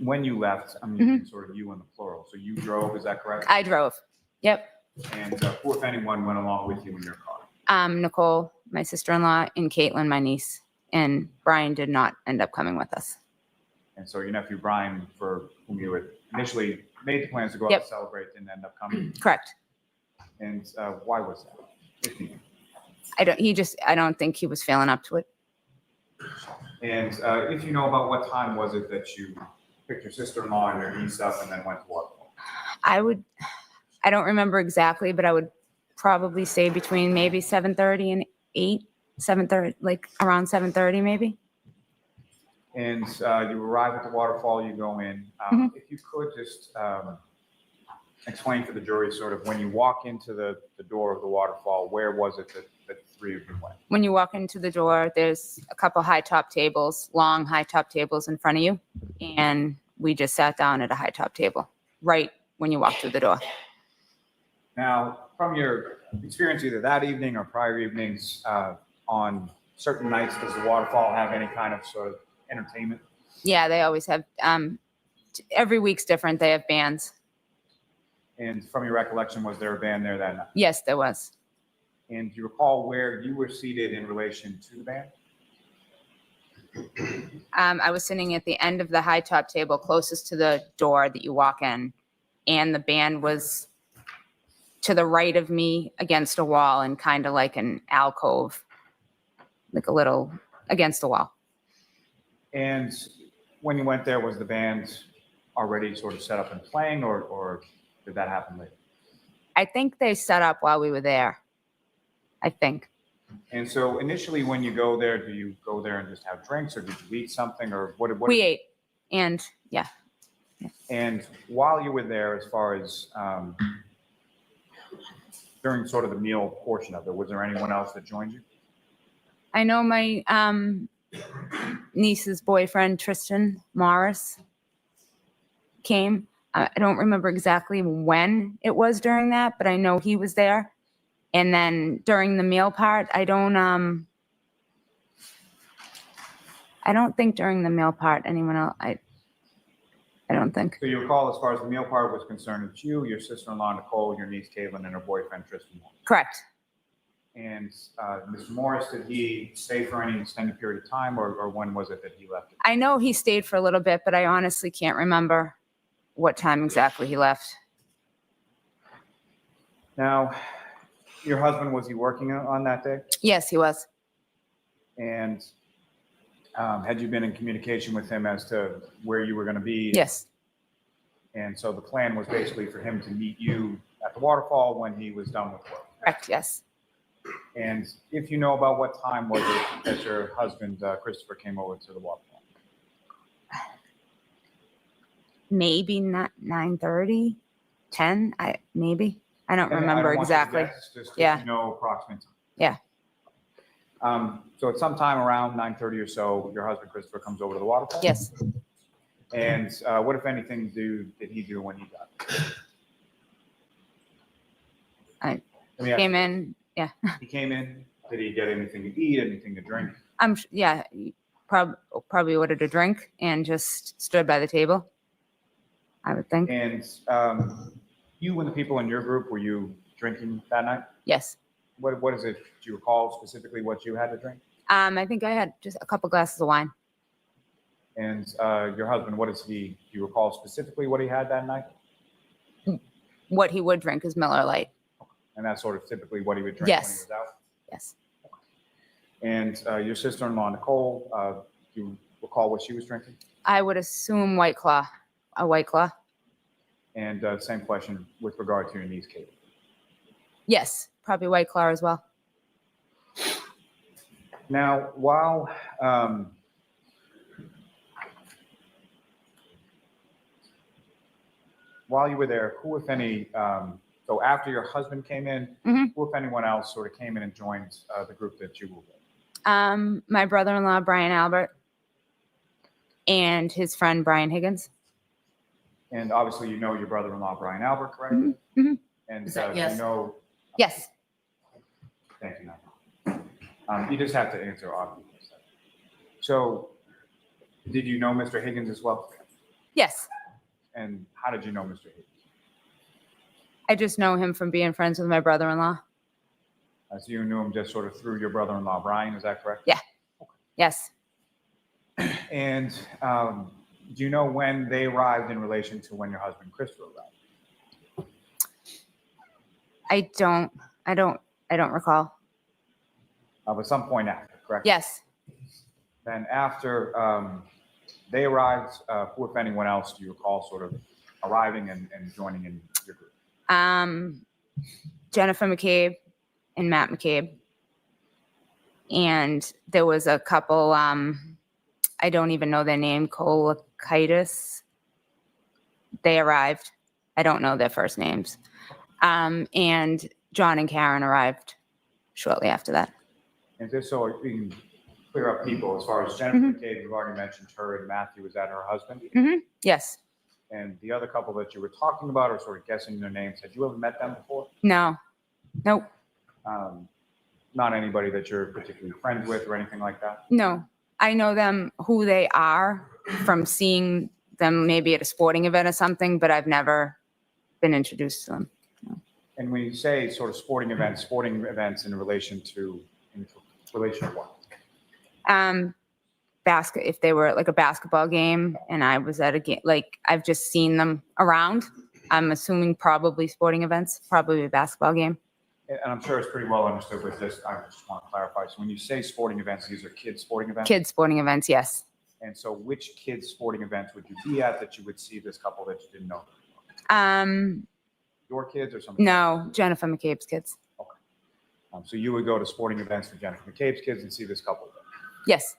when you left, I'm using sort of you in the plural. So you drove, is that correct? I drove. Yep. And who, if anyone, went along with you in your car? Nicole, my sister-in-law, and Caitlin, my niece. And Brian did not end up coming with us. And so your nephew Brian, for whom you had initially made the plans to go out Yep. to celebrate, didn't end up coming. Correct. And why was that? If you knew? I don't think he was feeling up to it. And if you know, about what time was it that you picked your sister-in-law and your niece up and then went to waterfall? I don't remember exactly, but I would probably say between maybe 7:30 and 8, 7:30, like around 7:30 maybe. And you arrive at the waterfall, you go in. If you could just explain for the jury sort of when you walk into the door of the waterfall, where was it that the three of you went? When you walk into the door, there's a couple high top tables, long high top tables in front of you. And we just sat down at a high top table right when you walk through the door. Now, from your experience either that evening or prior evenings, on certain nights, does the waterfall have any kind of sort of entertainment? Yeah, they always have, every week's different. They have bands. And from your recollection, was there a band there that night? Yes, there was. And do you recall where you were seated in relation to the band? I was sitting at the end of the high top table closest to the door that you walk in. And the band was to the right of me against a wall and kind of like an alcove, like a little against the wall. And when you went there, was the band already sort of set up and playing, or did that happen later? I think they set up while we were there. I think. And so initially when you go there, do you go there and just have drinks, or did you eat something, or what? We ate, and yeah. And while you were there, as far as during sort of the meal portion of it, was there anyone else that joined you? I know my niece's boyfriend, Tristan Morris, came. I don't remember exactly when it was during that, but I know he was there. And then during the meal part, I don't think during the meal part anyone else, I don't think. So you recall, as far as the meal part was concerned, it's you, your sister-in-law Nicole, your niece Caitlin, and her boyfriend Tristan. Correct. And Mr. Morris, did he stay for any extended period of time, or when was it that he left? I know he stayed for a little bit, but I honestly can't remember what time exactly he left. Now, your husband, was he working on that day? Yes, he was. And had you been in communication with him as to where you were going to be? Yes. And so the plan was basically for him to meet you at the waterfall when he was done with work. Correct, yes. And if you know, about what time was it that your husband, Christopher, came over to the waterfall? Maybe not 9:30, 10, maybe. I don't And remember want you to exactly. guess, just Yeah. you know approximate time. Yeah. So at some time around 9:30 or so, your husband Christopher comes over to the waterfall? Yes. And what, if anything, did he do when he got there? I Let me ask came you, in, yeah. he came in, did he get anything to eat, anything to drink? Yeah, he probably ordered a drink and just stood by the table, I would think. And you and the people in your group, were you drinking that night? Yes. What is it, do you recall specifically what you had to drink? I think I had just a couple glasses of wine. And your husband, do you recall specifically what he had that night? What he would drink is Miller Lite. And that's sort of typically what he would drink when he Yes. was out? Yes. And your sister-in-law, Nicole, do you recall what she was drinking? I would assume White Claw, a White Claw. And same question with regard to your niece, Kate. Yes, probably White Claw as well. Now, while you were there, who, if any, so after your husband came in, who, if anyone else, sort of came in and joined the group that you were with? My brother-in-law, Brian Albert, and his friend, Brian Higgins. And obviously, you know your brother-in-law, Brian Albert, correct? Mhm. And Is that yes? you know, Yes. thank you. You just have to answer obviously. So, did you know Mr. Higgins as well? Yes. And how did you know Mr. Higgins? I just know him from being friends with my brother-in-law. So you knew him just sort of through your brother-in-law, Brian, is that correct? Yeah. Yes. And Do you know when they arrived in relation to when your husband Christopher arrived? I don't recall. But some point after, correct? Yes. Then after they arrived, who, if anyone else, do you recall sort of arriving and joining in your group? Jennifer McCabe and Matt McCabe. And there was a couple, I don't even know their name, Colakitis. They arrived. I don't know their first names. And John and Karen arrived shortly after that. And just so we can clear up people, as far as Jennifer McCabe, you've already mentioned her, and Matthew, was that her husband? Yes. And the other couple that you were talking about, or sort of guessing their names, had you ever met them before? No. Nope. Not anybody that you're particularly friends with or anything like that? No. I know them, who they are, from seeing them maybe at a sporting event or something, but I've never been introduced to them. And when you say sort of sporting events in relation to what? If they were at like a basketball game and I was at a game, like I've just seen them around. I'm assuming probably sporting events, probably a basketball game. And I'm sure it's pretty well understood with this. I just want to clarify. So when you say sporting events, these are kids' sporting events? Kids sporting events, yes. And so which kids' sporting events would you be at that you would see this couple that you didn't know? Your kids or something? No, Jennifer McCabe's kids. Okay. So you would go to sporting events for Jennifer McCabe's kids and see this couple? Yes.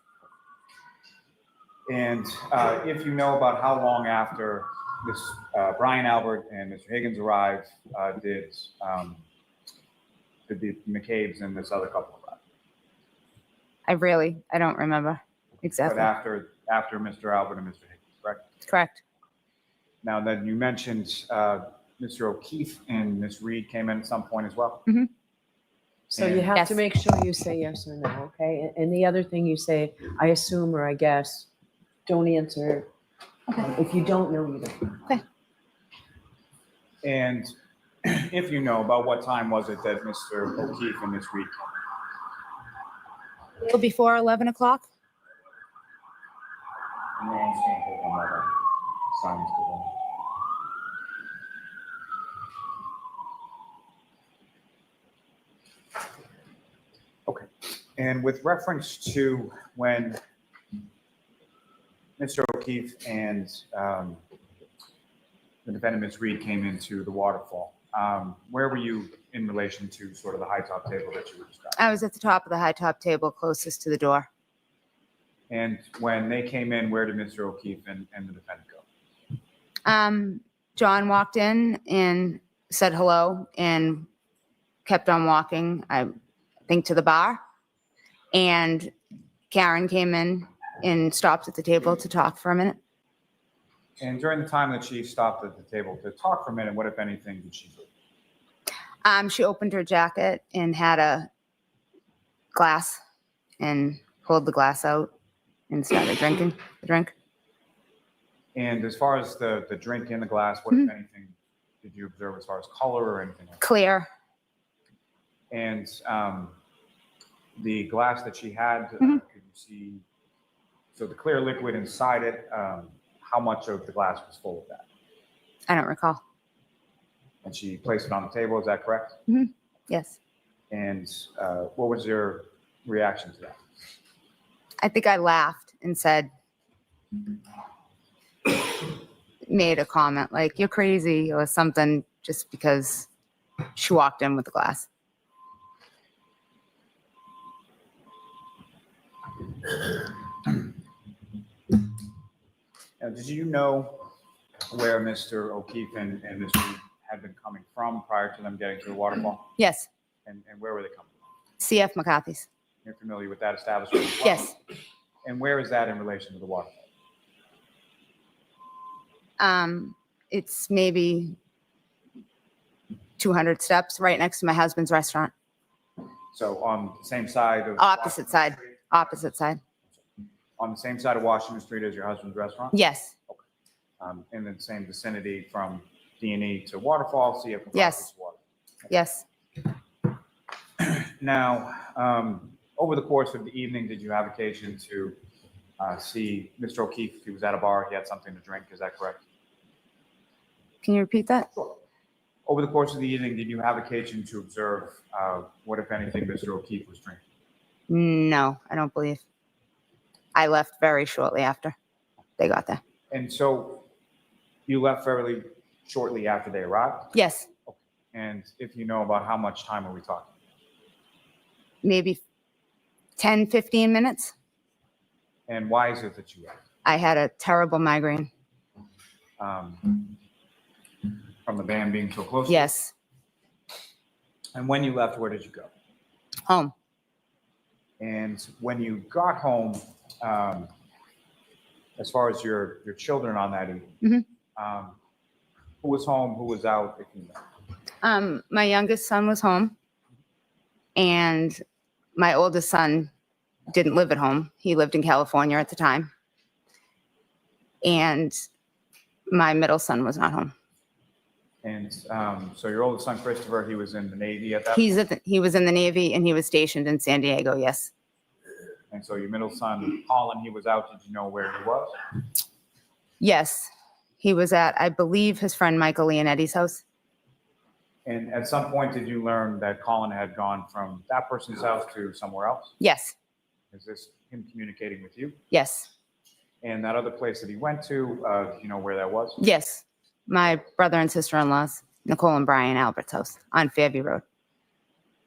And if you know about how long after this Brian Albert and Mr. Higgins arrived, did the McCabe's and this other couple arrive? I don't remember exactly. But after Mr. Albert and Mr. Higgins, correct? Correct. Now, then you mentioned Mr. O'Keefe and Ms. Reed came in at some point as well? So you And- have Yes. to make sure you say yes or no, okay? And the other thing you say, I assume or I guess, don't answer. If you don't know, you don't. And if you know, about what time was it that Mr. O'Keefe and Ms. Reed came? Before 11 o'clock? And we're on stand for one other. Simon's good one. Okay. And with reference to when Mr. O'Keefe and the defendant, Ms. Reed, came into the waterfall, where were you in relation to sort of the high top table that you were describing? I was at the top of the high top table closest to the door. And when they came in, where did Mr. O'Keefe and the defendant go? John walked in and said hello and kept on walking, I think, to the bar. And Karen came in and stopped at the table to talk for a minute. And during the time that she stopped at the table to talk for a minute, what, if anything, did she do? She opened her jacket and had a glass and pulled the glass out and started drinking the drink. And as far as the drink in the glass, what, if anything, did you observe as far as color or anything like that? Clear. And the glass that she had, could you see, so the clear liquid inside it, how much of the glass was full of that? I don't recall. And she placed it on the table, is that correct? Yes. And what was your reaction to that? I think I laughed and said, made a comment like, you're crazy or something, just because she walked in with the glass. Now, did you know where Mr. O'Keefe and Ms. Reed had been coming from prior to them getting to the waterfall? Yes. And where were they coming from? CF McCarthy's. You're familiar with that establishment as well? Yes. And where is that in relation to the waterfall? It's maybe 200 steps right next to my husband's restaurant. So on the same side of Opposite Washington side. Street? Opposite side. On the same side of Washington Street as your husband's restaurant? Yes. In the same vicinity from D&E to Waterfall, CF McCarthy's Yes. Water. Yes. Now, over the course of the evening, did you have occasion to see Mr. O'Keefe. He was at a bar. He had something to drink. Is that correct? Can you repeat that? Over the course of the evening, did you have occasion to observe what, if anything, Mr. O'Keefe was drinking? No, I don't believe. I left very shortly after they got there. And so you left fairly shortly after they arrived? Yes, And if you know about how much time are we talking? maybe 10, 15 minutes. And why is it that you left? I had a terrible migraine. From the band being so close? Yes, And when you left, where did you go? home. And when you got home, as far as your children on that evening, who was home, who was out, if you know? My youngest son was home, and my oldest son didn't live at home. He lived in California at the time. And my middle son was not home. And so your oldest son, Christopher, he was in the Navy at that point? He was in the Navy, and he was stationed in San Diego, yes. And so your middle son, Colin, he was out. Did you know where he was? Yes, he was at, I believe, his friend Michael Leonetti's house. And at some point, did you learn that Colin had gone from that person's house to somewhere else? Yes, Is this him communicating with you? yes, And that other place that he went to, do you know where that was? yes. My brother and sister-in-law's, Nicole and Brian Albert's house on Fairview Road.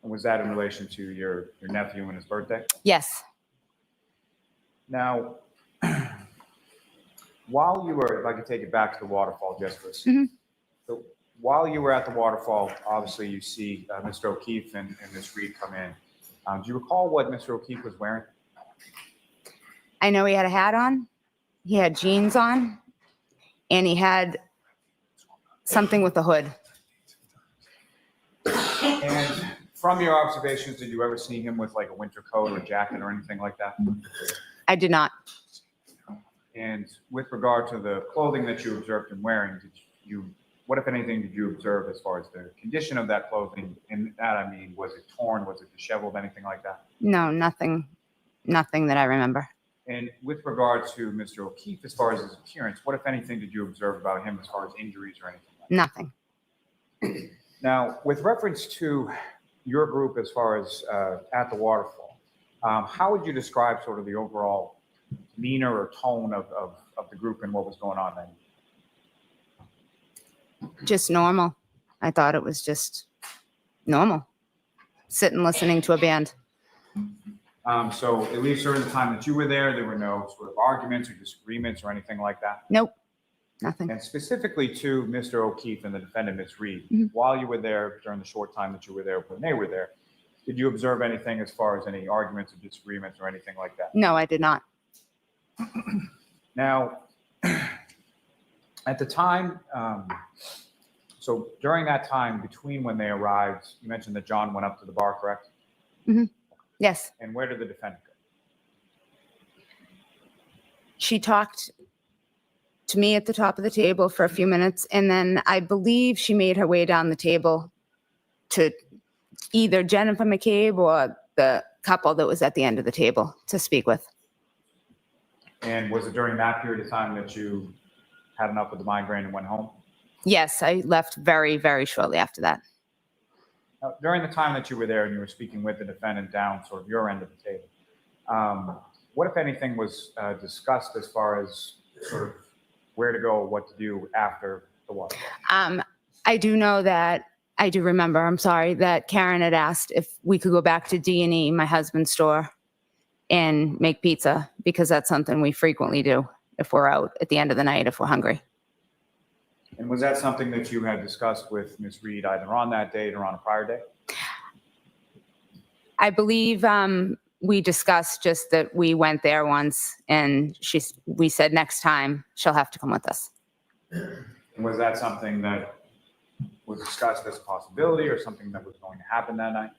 And was that in relation to your nephew and his birthday? Yes. Now, while you were, if I could take it back to the waterfall just for a second. So while you were at the waterfall, obviously you see Mr. O'Keefe and Ms. Reed come in. Do you recall what Mr. O'Keefe was wearing? I know he had a hat on, he had jeans on, and he had something with a hood. And from your observations, did you ever see him with like a winter coat or jacket or anything like that? I did not. And with regard to the clothing that you observed him wearing, what, if anything, did you observe as far as the condition of that clothing? And that, I mean, was it torn? Was it disheveled? Anything like that? No, nothing that I remember. And with regard to Mr. O'Keefe, as far as his appearance, what, if anything, did you observe about him as far as injuries or anything like that? Nothing. Now, with reference to your group as far as at the waterfall, how would you describe sort of the overall demeanor or tone of the group and what was going on then? Just normal. I thought it was just normal. Sitting listening to a band. So at least during the time that you were there were no sort of arguments or disagreements or anything like that? Nope, nothing. And specifically to Mr. O'Keefe and the defendant, Ms. Reed, while you were there, during the short time that you were there, when they were there, did you observe anything as far as any arguments or disagreements or anything like that? No, I did not. Now, at the time, so during that time between when they arrived, you mentioned that John went up to the bar, correct? Yes. And where did the defendant go? She talked to me at the top of the table for a few minutes, and then I believe she made her way down the table to either Jennifer McCabe or the couple that was at the end of the table to speak with. And was it during that period of time that you had enough with the migraine and went home? Yes, I left very, very shortly after that. Now, during the time that you were there and you were speaking with the defendant down sort of your end of the table, what, if anything, was discussed as far as sort of where to go, what to do after the water? I do know that, I do remember, I'm sorry, that Karen had asked if we could go back to D&E, my husband's store, and make pizza, because that's something we frequently do if we're out at the end of the night, if we're hungry. And was that something that you had discussed with Ms. Reed either on that date or on a prior day? I believe we discussed just that we went there once, and we said next time she'll have to come with us. And was that something that was discussed as a possibility or something that was going to happen that night?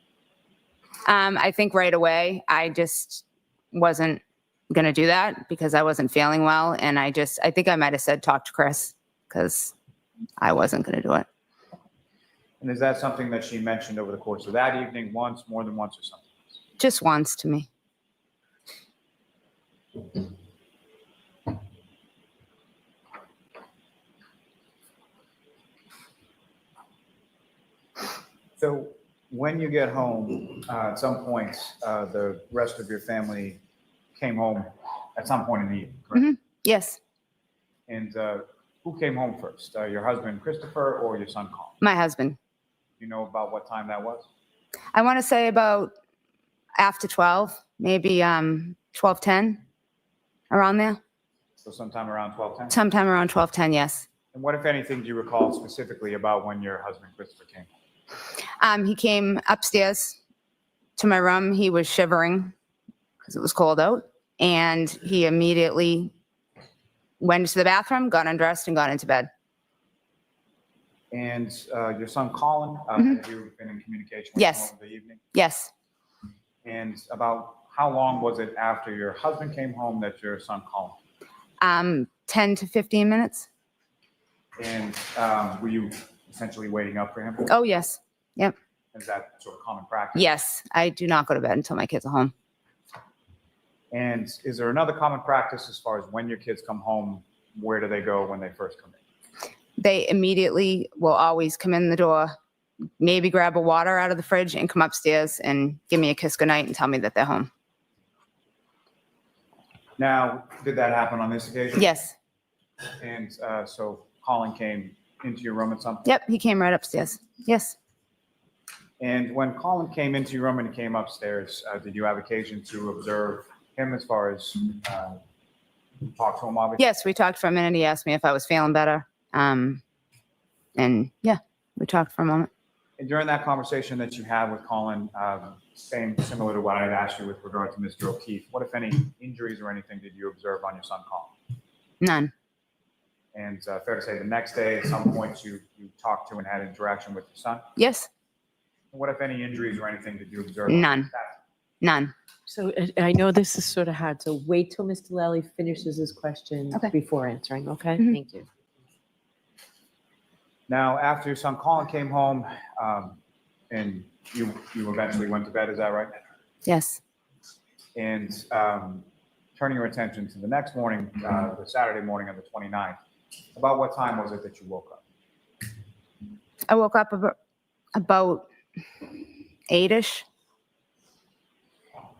I think right away, I just wasn't going to do that because I wasn't feeling well. And I think I might have said, talk to Chris, because I wasn't going to do it. And is that something that she mentioned over the course of that evening once, more than once, or something? Just once to me. So when you get home, at some point, the rest of your family came home at some point in the evening, correct? Yes, And who came home first? Your husband, Christopher, or your son, Colin? my husband. You know about what time that was? I want to say about after 12, maybe 12:10, around there. So sometime around 12:10? Sometime around 12:10, yes. And what, if anything, do you recall specifically about when your husband, Christopher, came home? He came upstairs to my room. He was shivering because it was cold out. And he immediately went to the bathroom, got undressed, and got into bed. And your son, Colin, have you been in communication with Yes. him over the evening? Yes. And about how long was it after your husband came home that your son, Colin? 10 to 15 minutes. And were you essentially waiting up for him? Oh, yes. Yep. Is that sort of common practice? Yes. I do not go to bed until my kids are home. And is there another common practice as far as when your kids come home, where do they go when they first come in? They immediately will always come in the door, maybe grab a water out of the fridge and come upstairs and give me a kiss goodnight and tell me that they're home. Now, did that happen on this occasion? Yes. And so Colin came into your room at some point? Yep. He came right upstairs. Yes. And when Colin came into your room and he came upstairs, did you have occasion to observe him as far as talk to him, obviously? Yes. We talked for a minute. He asked me if I was feeling better. And yeah, we talked for a moment. And during that conversation that you had with Colin, similar to what I had asked you with regard to Mr. O'Keefe, what, if any, injuries or anything did you observe on your son, Colin? None. And fair to say the next day, at some point, you talked to and had interaction with your son? Yes. What, if any, injuries or anything did you observe? None. None. So I know this is sort of hard, so wait till Mr. Lally finishes his question Okay. before answering, okay? Mhm. Thank you. Now, after your son Colin came home, and you eventually went to bed, is that right? Yes. And turning your attention to the next morning, the Saturday morning of the 29th, about what time was it that you woke up? I woke up about 8-ish.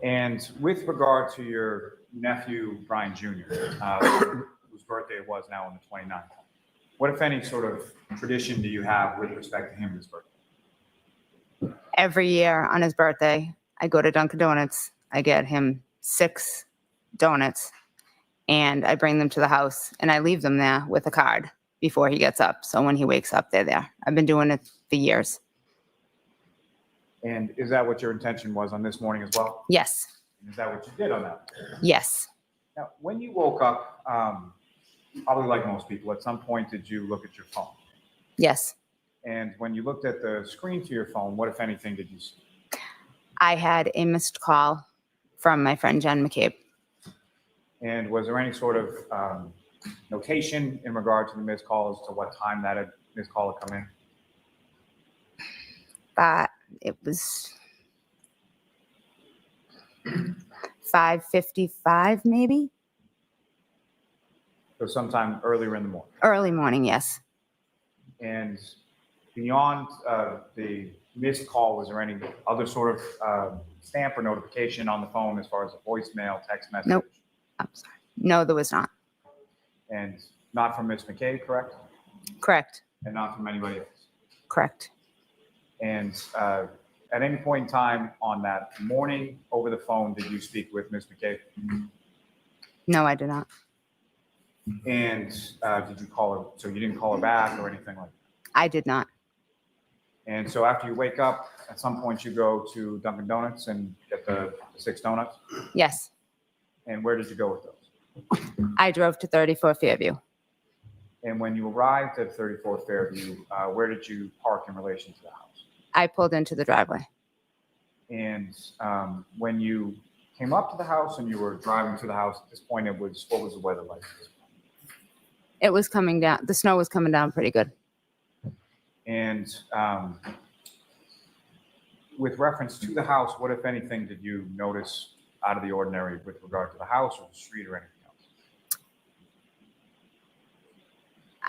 And with regard to your nephew, Brian Jr., whose birthday it was now on the 29th, what, if any, sort of tradition do you have with respect to him this birthday? Every year on his birthday, I go to Dunkin' Donuts. I get him 6 donuts and I bring them to the house and I leave them there with a card before he gets up. So when he wakes up, they're there. I've been doing it for years. And is that what your intention was on this morning as well? Yes. Is that what you did on that? Yes. Now, when you woke up, probably like most people, at some point did you look at your phone? Yes. And when you looked at the screen to your phone, what, if anything, did you see? I had a missed call from my friend Jen McCabe. And was there any sort of notation in regard to the missed call as to what time that missed call had come in? But it was 5:55 maybe. So sometime earlier in the morning. Early morning, yes. And beyond the missed call, was there any other sort of stamp or notification on the phone as far as a voicemail, text message? Nope. I'm sorry. No, there was not. And not from Ms. McKay, correct? Correct. And not from anybody else? Correct. And at any point in time on that morning over the phone, did you speak with Ms. McKay? No, I did not. And did you call her? So you didn't call her back or anything like that? I did not. And so after you wake up, at some point you go to Dunkin' Donuts and get the 6 donuts? Yes. And where did you go with those? I drove to 34 Fairview. And when you arrived at 34 Fairview, where did you park in relation to the house? I pulled into the driveway. And when you came up to the house and you were driving to the house at this point, what was the weather like? It was coming down. The snow was coming down pretty good. And with reference to the house, what, if anything, did you notice out of the ordinary with regard to the house or the street or anything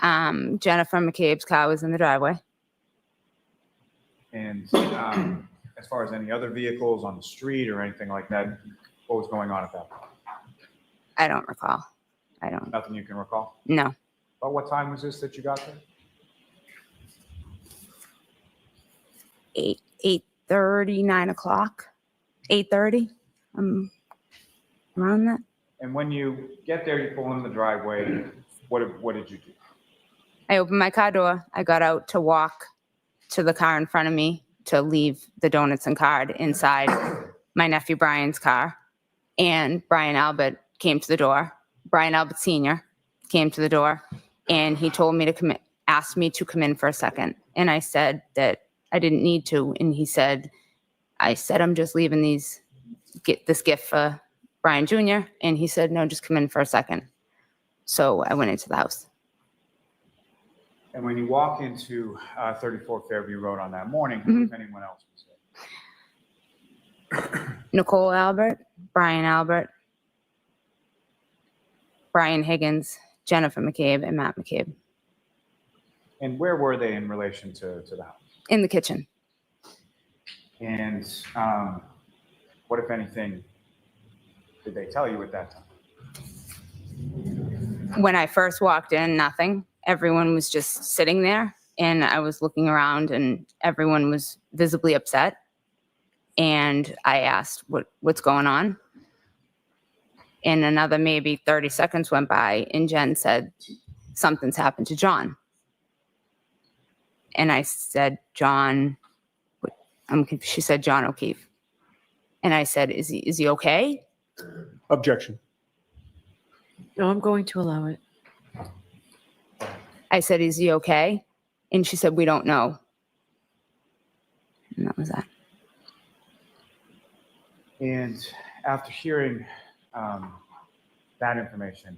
else? Jennifer McCabe's car was in the driveway. And as far as any other vehicles on the street or anything like that, what was going on at that point? I don't recall. I don't, Nothing you can recall? no. About what time was this that you got there? 8:30, 9 o'clock, 8:30, around that. And when you get there, you pull in the driveway, what did you do? I opened my car door. I got out to walk to the car in front of me to leave the donuts and card inside my nephew Brian's car. And Brian Albert came to the door. Brian Albert Sr. came to the door, and he told me to come in, asked me to come in for a second. And I said that I didn't need to. And he said, I'm just leaving this gift for Brian Jr. And he said, no, just come in for a second. So I went into the house. And when you walk into 34 Fairview Road on that morning, who, if anyone else was there? Nicole Albert, Brian Albert, Brian Higgins, Jennifer McCabe, and Matt McCabe And where were they in relation to the house? in the kitchen. And what, if anything, did they tell you at that time? When I first walked in, nothing. Everyone was just sitting there, and I was looking around, and everyone was visibly upset. And I asked, what's going on? And another maybe 30 seconds went by, and Jen said, something's happened to John. And I said, John, she said, John O'Keefe. And I said, is he okay? Objection. No, I'm going to allow it. I said, is he okay? And she said, we don't know. And that was that. And after hearing that information,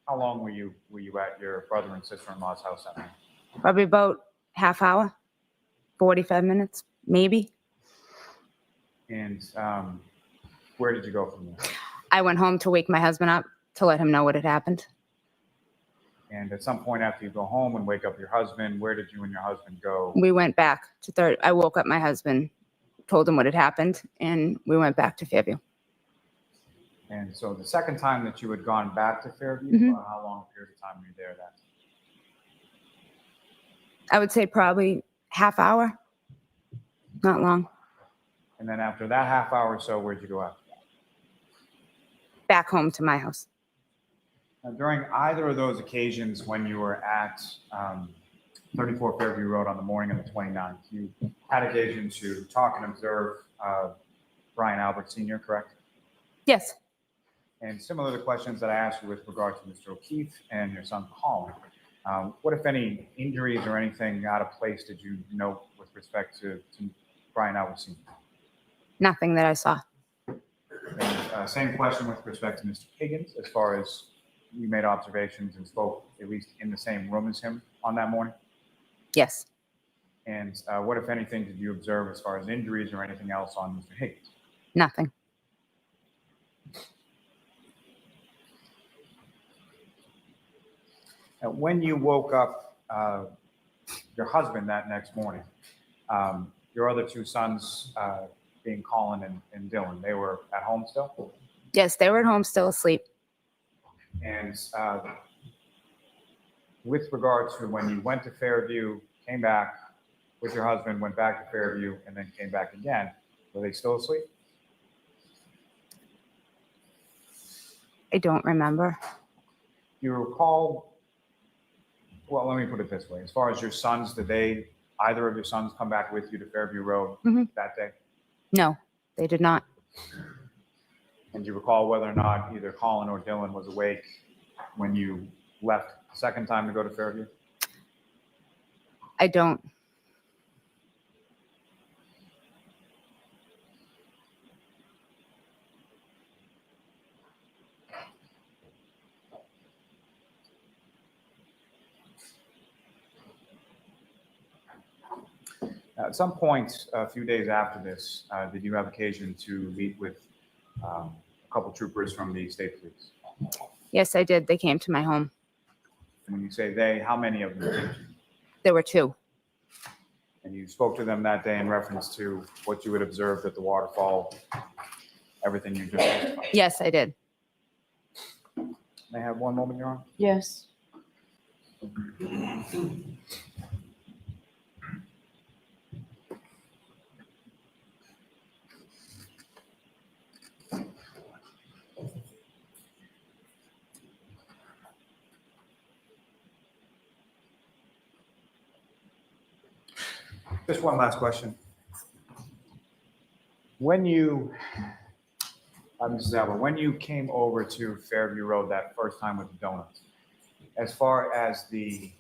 how long were you at your brother and sister-in-law's house that night? Probably about half hour, 45 minutes, maybe. And where did you go from there? I went home to wake my husband up to let him know what had happened. And at some point after you go home and wake up your husband, where did you and your husband go? We went back to third. I woke up my husband, told him what had happened, and we went back to Fairview. And so the second time that you had gone back to Fairview, how long a period of time were you there that? I would say probably half hour, not long. And then after that half hour or so, where'd you go after that? Back home to my house. Now, during either of those occasions when you were at 34 Fairview Road on the morning of the 29th, you had occasion to talk and observe Brian Albert Sr., correct? Yes. And similar to the questions that I asked you with regard to Mr. O'Keefe and your son Colin, what, if any, injuries or anything out of place did you note with respect to Brian Albert Sr.? Nothing that I saw. And, same question with respect to Mr. Higgins, as far as you made observations and spoke at least in the same room as him on that morning? Yes. And what, if anything, did you observe as far as injuries or anything else on Mr. Higgins? Nothing. When you woke up your husband that next morning, your other two sons, being Colin and Dylan, they were at home still? Yes, they were at home still asleep. And with regard to when you went to Fairview, came back with your husband, went back to Fairview, and then came back again, were they still asleep? I don't remember. You recall, well, let me put it this way. As far as your sons, did either of your sons come back with you to Fairview Road that day? No, they did not. And do you recall whether or not either Colin or Dylan was awake when you left the second time to go to Fairview? I don't. At some point, a few days after this, did you have occasion to meet with a couple troopers from the state police? Yes, I did. They came to my home. And when you say they, how many of them came to you? There were two. And you spoke to them that day in reference to what you had observed at the waterfall, everything you just testified. Yes, I did. May I have one moment, Your Honor? Yes. Just one last question. When you, Mrs. Alba, when you came over to Fairview Road that first time with the donuts, as far as the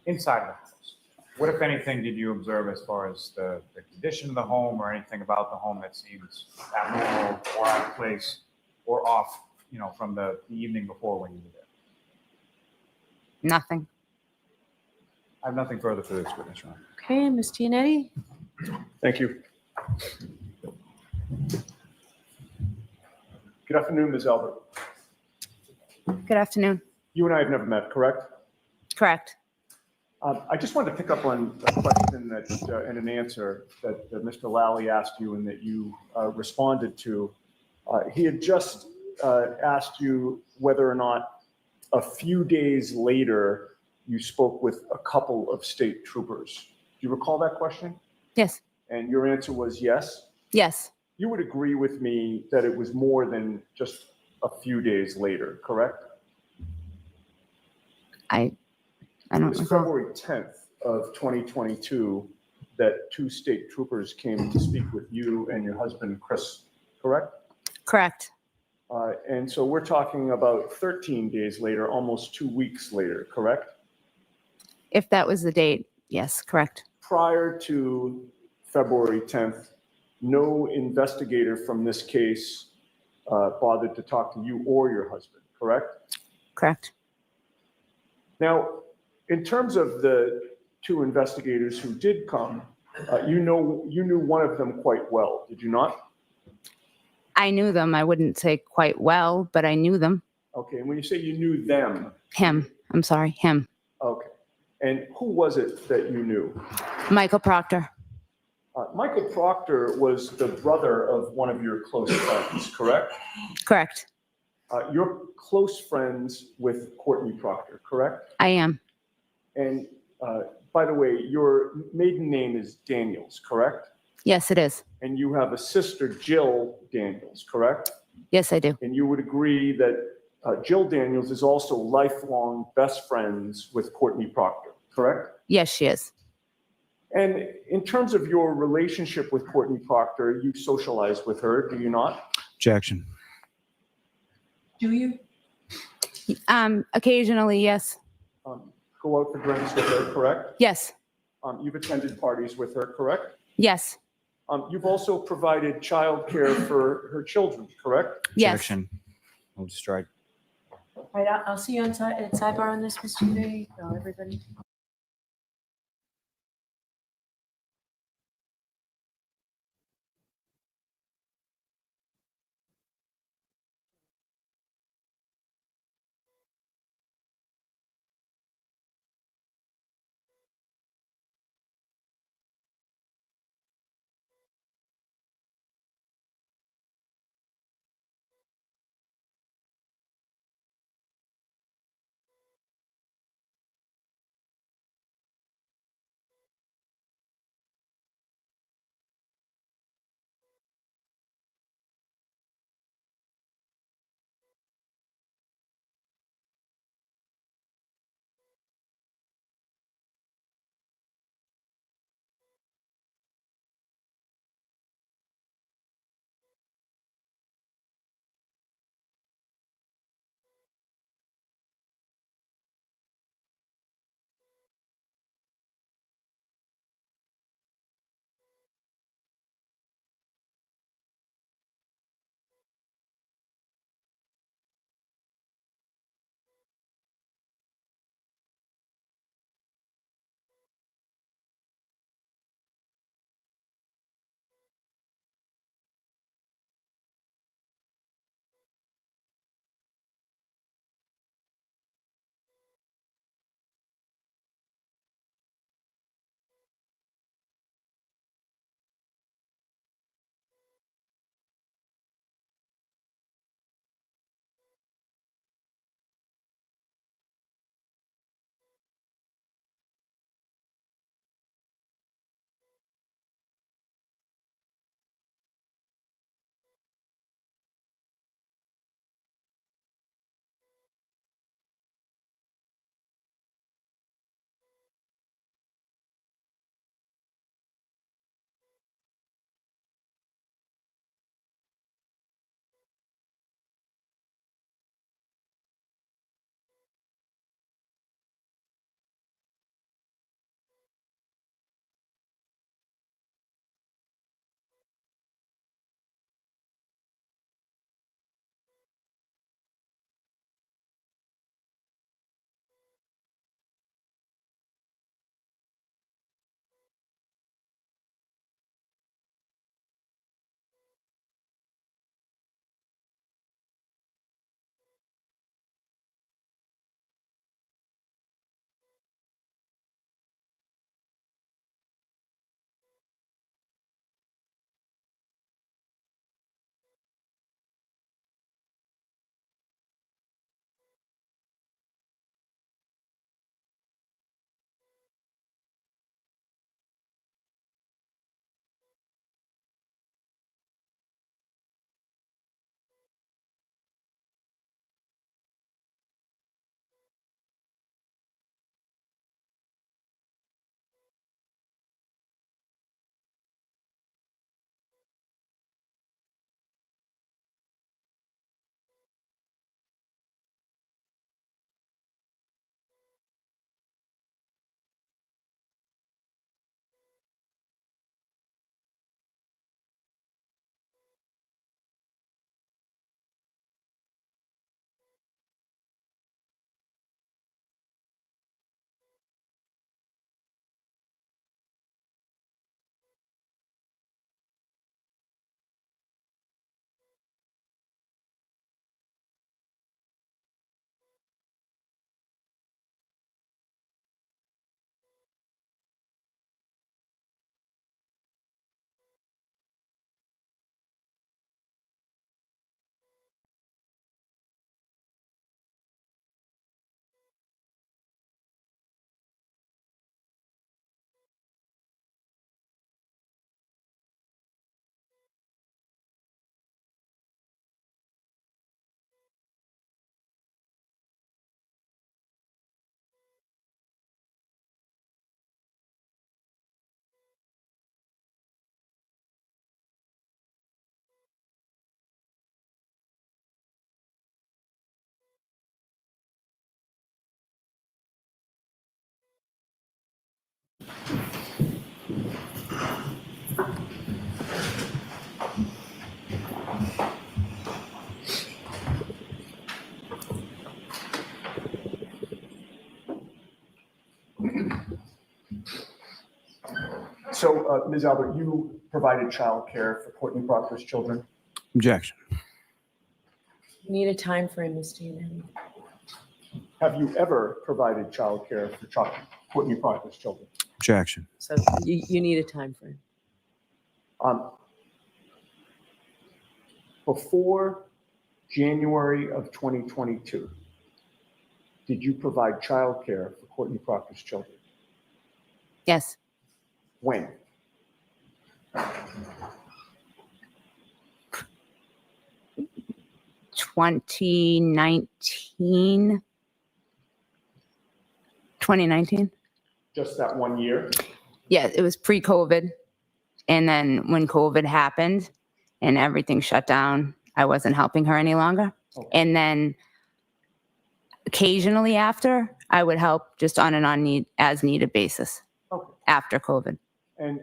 inside of the house, what, if anything, did you observe as far as the condition of the home or anything about the home that seems abnormal or out of place or off, from the evening before when you were there? Nothing. I have nothing further for this witness, Your Honor. Okay, Ms. Giannetti? Thank you. Good afternoon, Ms. Albert. Good afternoon. You and I have never met, correct? Correct. I just wanted to pick up on a question and an answer that Mr. Lally asked you and that you responded to. He had just asked you whether or not a few days later you spoke with a couple of state troopers. Do you recall that question? Yes. And your answer was yes? Yes. You would agree with me that it was more than just a few days later, correct? I It don't was recall. February 10th of 2022 that two state troopers came to speak with you and your husband, Chris, correct? Correct. And so we're talking about 13 days later, almost 2 weeks later, correct? If that was the date, yes, correct. Prior to February 10th, no investigator from this case bothered to talk to you or your husband, correct? Correct. Now, in terms of the two investigators who did come, you knew one of them quite well, did you not? I knew them. I wouldn't say quite well, but I knew them. Okay, and when you say you knew them, Him. I'm sorry, him. okay. And who was it that you knew? Michael Proctor. Michael Proctor was the brother of one of your close friends, correct? Correct. You're close friends with Courtney Proctor, correct? I am. And by the way, your maiden name is Daniels, correct? Yes, it is. And you have a sister, Jill Daniels, correct? Yes, I do. And you would agree that Jill Daniels is also lifelong best friends with Courtney Proctor, correct? Yes, she is. And in terms of your relationship with Courtney Proctor, you socialize with her, do you not? Objection. Do you? Occasionally, yes. Go out for drinks with her, correct? Yes. You've attended parties with her, correct? Yes. You've also provided childcare for her children, correct? Yes. Objection. I'll strike. All right, I'll see you at sidebar on this, Ms. Giannetti. No, everybody. So, Ms. Albert, you provided childcare for Courtney Proctor's children? Objection. You need a time frame, Mr. Unanimo. Have you ever provided childcare for Courtney Proctor's children? Objection. So you need a time frame. Before January of 2022, did you provide childcare for Courtney Proctor's children? Yes, When? twenty nineteen. 2019. Just that 1 year? Yeah, it was pre-COVID. And then when COVID happened and everything shut down, I wasn't helping her any longer. Okay. And then occasionally after, I would help just on an as needed basis Okay. after COVID. And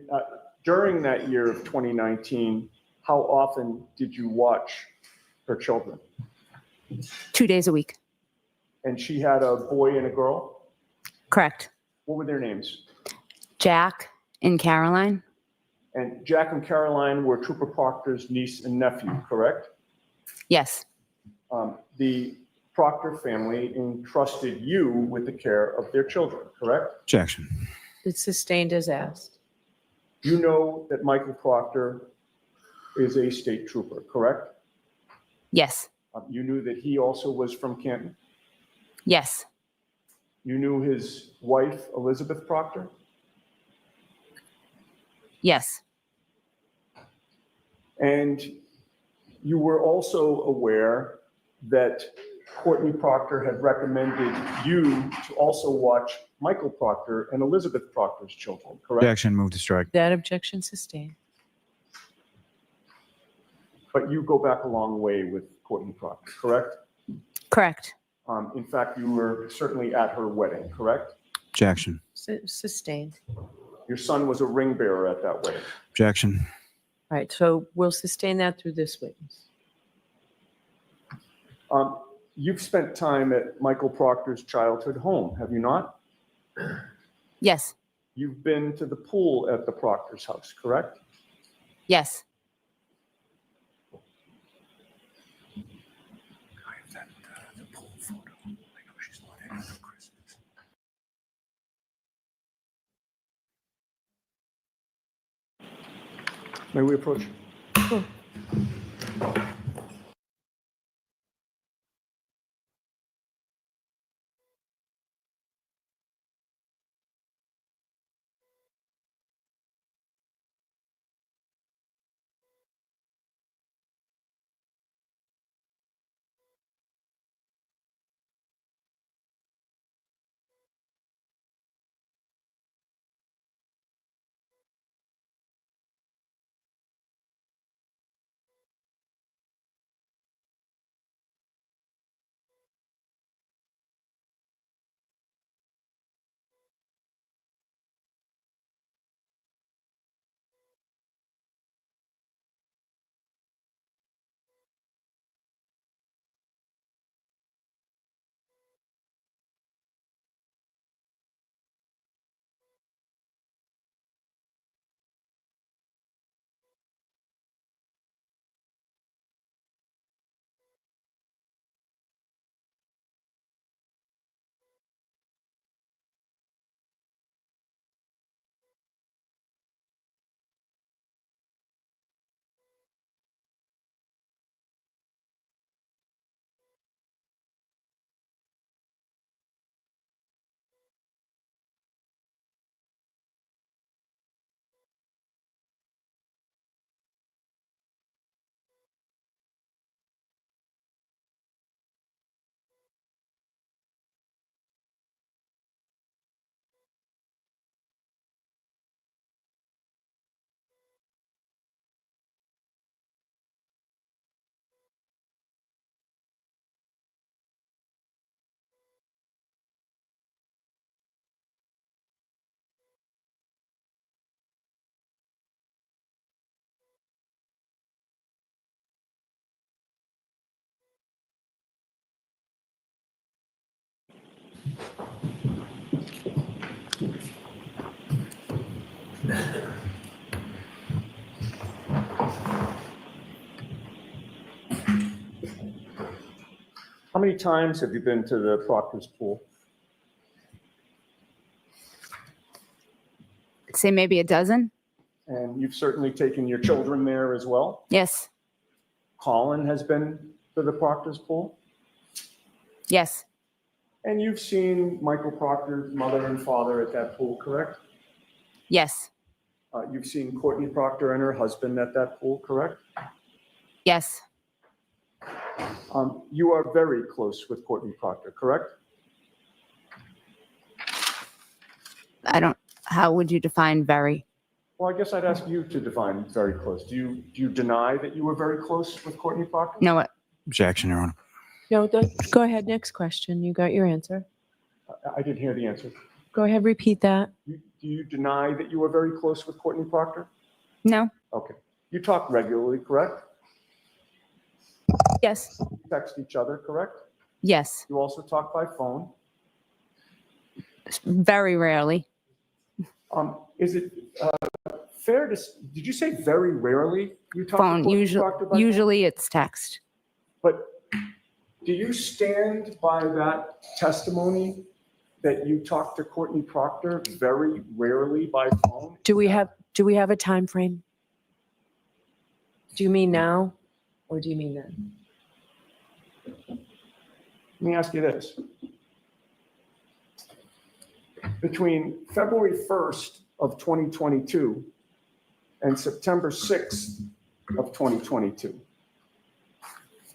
during that year of 2019, how often did you watch her children? 2 days a week. And she had a boy and a girl? Correct. What were their names? Jack and Caroline. And Jack and Caroline were Trooper Proctor's niece and nephew, correct? Yes, The Proctor family entrusted you with the care of their children, correct? Objection. It's sustained as asked. You know that Michael Proctor is a state trooper, correct? yes, You knew that he also was from Canton? yes, You knew his wife, Elizabeth Proctor? yes, And you were also aware that Courtney Proctor had recommended you to also watch Michael Proctor and Elizabeth Proctor's children, correct? Objection. Move to strike. That objection sustained. But you go back a long way with Courtney Proctor, correct? correct. In fact, you were certainly at her wedding, correct? Objection. Sustained. Your son was a ring bearer at that wedding. Objection. All right, so we'll sustain that through this witness. You've spent time at Michael Proctor's childhood home, have you not? Yes, You've been to the pool at the Proctor's house, correct? yes, May we approach? How many times have you been to the Proctor's pool? I'd say maybe a dozen. And you've certainly taken your children there as well. Yes. Colin has been to the Proctor's pool. Yes. And you've seen Michael Proctor's mother and father at that pool, correct? Yes. You've seen Courtney Proctor and her husband at that pool, correct? Yes. You are very close with Courtney Proctor, correct? How would you define very? Well, I guess I'd ask you to define very close. Do you deny that you were very close with Courtney Proctor? No, what? Objection, Your Honor. No, go ahead, next question. You got your answer. I didn't hear the answer. Go ahead, repeat that. Do you deny that you were very close with Courtney Proctor? No. Okay. You talk regularly, correct? Yes. You text each other, correct? Yes. You also talk by phone. Very rarely. Is it fair to, did you say very rarely you talk to Phone. Courtney Proctor by phone? Usually it's text. But do you stand by that testimony that you talk to Courtney Proctor very rarely by phone? Do we have a time frame? Do you mean now or do you mean then? Let me ask you this. Between February 1st of 2022 and September 6th of 2022,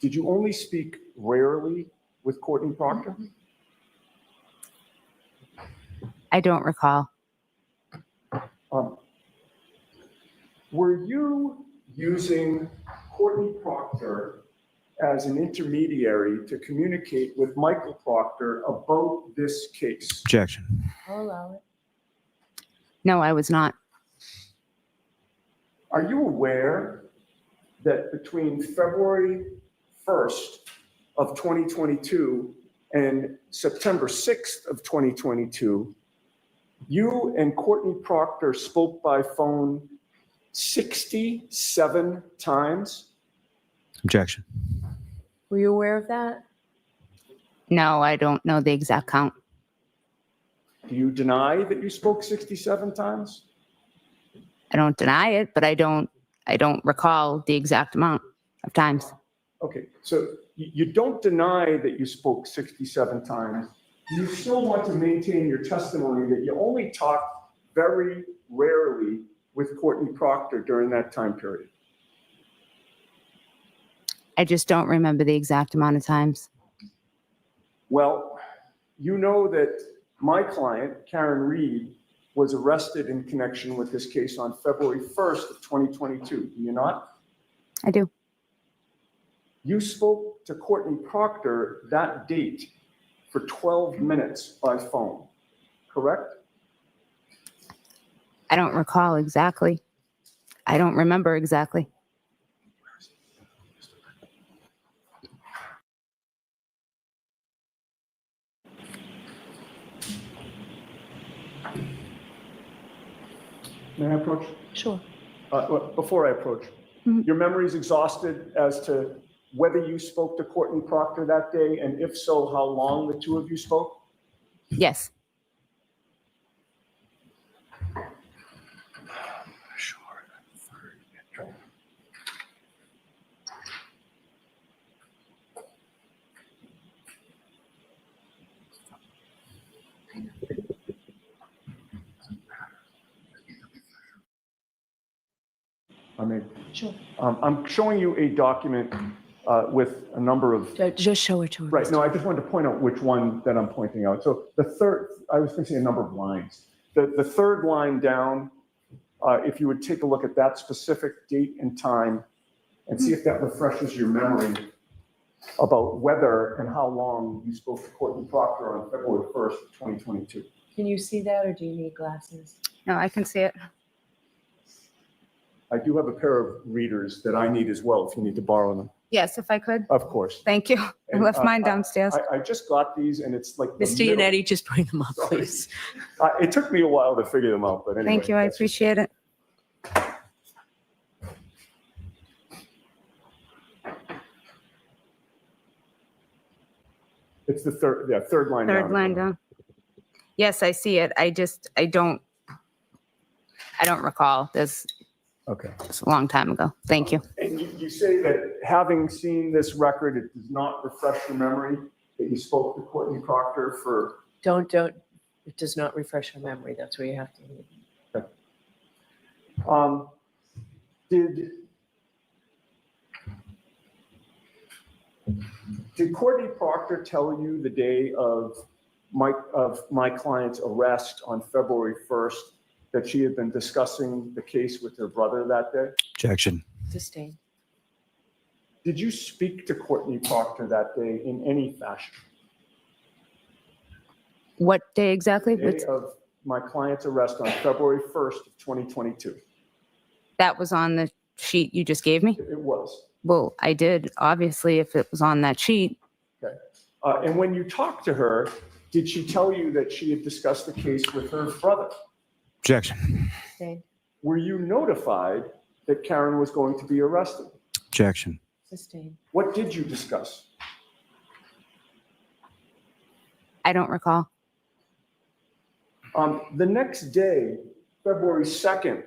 did you only speak rarely with Courtney Proctor? I don't recall. Were you using Courtney Proctor as an intermediary to communicate with Michael Proctor about this case? Objection. I'll allow it. No, I was not. Are you aware that between February 1st of 2022 and September 6th of 2022, you and Courtney Proctor spoke by phone 67 times? Objection. Were you aware of that? No, I don't know the exact count. Do you deny that you spoke 67 times? I don't deny it, but I don't recall the exact amount of times. Okay, so you don't deny that you spoke 67 times. You still want to maintain your testimony that you only talked very rarely with Courtney Proctor during that time period. I just don't remember the exact amount of times. Well, you know that my client, Karen Reed, was arrested in connection with this case on February 1st of 2022. Do you not? I do. You spoke to Courtney Proctor that date for 12 minutes by phone, correct? I don't recall exactly. I don't remember exactly. May I approach? Sure. Before I approach, your memory's exhausted as to whether you spoke to Courtney Proctor that day, and if so, how long the two of you spoke? Yes. I mean, Sure. I'm showing you a document with a number of, Just show it to her. right, no, I just wanted to point out which one that I'm pointing out. So the third, I was thinking a number of lines. The third line down, if you would take a look at that specific date and time and see if that refreshes your memory about whether and how long you spoke to Courtney Proctor on February 1st, 2022. Can you see that or do you need glasses? No, I can see it. I do have a pair of readers that I need as well, if you need to borrow them. Yes, if I could. Of course. Thank you. I And, left mine downstairs. I just got these and it's like. the Mr. middle- Yannetti, just bring them up, Sorry. please. It took me a while to figure them out, but anyway. Thank you. I that's just- appreciate it. It's the third line down. Third line down. Yes, I see it. I don't recall. Okay. It's a long time ago. Thank you. And you say that having seen this record, it does not refresh your memory that you spoke to Courtney Proctor for. Don't, it does not refresh your memory. That's where you have to leave. Did Courtney Proctor tell you the day of my client's arrest on February 1st that she had been discussing the case with her brother that day? Objection. Sustained. Did you speak to Courtney Proctor that day in any fashion? What day exactly? The day of my client's arrest on February 1st of 2022. That was on the sheet you just gave me? It was. Well, I did, obviously, if it was on that sheet. Okay. And when you talked to her, did she tell you that she had discussed the case with her brother? Objection. Sustained. Were you notified that Karen was going to be arrested? Objection. Sustained. What did you discuss? I don't recall. The next day, February 2nd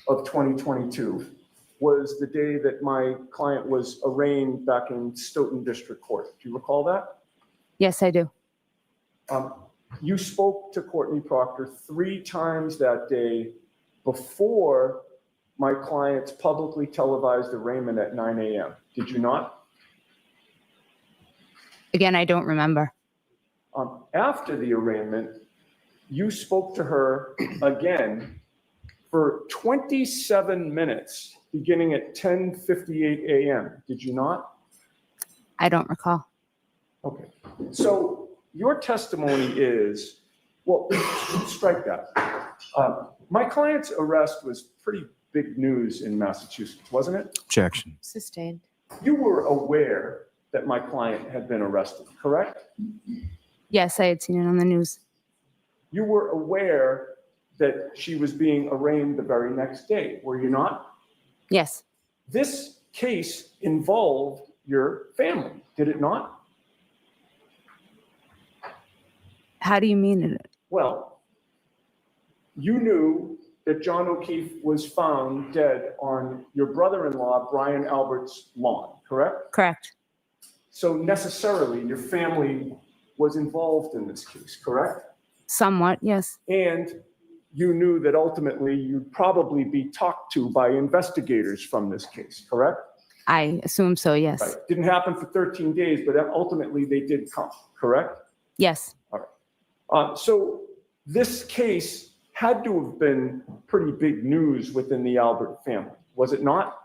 of 2022, was the day that my client was arraigned back in Stoughton District Court. Do you recall that? Yes, I do. You spoke to Courtney Proctor 3 times that day before my client's publicly televised arraignment at 9 a.m. Did you not? Again, I don't remember. After the arraignment, you spoke to her again for 27 minutes, beginning at 10:58 a.m. Did you not? I don't recall. Okay. So your testimony is, well, strike that. My client's arrest was pretty big news in Massachusetts, wasn't it? Objection. Sustained. You were aware that my client had been arrested, correct? Yes, I had seen it on the news. You were aware that she was being arraigned the very next day, were you not? Yes. This case involved your family, did it not? How do you mean it? Well, you knew that John O'Keefe was found dead on your brother-in-law, Brian Albert's lawn, correct? Correct. So necessarily, your family was involved in this case, correct? Somewhat, yes. And you knew that ultimately you'd probably be talked to by investigators from this case, correct? I assume so, yes. Right. Didn't happen for 13 days, but ultimately they did come, correct? Yes. So this case had to have been pretty big news within the Albert family, was it not?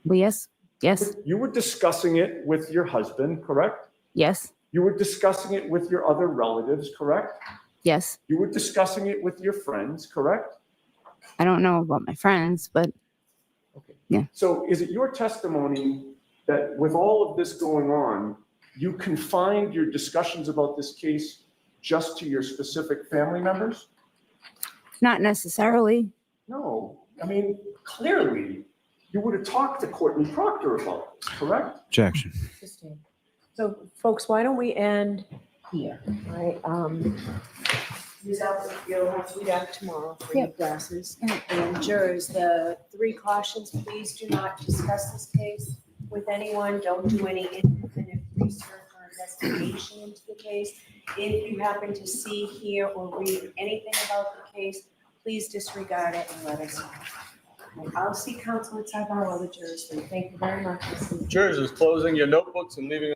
Well, yes. Yes. You were discussing it with your husband, correct? Yes. You were discussing it with your other relatives, correct? Yes. You were discussing it with your friends, correct? I don't know about my friends, but Okay. Yeah. So is it your testimony that with all of this going on, you confined your discussions about this case just to your specific family members? not necessarily. No, I mean, clearly, you would have talked to Courtney Proctor about this, correct? Objection. Sustained. So folks, why don't we end here, right? Ms. Albert, you'll have to be back tomorrow for your classes. And jurors, the 3 cautions, please do not discuss this case with anyone. Don't do any independent research or investigation into the case. If you happen to see, hear, or read anything about the case, please disregard it and let us know. I'll see counsel at our other jurors. Thank you very much. Jurors is closing your notebooks and leaving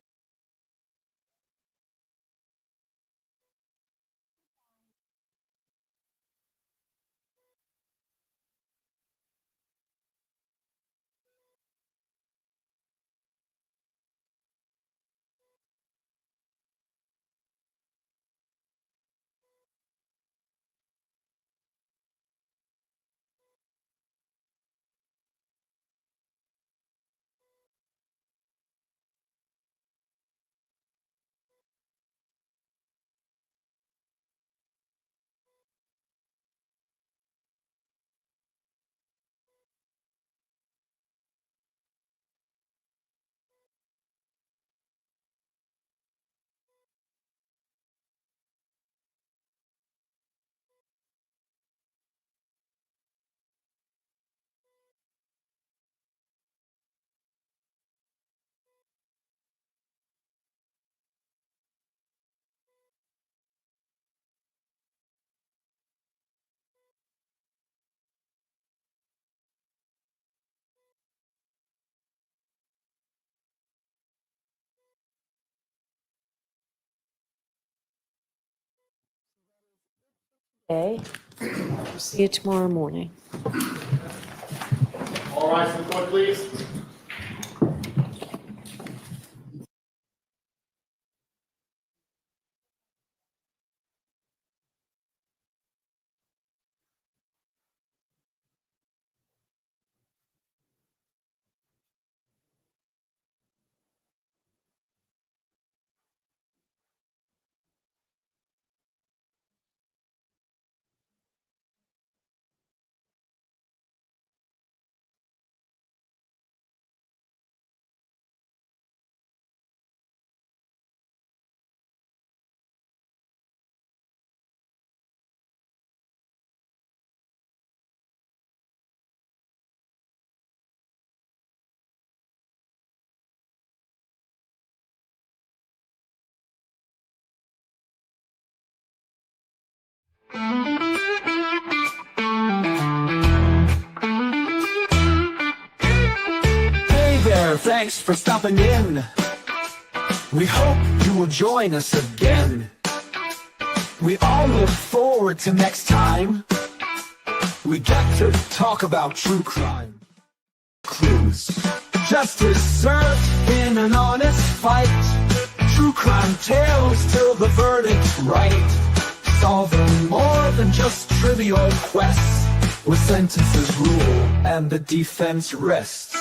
Okay. See you tomorrow morning. All rise for the court, please. Hey there, thanks for stopping in. We hope you will join us again. We all look forward to next time. We get to talk about true crime. Clues. Justice served in an honest fight. True crime tales till the verdict's right. Solving more than just trivial quests, where sentences rule and the defense rests.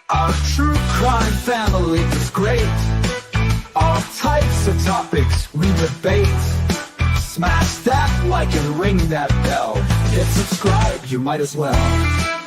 Our true crime family is great. All types of topics we debate. Smash that like and ring that bell. Hit subscribe, you might as well.